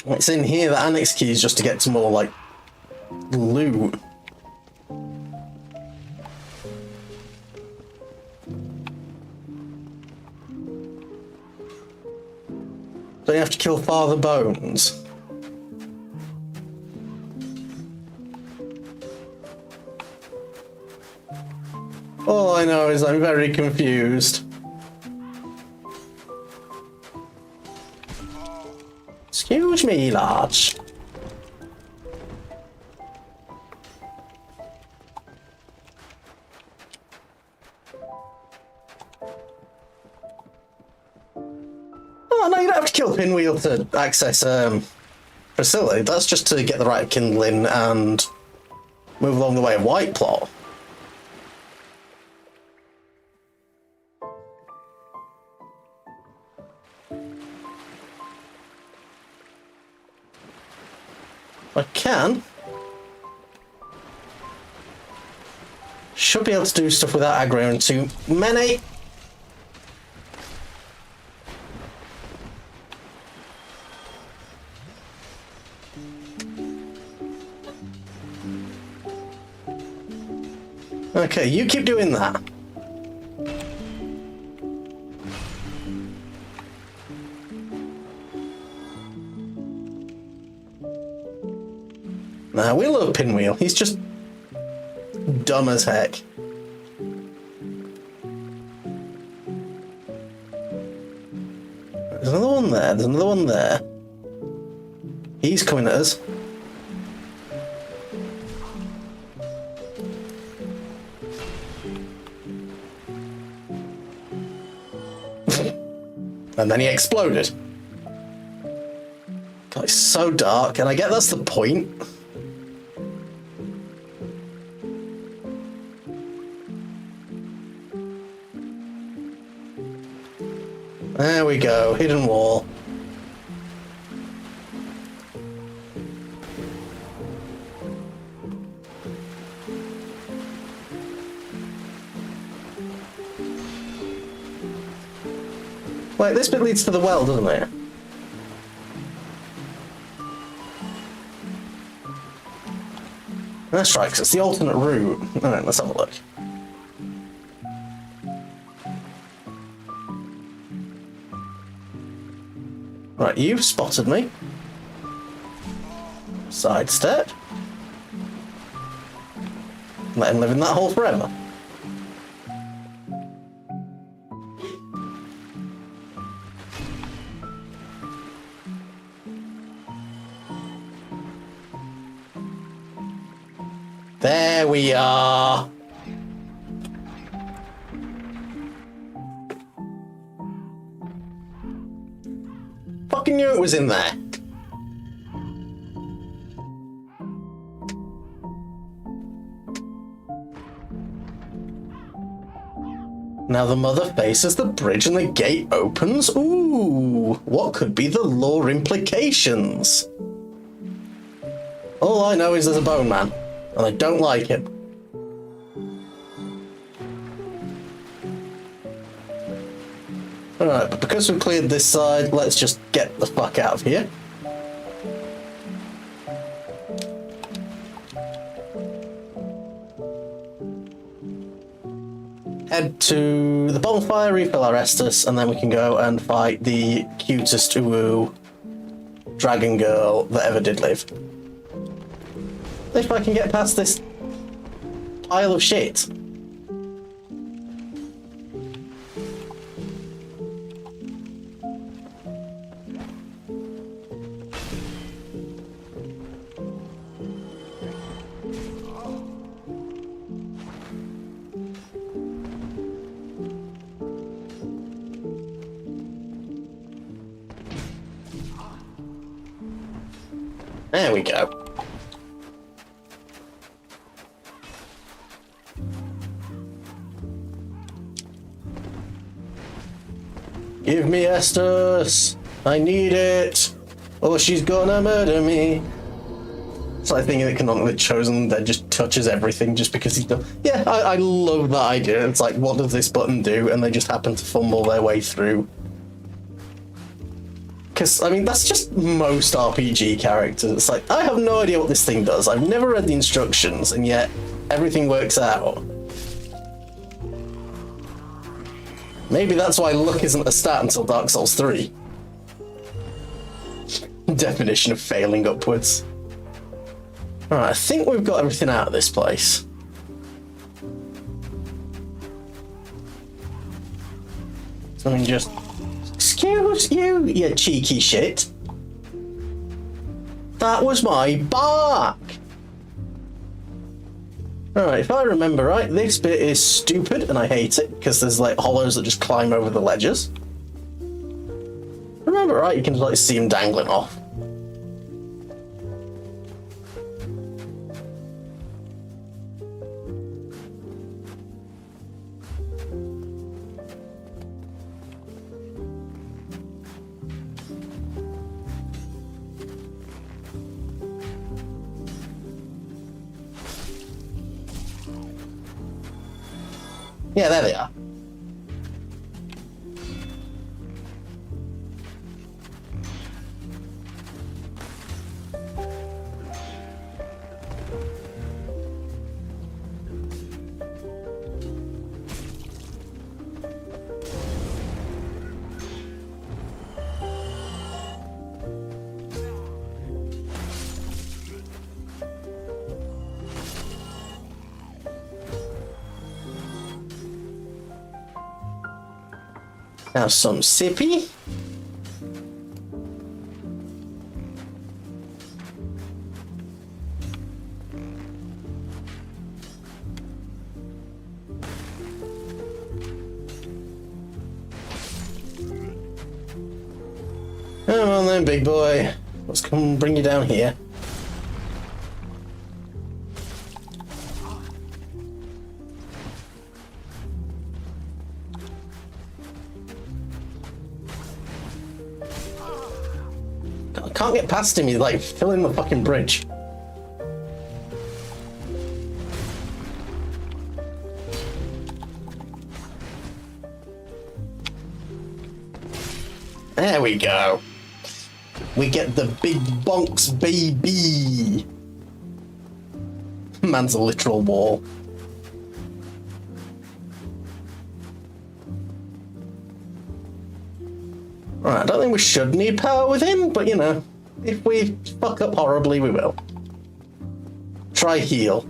It's in here. The annex key is just to get some more, like, loot. Don't you have to kill Father Bones? All I know is I'm very confused. Excuse me, large. Oh, no, you don't have to kill Pinwheel to access Priscilla. That's just to get the right kindling and move along the way of White Plot. I can. Should be able to do stuff without aggroing too many. Okay, you keep doing that. Nah, we love Pinwheel. He's just dumb as heck. There's another one there. There's another one there. He's coming at us. And then he exploded. God, it's so dark, and I get that's the point. There we go, hidden wall. Wait, this bit leads to the well, doesn't it? That's right, 'cause it's the alternate route. Alright, let's have a look. Right, you've spotted me. Sidestep. Let him live in that hole forever. There we are. Fucking knew it was in there. Now the mother faces the bridge and the gate opens. Ooh, what could be the lore implications? All I know is there's a bone man, and I don't like him. Alright, but because we've cleared this side, let's just get the fuck out of here. Head to the bonfire, refill our Estus, and then we can go and fight the cutest uwu dragon girl that ever did live. If I can get past this pile of shit. There we go. Give me Estus! I need it! Or she's gonna murder me! It's like thinking that canonically Chosen that just touches everything just because he's done. Yeah, I love that idea. It's like, what does this button do? And they just happen to fumble their way through. Because, I mean, that's just most RPG characters. It's like, I have no idea what this thing does. I've never read the instructions, and yet everything works out. Maybe that's why luck isn't a stat until Dark Souls 3. Definition of failing upwards. Alright, I think we've got everything out of this place. So I mean, just... Excuse you, you cheeky shit. That was my bark! Alright, if I remember right, this bit is stupid and I hate it because there's like hollows that just climb over the ledges. Remember right, you can like see them dangling off. Yeah, there they are. Have some sippy. Come on then, big boy. Let's come bring you down here. I can't get past him, he's like filling the fucking bridge. There we go. We get the big bonks, baby. Man's a literal wall. Alright, I don't think we should need power within, but you know, if we fuck up horribly, we will. Try heal.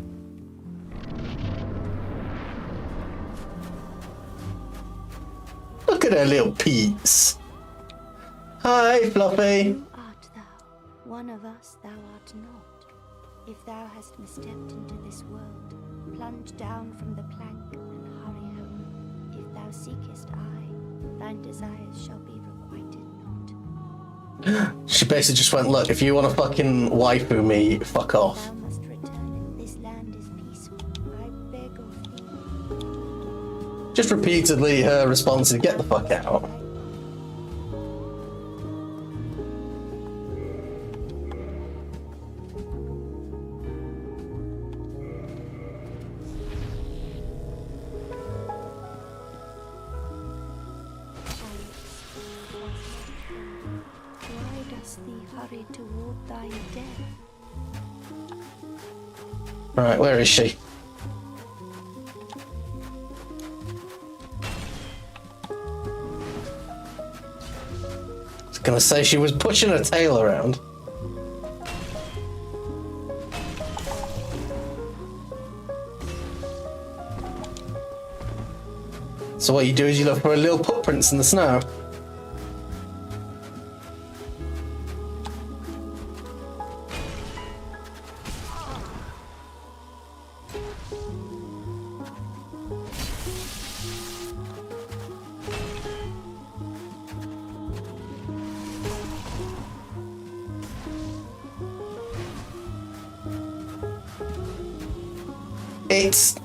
Look at her little peeps. Hi, Fluffy. Who art thou? One of us thou art not. If thou hast misstepped into this world, plunge down from the plank and hurry home. If thou seekest I, thine desires shall be requited not. She basically just went, look, if you want to fucking waifu me, fuck off. Thou must return. This land is peaceful. I beg of thee. Just repeatedly her response is, get the fuck out. Why dost thee hurry toward thy death? Right, where is she? I was gonna say she was pushing her tail around. So what you do is you look for little footprints in the snow.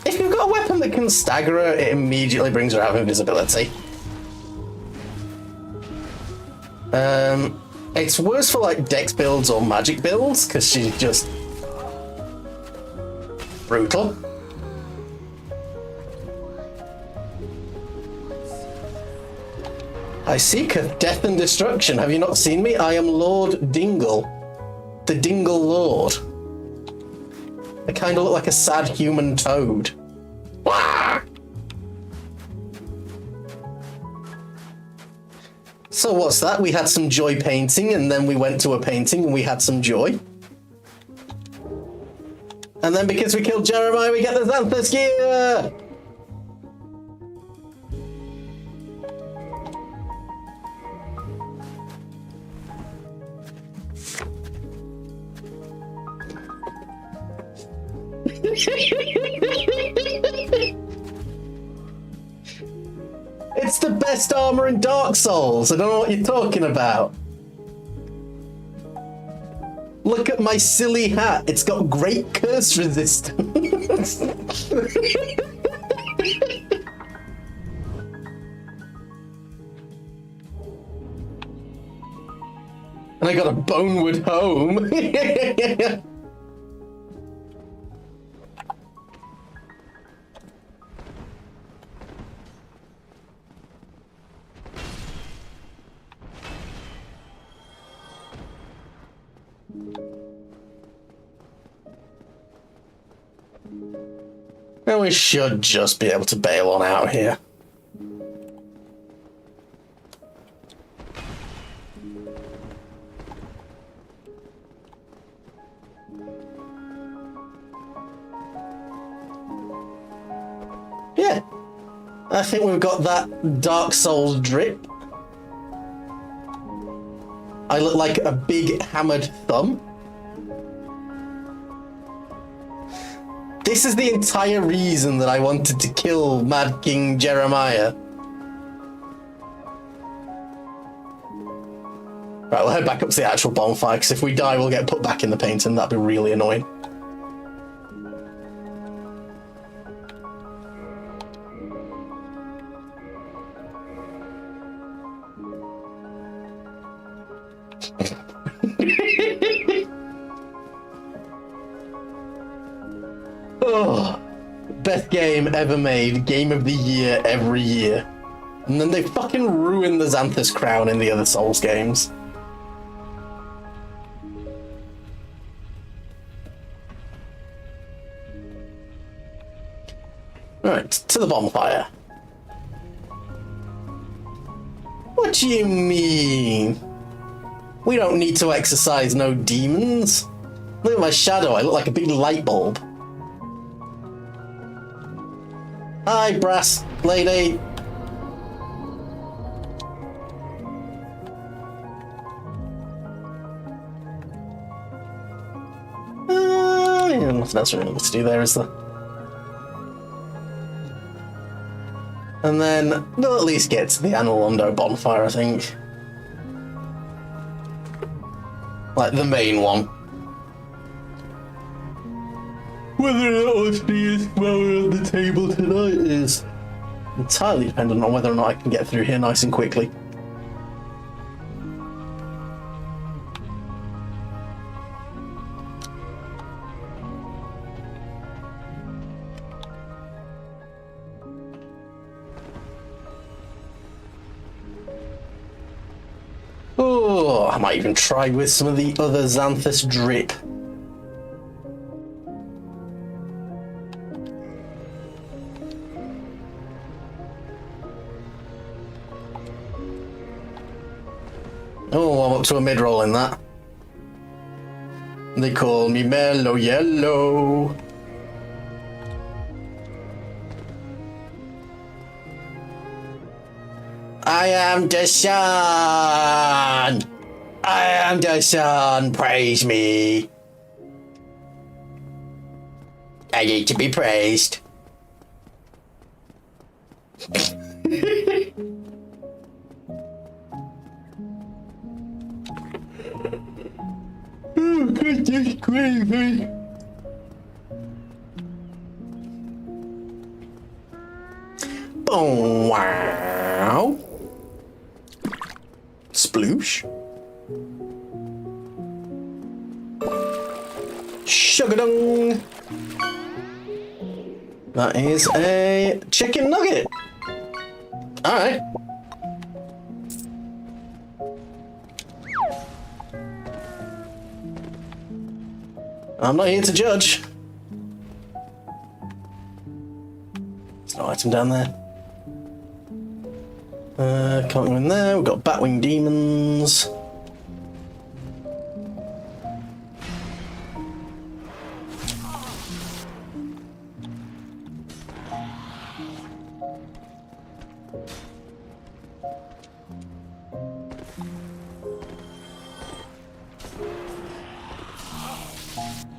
If you've got a weapon that can stagger her, it immediately brings her out of invisibility. It's worse for like dex builds or magic builds because she's just brutal. I seeketh death and destruction. Have you not seen me? I am Lord Dingle, the Dingle Lord. I kind of look like a sad human toad. Wah! So what's that? We had some joy painting, and then we went to a painting and we had some joy. And then because we killed Jeremiah, we get the Xanthus gear! It's the best armor in Dark Souls. I don't know what you're talking about. Look at my silly hat. It's got great curse resistance. And I got a bonewood home. And we should just be able to bail on out here. Yeah. I think we've got that Dark Souls drip. I look like a big hammered thumb. This is the entire reason that I wanted to kill Mad King Jeremiah. Right, we'll head back up to the actual bonfire, because if we die, we'll get put back in the painting. That'd be really annoying. Oh, best game ever made. Game of the year every year. And then they fucking ruin the Xanthus crown in the other Souls games. Right, to the bonfire. What do you mean? We don't need to exercise no demons. Look at my shadow, I look like a big light bulb. Hi, brass lady. Yeah, nothing else really to do there, is there? And then we'll at least get to the Analondo bonfire, I think. Like the main one. Whether or not I'll see as well on the table tonight is Entirely dependent on whether or not I can get through here nice and quickly. Oh, I might even try with some of the other Xanthus drip. Oh, I'm up to a mid-roll in that. They call me Mellow Yellow. I am the sun. I am the sun. Praise me. I need to be praised. Oh, goodness gravy. Boom, wow. Sploosh. Sugar-dung. That is a chicken nugget. Alright. I'm not here to judge. There's no item down there. Can't go in there. We've got Batwing Demons.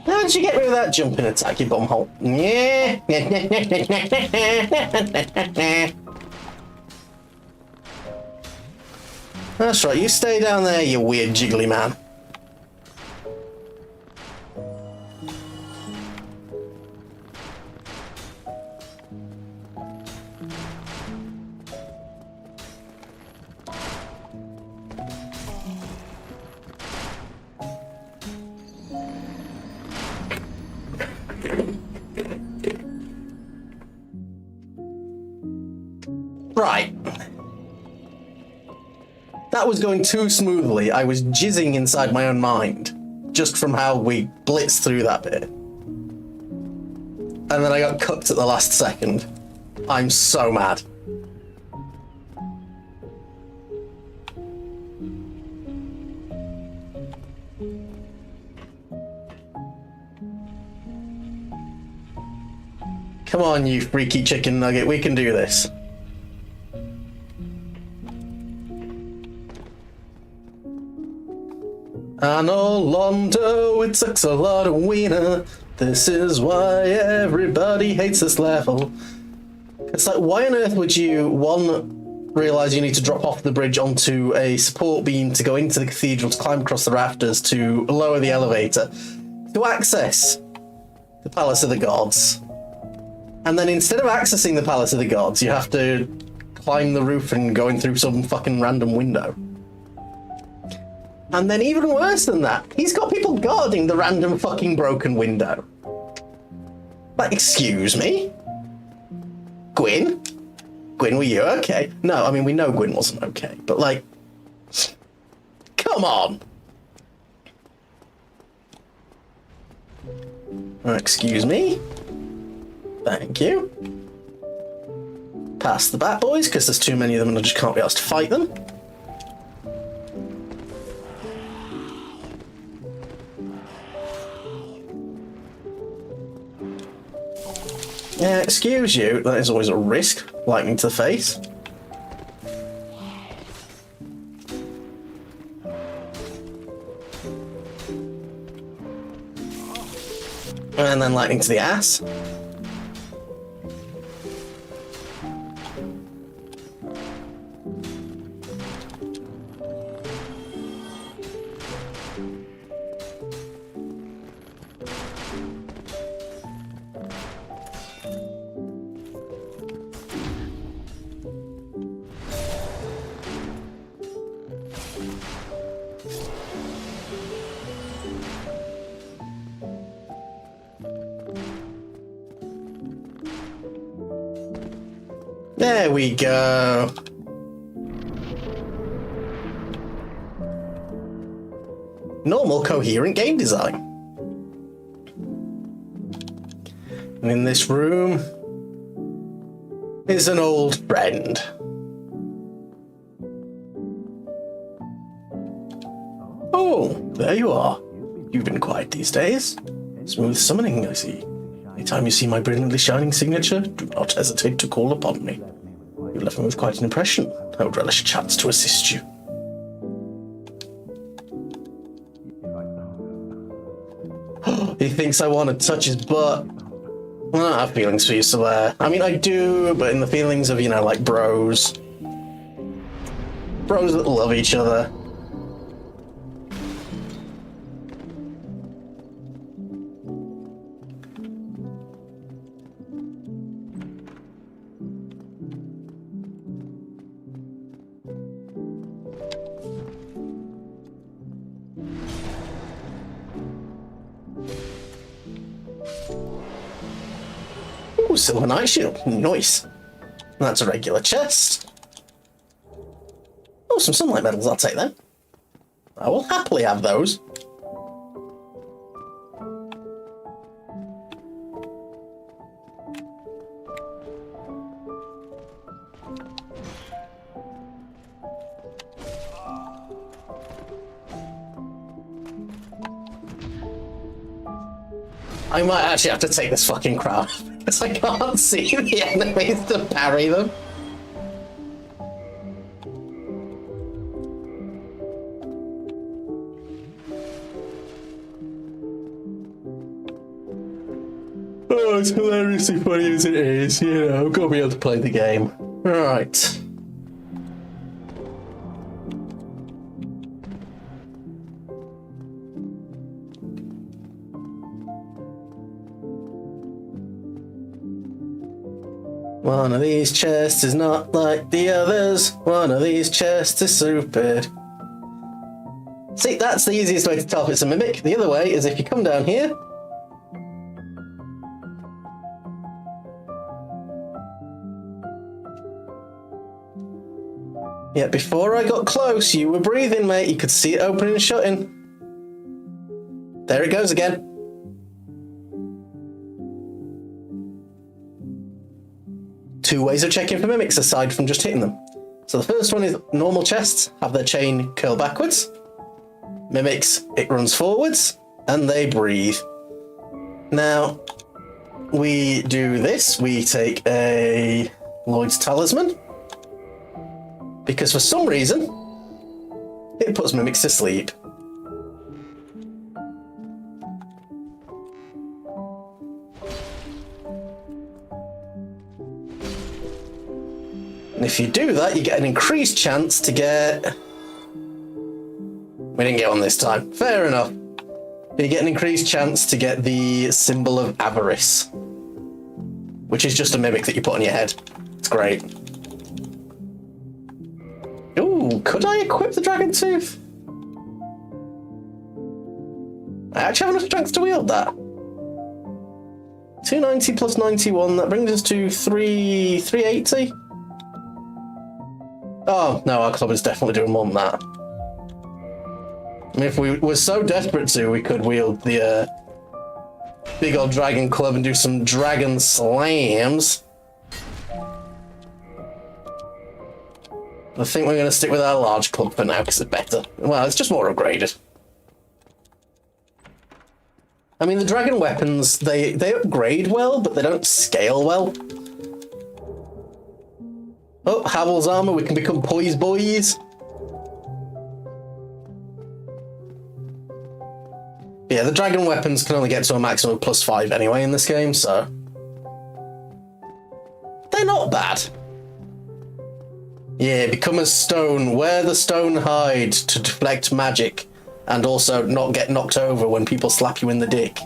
How did you get rid of that jumping attack, you bumhole? Yeah. That's right, you stay down there, you weird jiggly man. Right. That was going too smoothly. I was jizzing inside my own mind, just from how we blitzed through that bit. And then I got cooked at the last second. I'm so mad. Come on, you freaky chicken nugget, we can do this. I know, Londo, it sucks a lot of wiener. This is why everybody hates this level. It's like, why on earth would you, one, realise you need to drop off the bridge onto a support beam to go into the cathedral, to climb across the rafters, to lower the elevator, to access the Palace of the Gods. And then instead of accessing the Palace of the Gods, you have to climb the roof and go in through some fucking random window. And then even worse than that, he's got people guarding the random fucking broken window. Like, excuse me? Gwyn? Gwyn, were you okay? No, I mean, we know Gwyn wasn't okay, but like, come on. Excuse me? Thank you. Pass the Bat Boys, because there's too many of them and I just can't be asked to fight them. Yeah, excuse you, that is always a risk. Lightning to the face. And then lightning to the ass. There we go. Normal, coherent game design. And in this room is an old friend. Oh, there you are. You've been quiet these days. Smooth summoning, I see. Anytime you see my brilliantly shining signature, do not hesitate to call upon me. You left me with quite an impression. I would relish a chance to assist you. He thinks I want to touch his butt. I don't have feelings for you, Solaire. I mean, I do, but in the feelings of, you know, like bros. Bros that love each other. Ooh, silver night shield. Nice. That's a regular chest. Oh, some sunlight medals. I'll take them. I will happily have those. I might actually have to take this fucking crown because I can't see the enemies to parry them. Oh, it's hilariously funny as it is, you know, I've got to be able to play the game. Right. One of these chests is not like the others. One of these chests is stupid. See, that's the easiest way to tell if it's a mimic. The other way is if you come down here. Yeah, before I got close, you were breathing, mate. You could see it opening and shutting. There it goes again. Two ways of checking for mimics aside from just hitting them. So the first one is normal chests have their chain curl backwards. Mimics, it runs forwards, and they breathe. Now, we do this. We take a Lloyd's Talisman. Because for some reason, it puts mimics to sleep. And if you do that, you get an increased chance to get... We didn't get one this time. Fair enough. You get an increased chance to get the symbol of avarice, which is just a mimic that you put on your head. It's great. Ooh, could I equip the Dragon Tooth? I actually have enough strength to wield that. 290 plus 91, that brings us to 380. Oh, no, our club is definitely doing more than that. I mean, if we were so desperate to, we could wield the big old dragon club and do some dragon slams. I think we're going to stick with our large club for now because it's better. Well, it's just more upgraded. I mean, the dragon weapons, they upgrade well, but they don't scale well. Oh, Havel's armor, we can become poise boys. Yeah, the dragon weapons can only get to a maximum of +5 anyway in this game, so... They're not bad. Yeah, become a stone, wear the stone hide to deflect magic, and also not get knocked over when people slap you in the dick.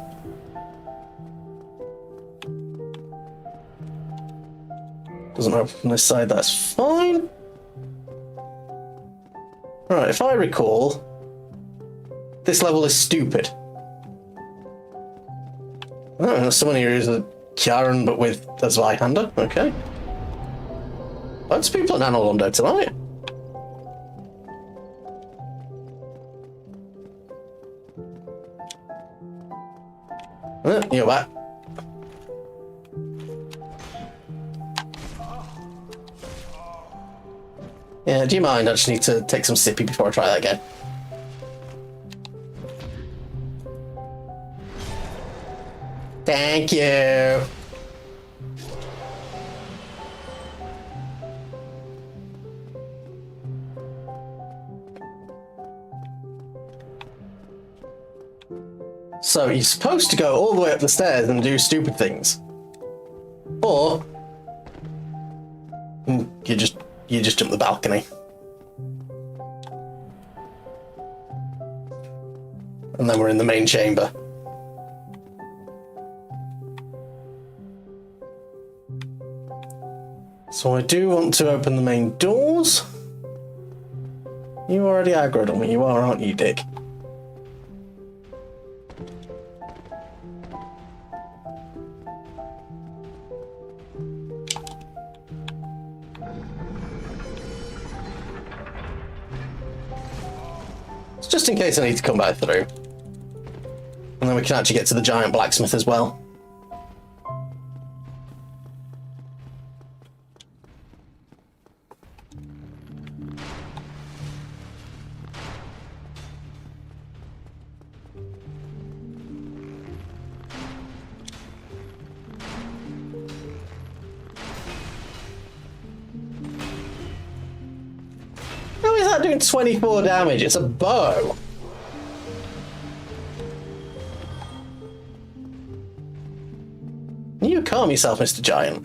Doesn't open from this side, that's fine. Right, if I recall, this level is stupid. Oh, someone here is a Kieran, but with a Zweihander, okay. Loads of people in Analondo tonight. You're back. Yeah, do you mind? I just need to take some sippy before I try that again. Thank you. So you're supposed to go all the way up the stairs and do stupid things, or you just jump the balcony, and then we're in the main chamber. So I do want to open the main doors. You already aggroed on me, you are, aren't you, Dick? Just in case I need to come back through. And then we can actually get to the giant blacksmith as well. How is that doing 24 damage? It's a bow. You calm yourself, Mr. Giant.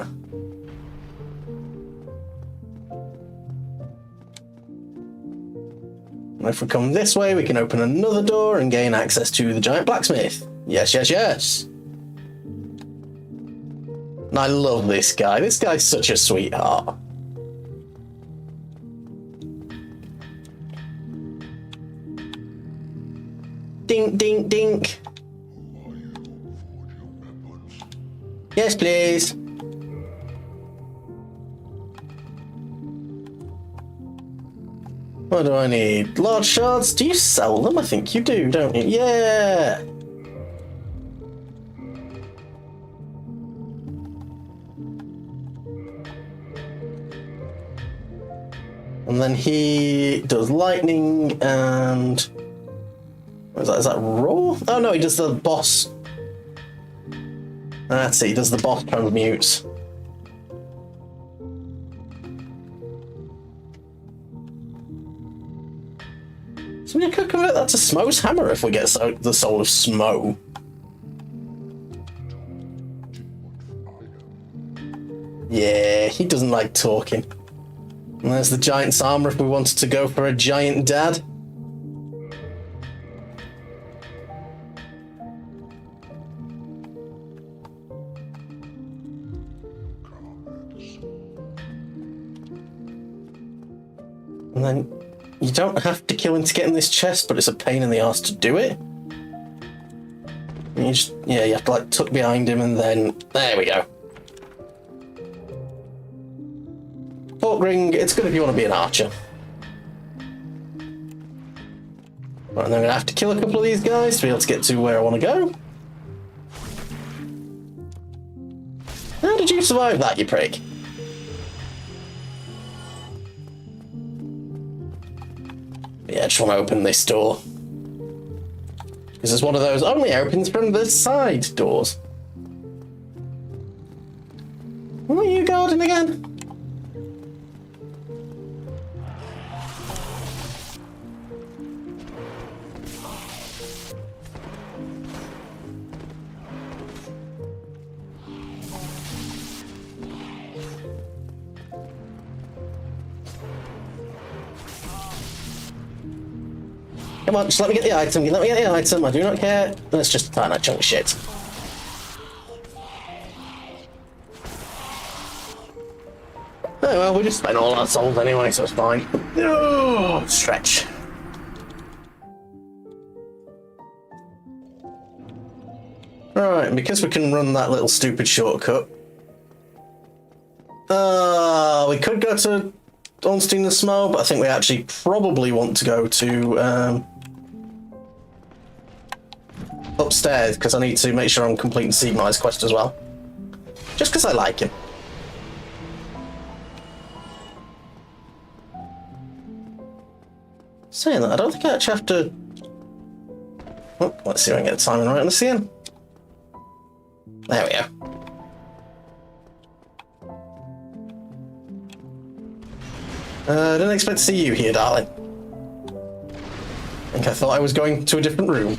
And if we come this way, we can open another door and gain access to the giant blacksmith. Yes, yes, yes. And I love this guy. This guy's such a sweetheart. Dink, dink, dink. Yes, please. What do I need? Large shards? Do you sell them? I think you do, don't you? Yeah! And then he does lightning and... what is that? Is that raw? Oh no, he does the boss. That's it, he does the boss transmutes. So we could convert that to Smo's hammer if we get the soul of Smo. Yeah, he doesn't like talking. And there's the giant's armor if we wanted to go for a giant dad. And then you don't have to kill him to get in this chest, but it's a pain in the arse to do it. And you just, yeah, you have to like tuck behind him and then, there we go. Fork ring, it's good if you want to be an archer. Right, and then I'm going to have to kill a couple of these guys to be able to get to where I want to go. How did you survive that, you prick? Yeah, I just want to open this door. This is one of those only opens from the side doors. What are you guarding again? Come on, just let me get the item. Let me get the item. I do not care. That's just a tiny chunk of shit. Oh well, we just spent all our souls anyway, so it's fine. Oh, stretch. Right, and because we can run that little stupid shortcut, We could go to Ornstein and Smo, but I think we actually probably want to go to upstairs, because I need to make sure I'm completing Siegmeyer's quest as well. Just because I like him. Saying that, I don't think I actually have to... Oh, let's see if I can get the timing right on the scene. There we go. Didn't expect to see you here, darling. I think I thought I was going to a different room.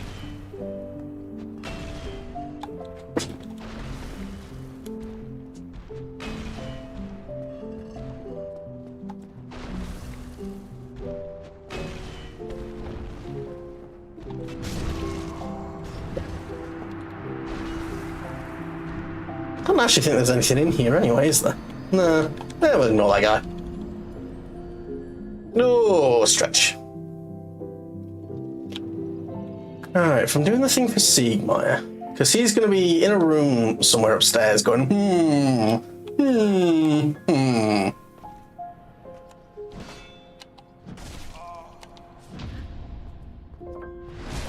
I don't actually think there's anything in here anyway, is there? No, we'll ignore that guy. No, stretch. Alright, if I'm doing the thing for Siegmeyer, because he's going to be in a room somewhere upstairs going,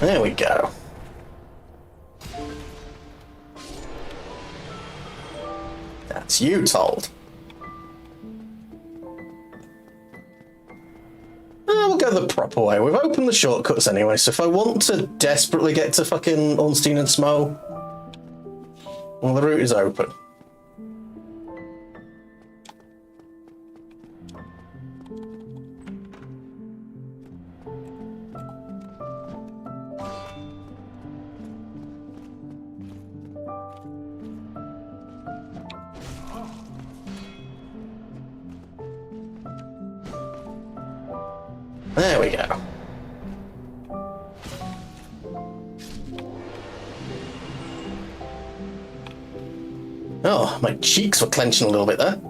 There we go. That's you told. We'll go the proper way. We've opened the shortcuts anyway, so if I want to desperately get to fucking Ornstein and Smo, well, the route is open. There we go. Oh, my cheeks were clenching a little bit there.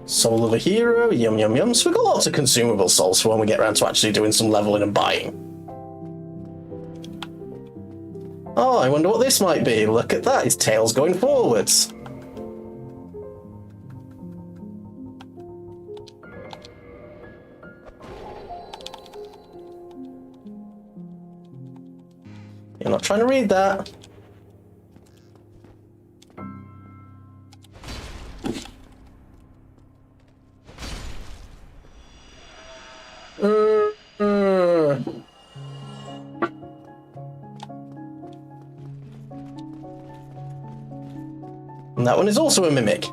Soul of a hero, yum yum yum. So we've got lots of consumable souls for when we get around to actually doing some leveling and buying. Oh, I wonder what this might be. Look at that, his tail's going forwards. You're not trying to read that. And that one is also a mimic.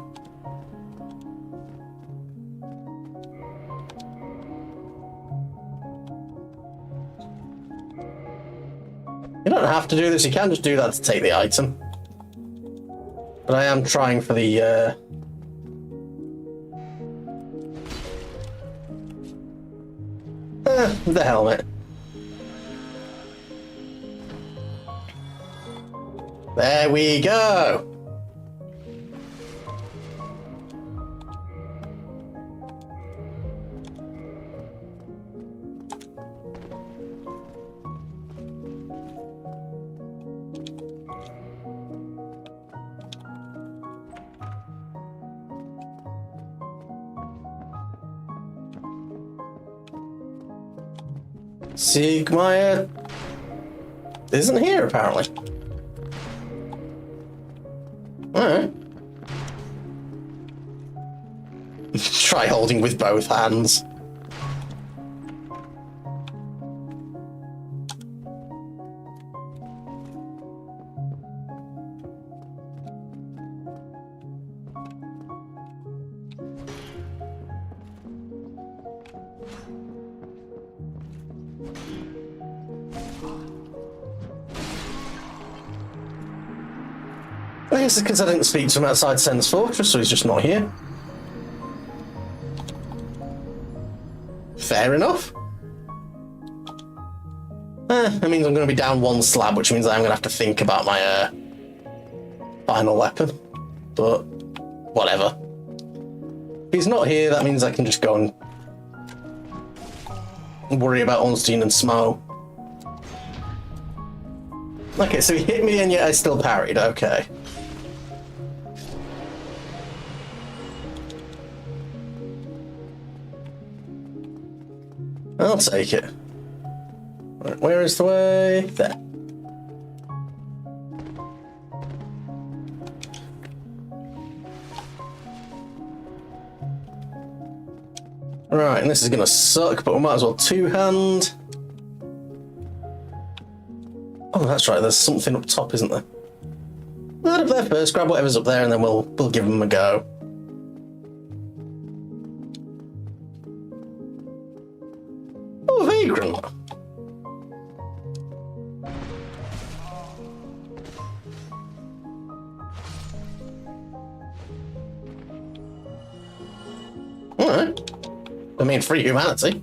You don't have to do this, you can just do that to take the item. But I am trying for the helmet. There we go. Siegmeyer isn't here, apparently. Alright. Try holding with both hands. I guess it's because I didn't speak to him outside Sen's Fortress, so he's just not here. Fair enough. That means I'm going to be down one slab, which means I'm going to have to think about my final weapon. But whatever. If he's not here, that means I can just go and worry about Ornstein and Smo. Okay, so he hit me and yet I still parried. Okay. I'll take it. Right, where is the way? There. Right, and this is gonna suck, but we might as well two-hand. Oh, that's right, there's something up top, isn't there? Right up there first, grab whatever's up there, and then we'll give them a go. Oh, a vagrant! Alright. I mean, free humanity.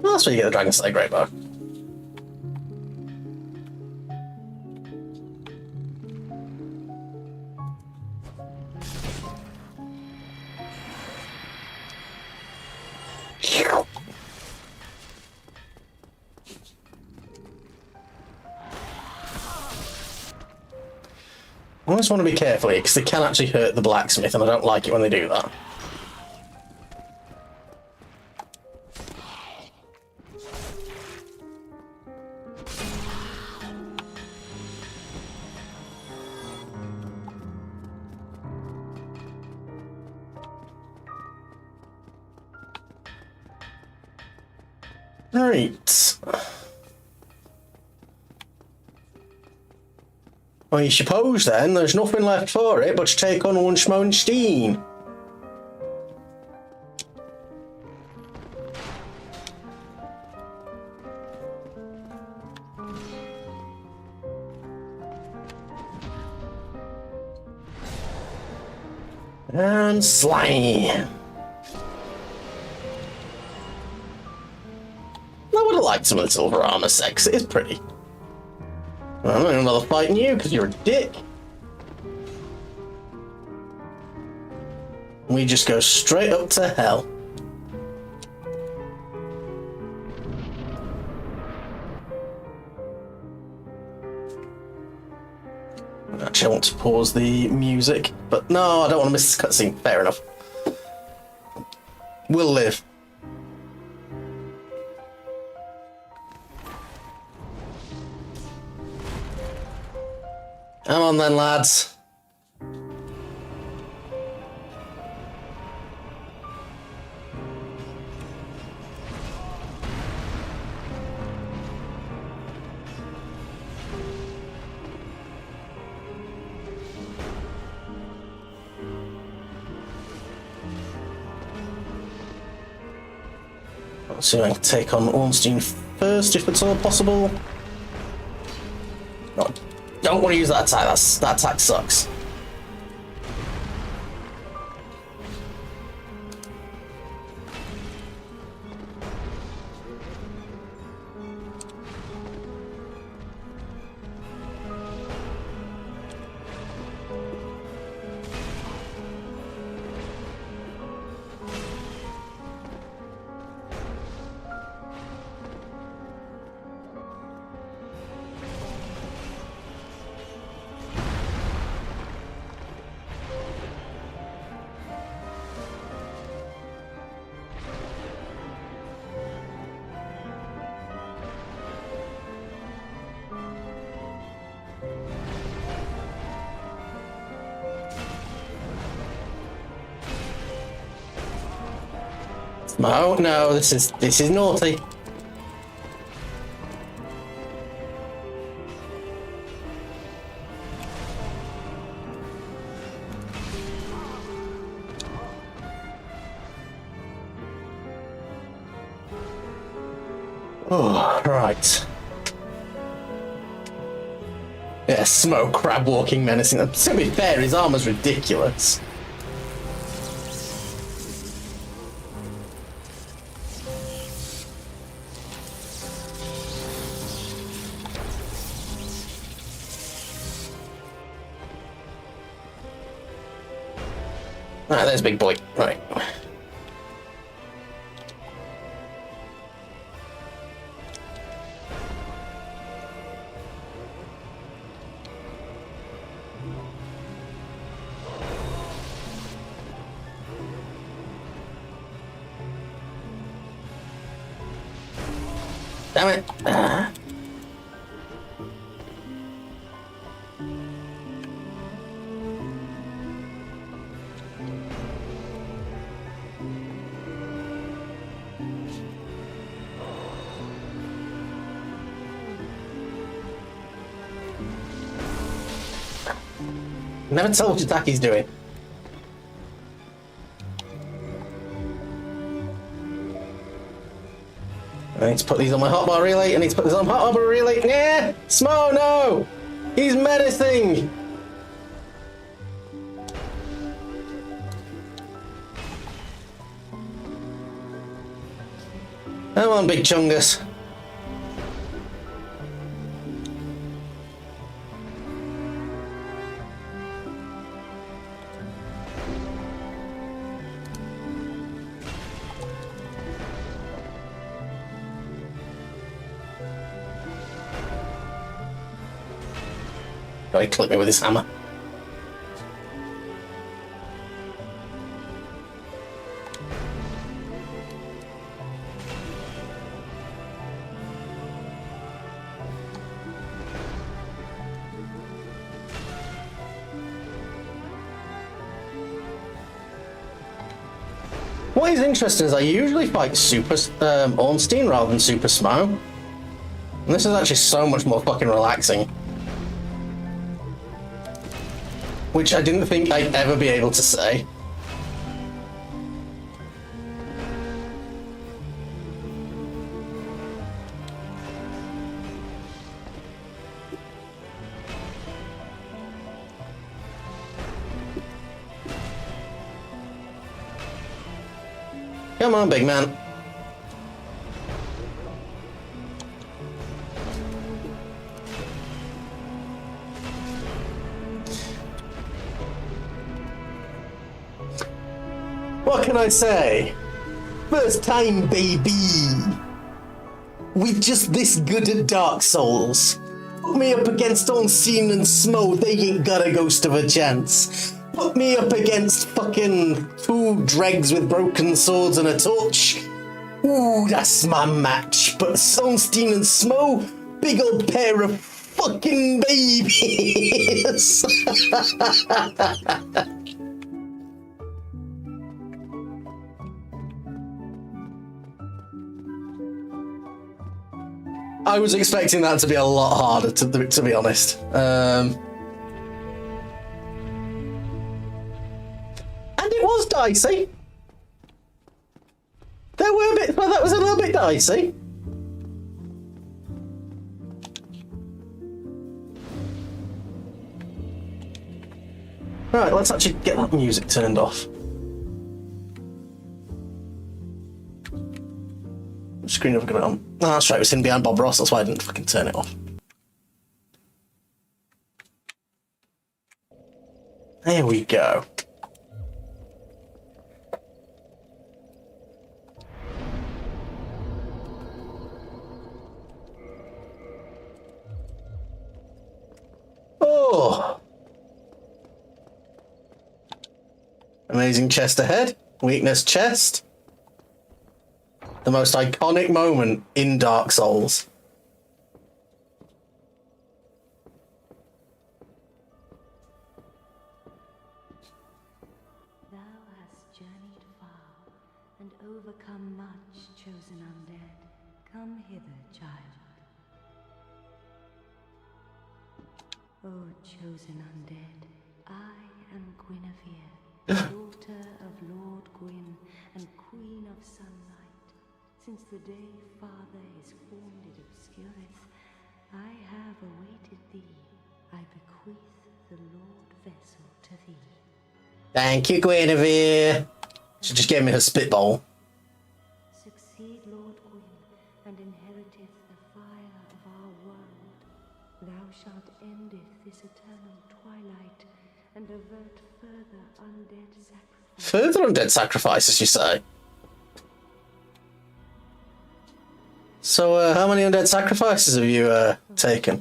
Well, that's where you get the Dragon Slayer Great Bow. I just want to be careful here, because they can actually hurt the blacksmith, and I don't like it when they do that. Right. Well, you suppose then there's nothing left for it but to take on one Schmonstein. And slime. I would have liked some of the silver armor sex. It is pretty. I'm not even bother fighting you because you're a dick. We just go straight up to hell. Actually, I want to pause the music, but no, I don't want to miss this cutscene. Fair enough. We'll live. Come on then, lads. Let's see if I can take on Ornstein first, if it's all possible. No, don't want to use that attack. That attack sucks. Oh no, this is naughty. Oh, right. Yeah, smoke crab walking menacing. To be fair, his armor's ridiculous. Ah, there's big boy. Right. Damn it. Never tell what attack he's doing. I need to put these on my hotbar relay. I need to put this on my hotbar relay. Yeah! Smo, no! He's menacing! Come on, big chungus. Oh, he clipped me with his hammer. What is interesting is I usually fight Super Ornstein rather than Super Smo. And this is actually so much more fucking relaxing. Which I didn't think I'd ever be able to say. Come on, big man. What can I say? First time, baby. We're just this good at Dark Souls. Put me up against Ornstein and Smo, they ain't got a ghost of a chance. Put me up against fucking two dregs with broken swords and a torch. Ooh, that's my match. But Ornstein and Smo, big old pair of fucking babies. I was expecting that to be a lot harder, to be honest. And it was dicey. There were a bit, well, that was a little bit dicey. Right, let's actually get that music turned off. Screen never got it on. Oh, that's right, it was hidden behind Bob Ross, that's why I didn't fucking turn it off. There we go. Oh! Amazing chest ahead. Weakness chest. The most iconic moment in Dark Souls. Thou hast journeyed far and overcome much, chosen undead. Come hither, child. O chosen undead, I am Guinevere, daughter of Lord Gwyn and Queen of Sunlight. Since the day Father is formed it obscureth, I have awaited thee. I bequeath the Lord vessel to thee. Thank you, Guinevere. She just gave me her spitball. Succeed Lord Gwyn, and inheriteth the fire of our world. Thou shalt endeth this eternal twilight, and avert further undead sacrifice. Further undead sacrifices, you say? So, how many undead sacrifices have you, taken?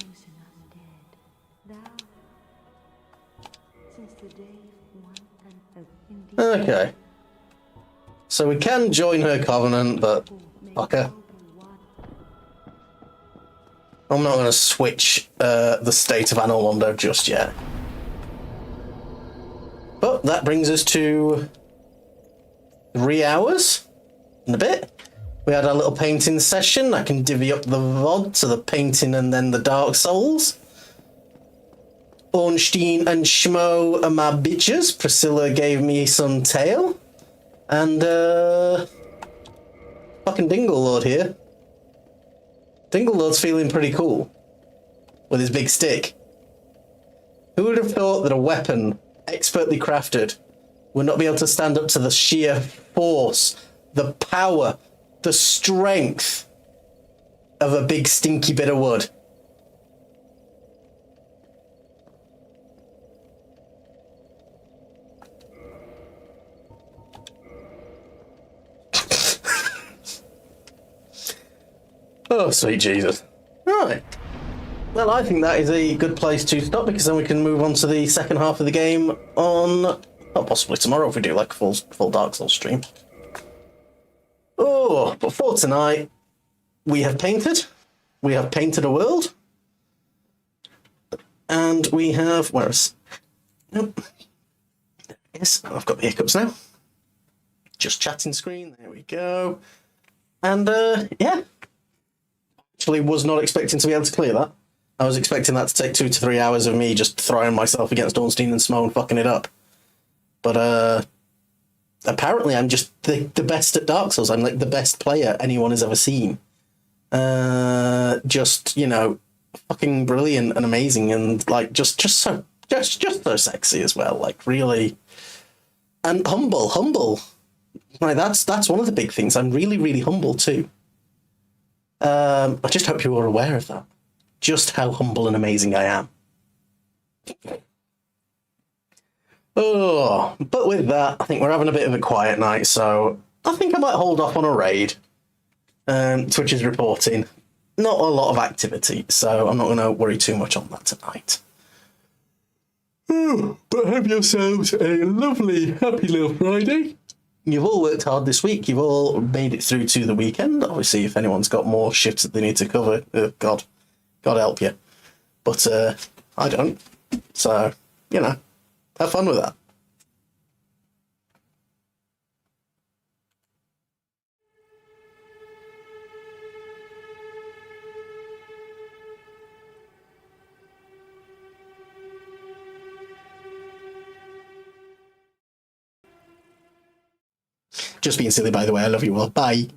Okay. So we can join her covenant, but... fuck her. I'm not going to switch the state of Anor Londo just yet. But that brings us to 3 hours and a bit. We had our little painting session. I can divvy up the VOD to the painting and then the Dark Souls. Ornstein and Schmo are my bitches. Priscilla gave me some tail. And, fucking Dingle Lord here. Dingle Lord's feeling pretty cool. With his big stick. Who would have thought that a weapon, expertly crafted, would not be able to stand up to the sheer force, the power, the strength of a big stinky bit of wood? Oh, sweet Jesus. Right. Well, I think that is a good place to stop, because then we can move on to the second half of the game on, well, possibly tomorrow if we do like a full Dark Souls stream. Oh, but for tonight, we have painted a world, and we have, where's, nope, yes, I've got the hiccups now, just chatting screen, there we go, and yeah, actually was not expecting to be able to clear that. I was expecting that to take 2 to 3 hours of me just throwing myself against Ornstein and Smo and fucking it up, but apparently I'm just the best at Dark Souls. I'm like the best player anyone has ever seen. Just, you know, fucking brilliant and amazing, and like just so sexy as well. Like really, and humble. Like that's one of the big things. I'm really humble too. I just hope you are aware of that. Just how humble and amazing I am. Oh, but with that, I think we're having a bit of a quiet night, so I think I might hold off on a raid. Twitch is reporting not a lot of activity, so I'm not going to worry too much on that tonight. But have yourselves a lovely, happy little Friday. You've all worked hard this week. You've all made it through to the weekend. Obviously, if anyone's got more shifts that they need to cover, God help you. But I don't. So, you know, have fun with that. Just being silly, by the way. I love you all. Bye.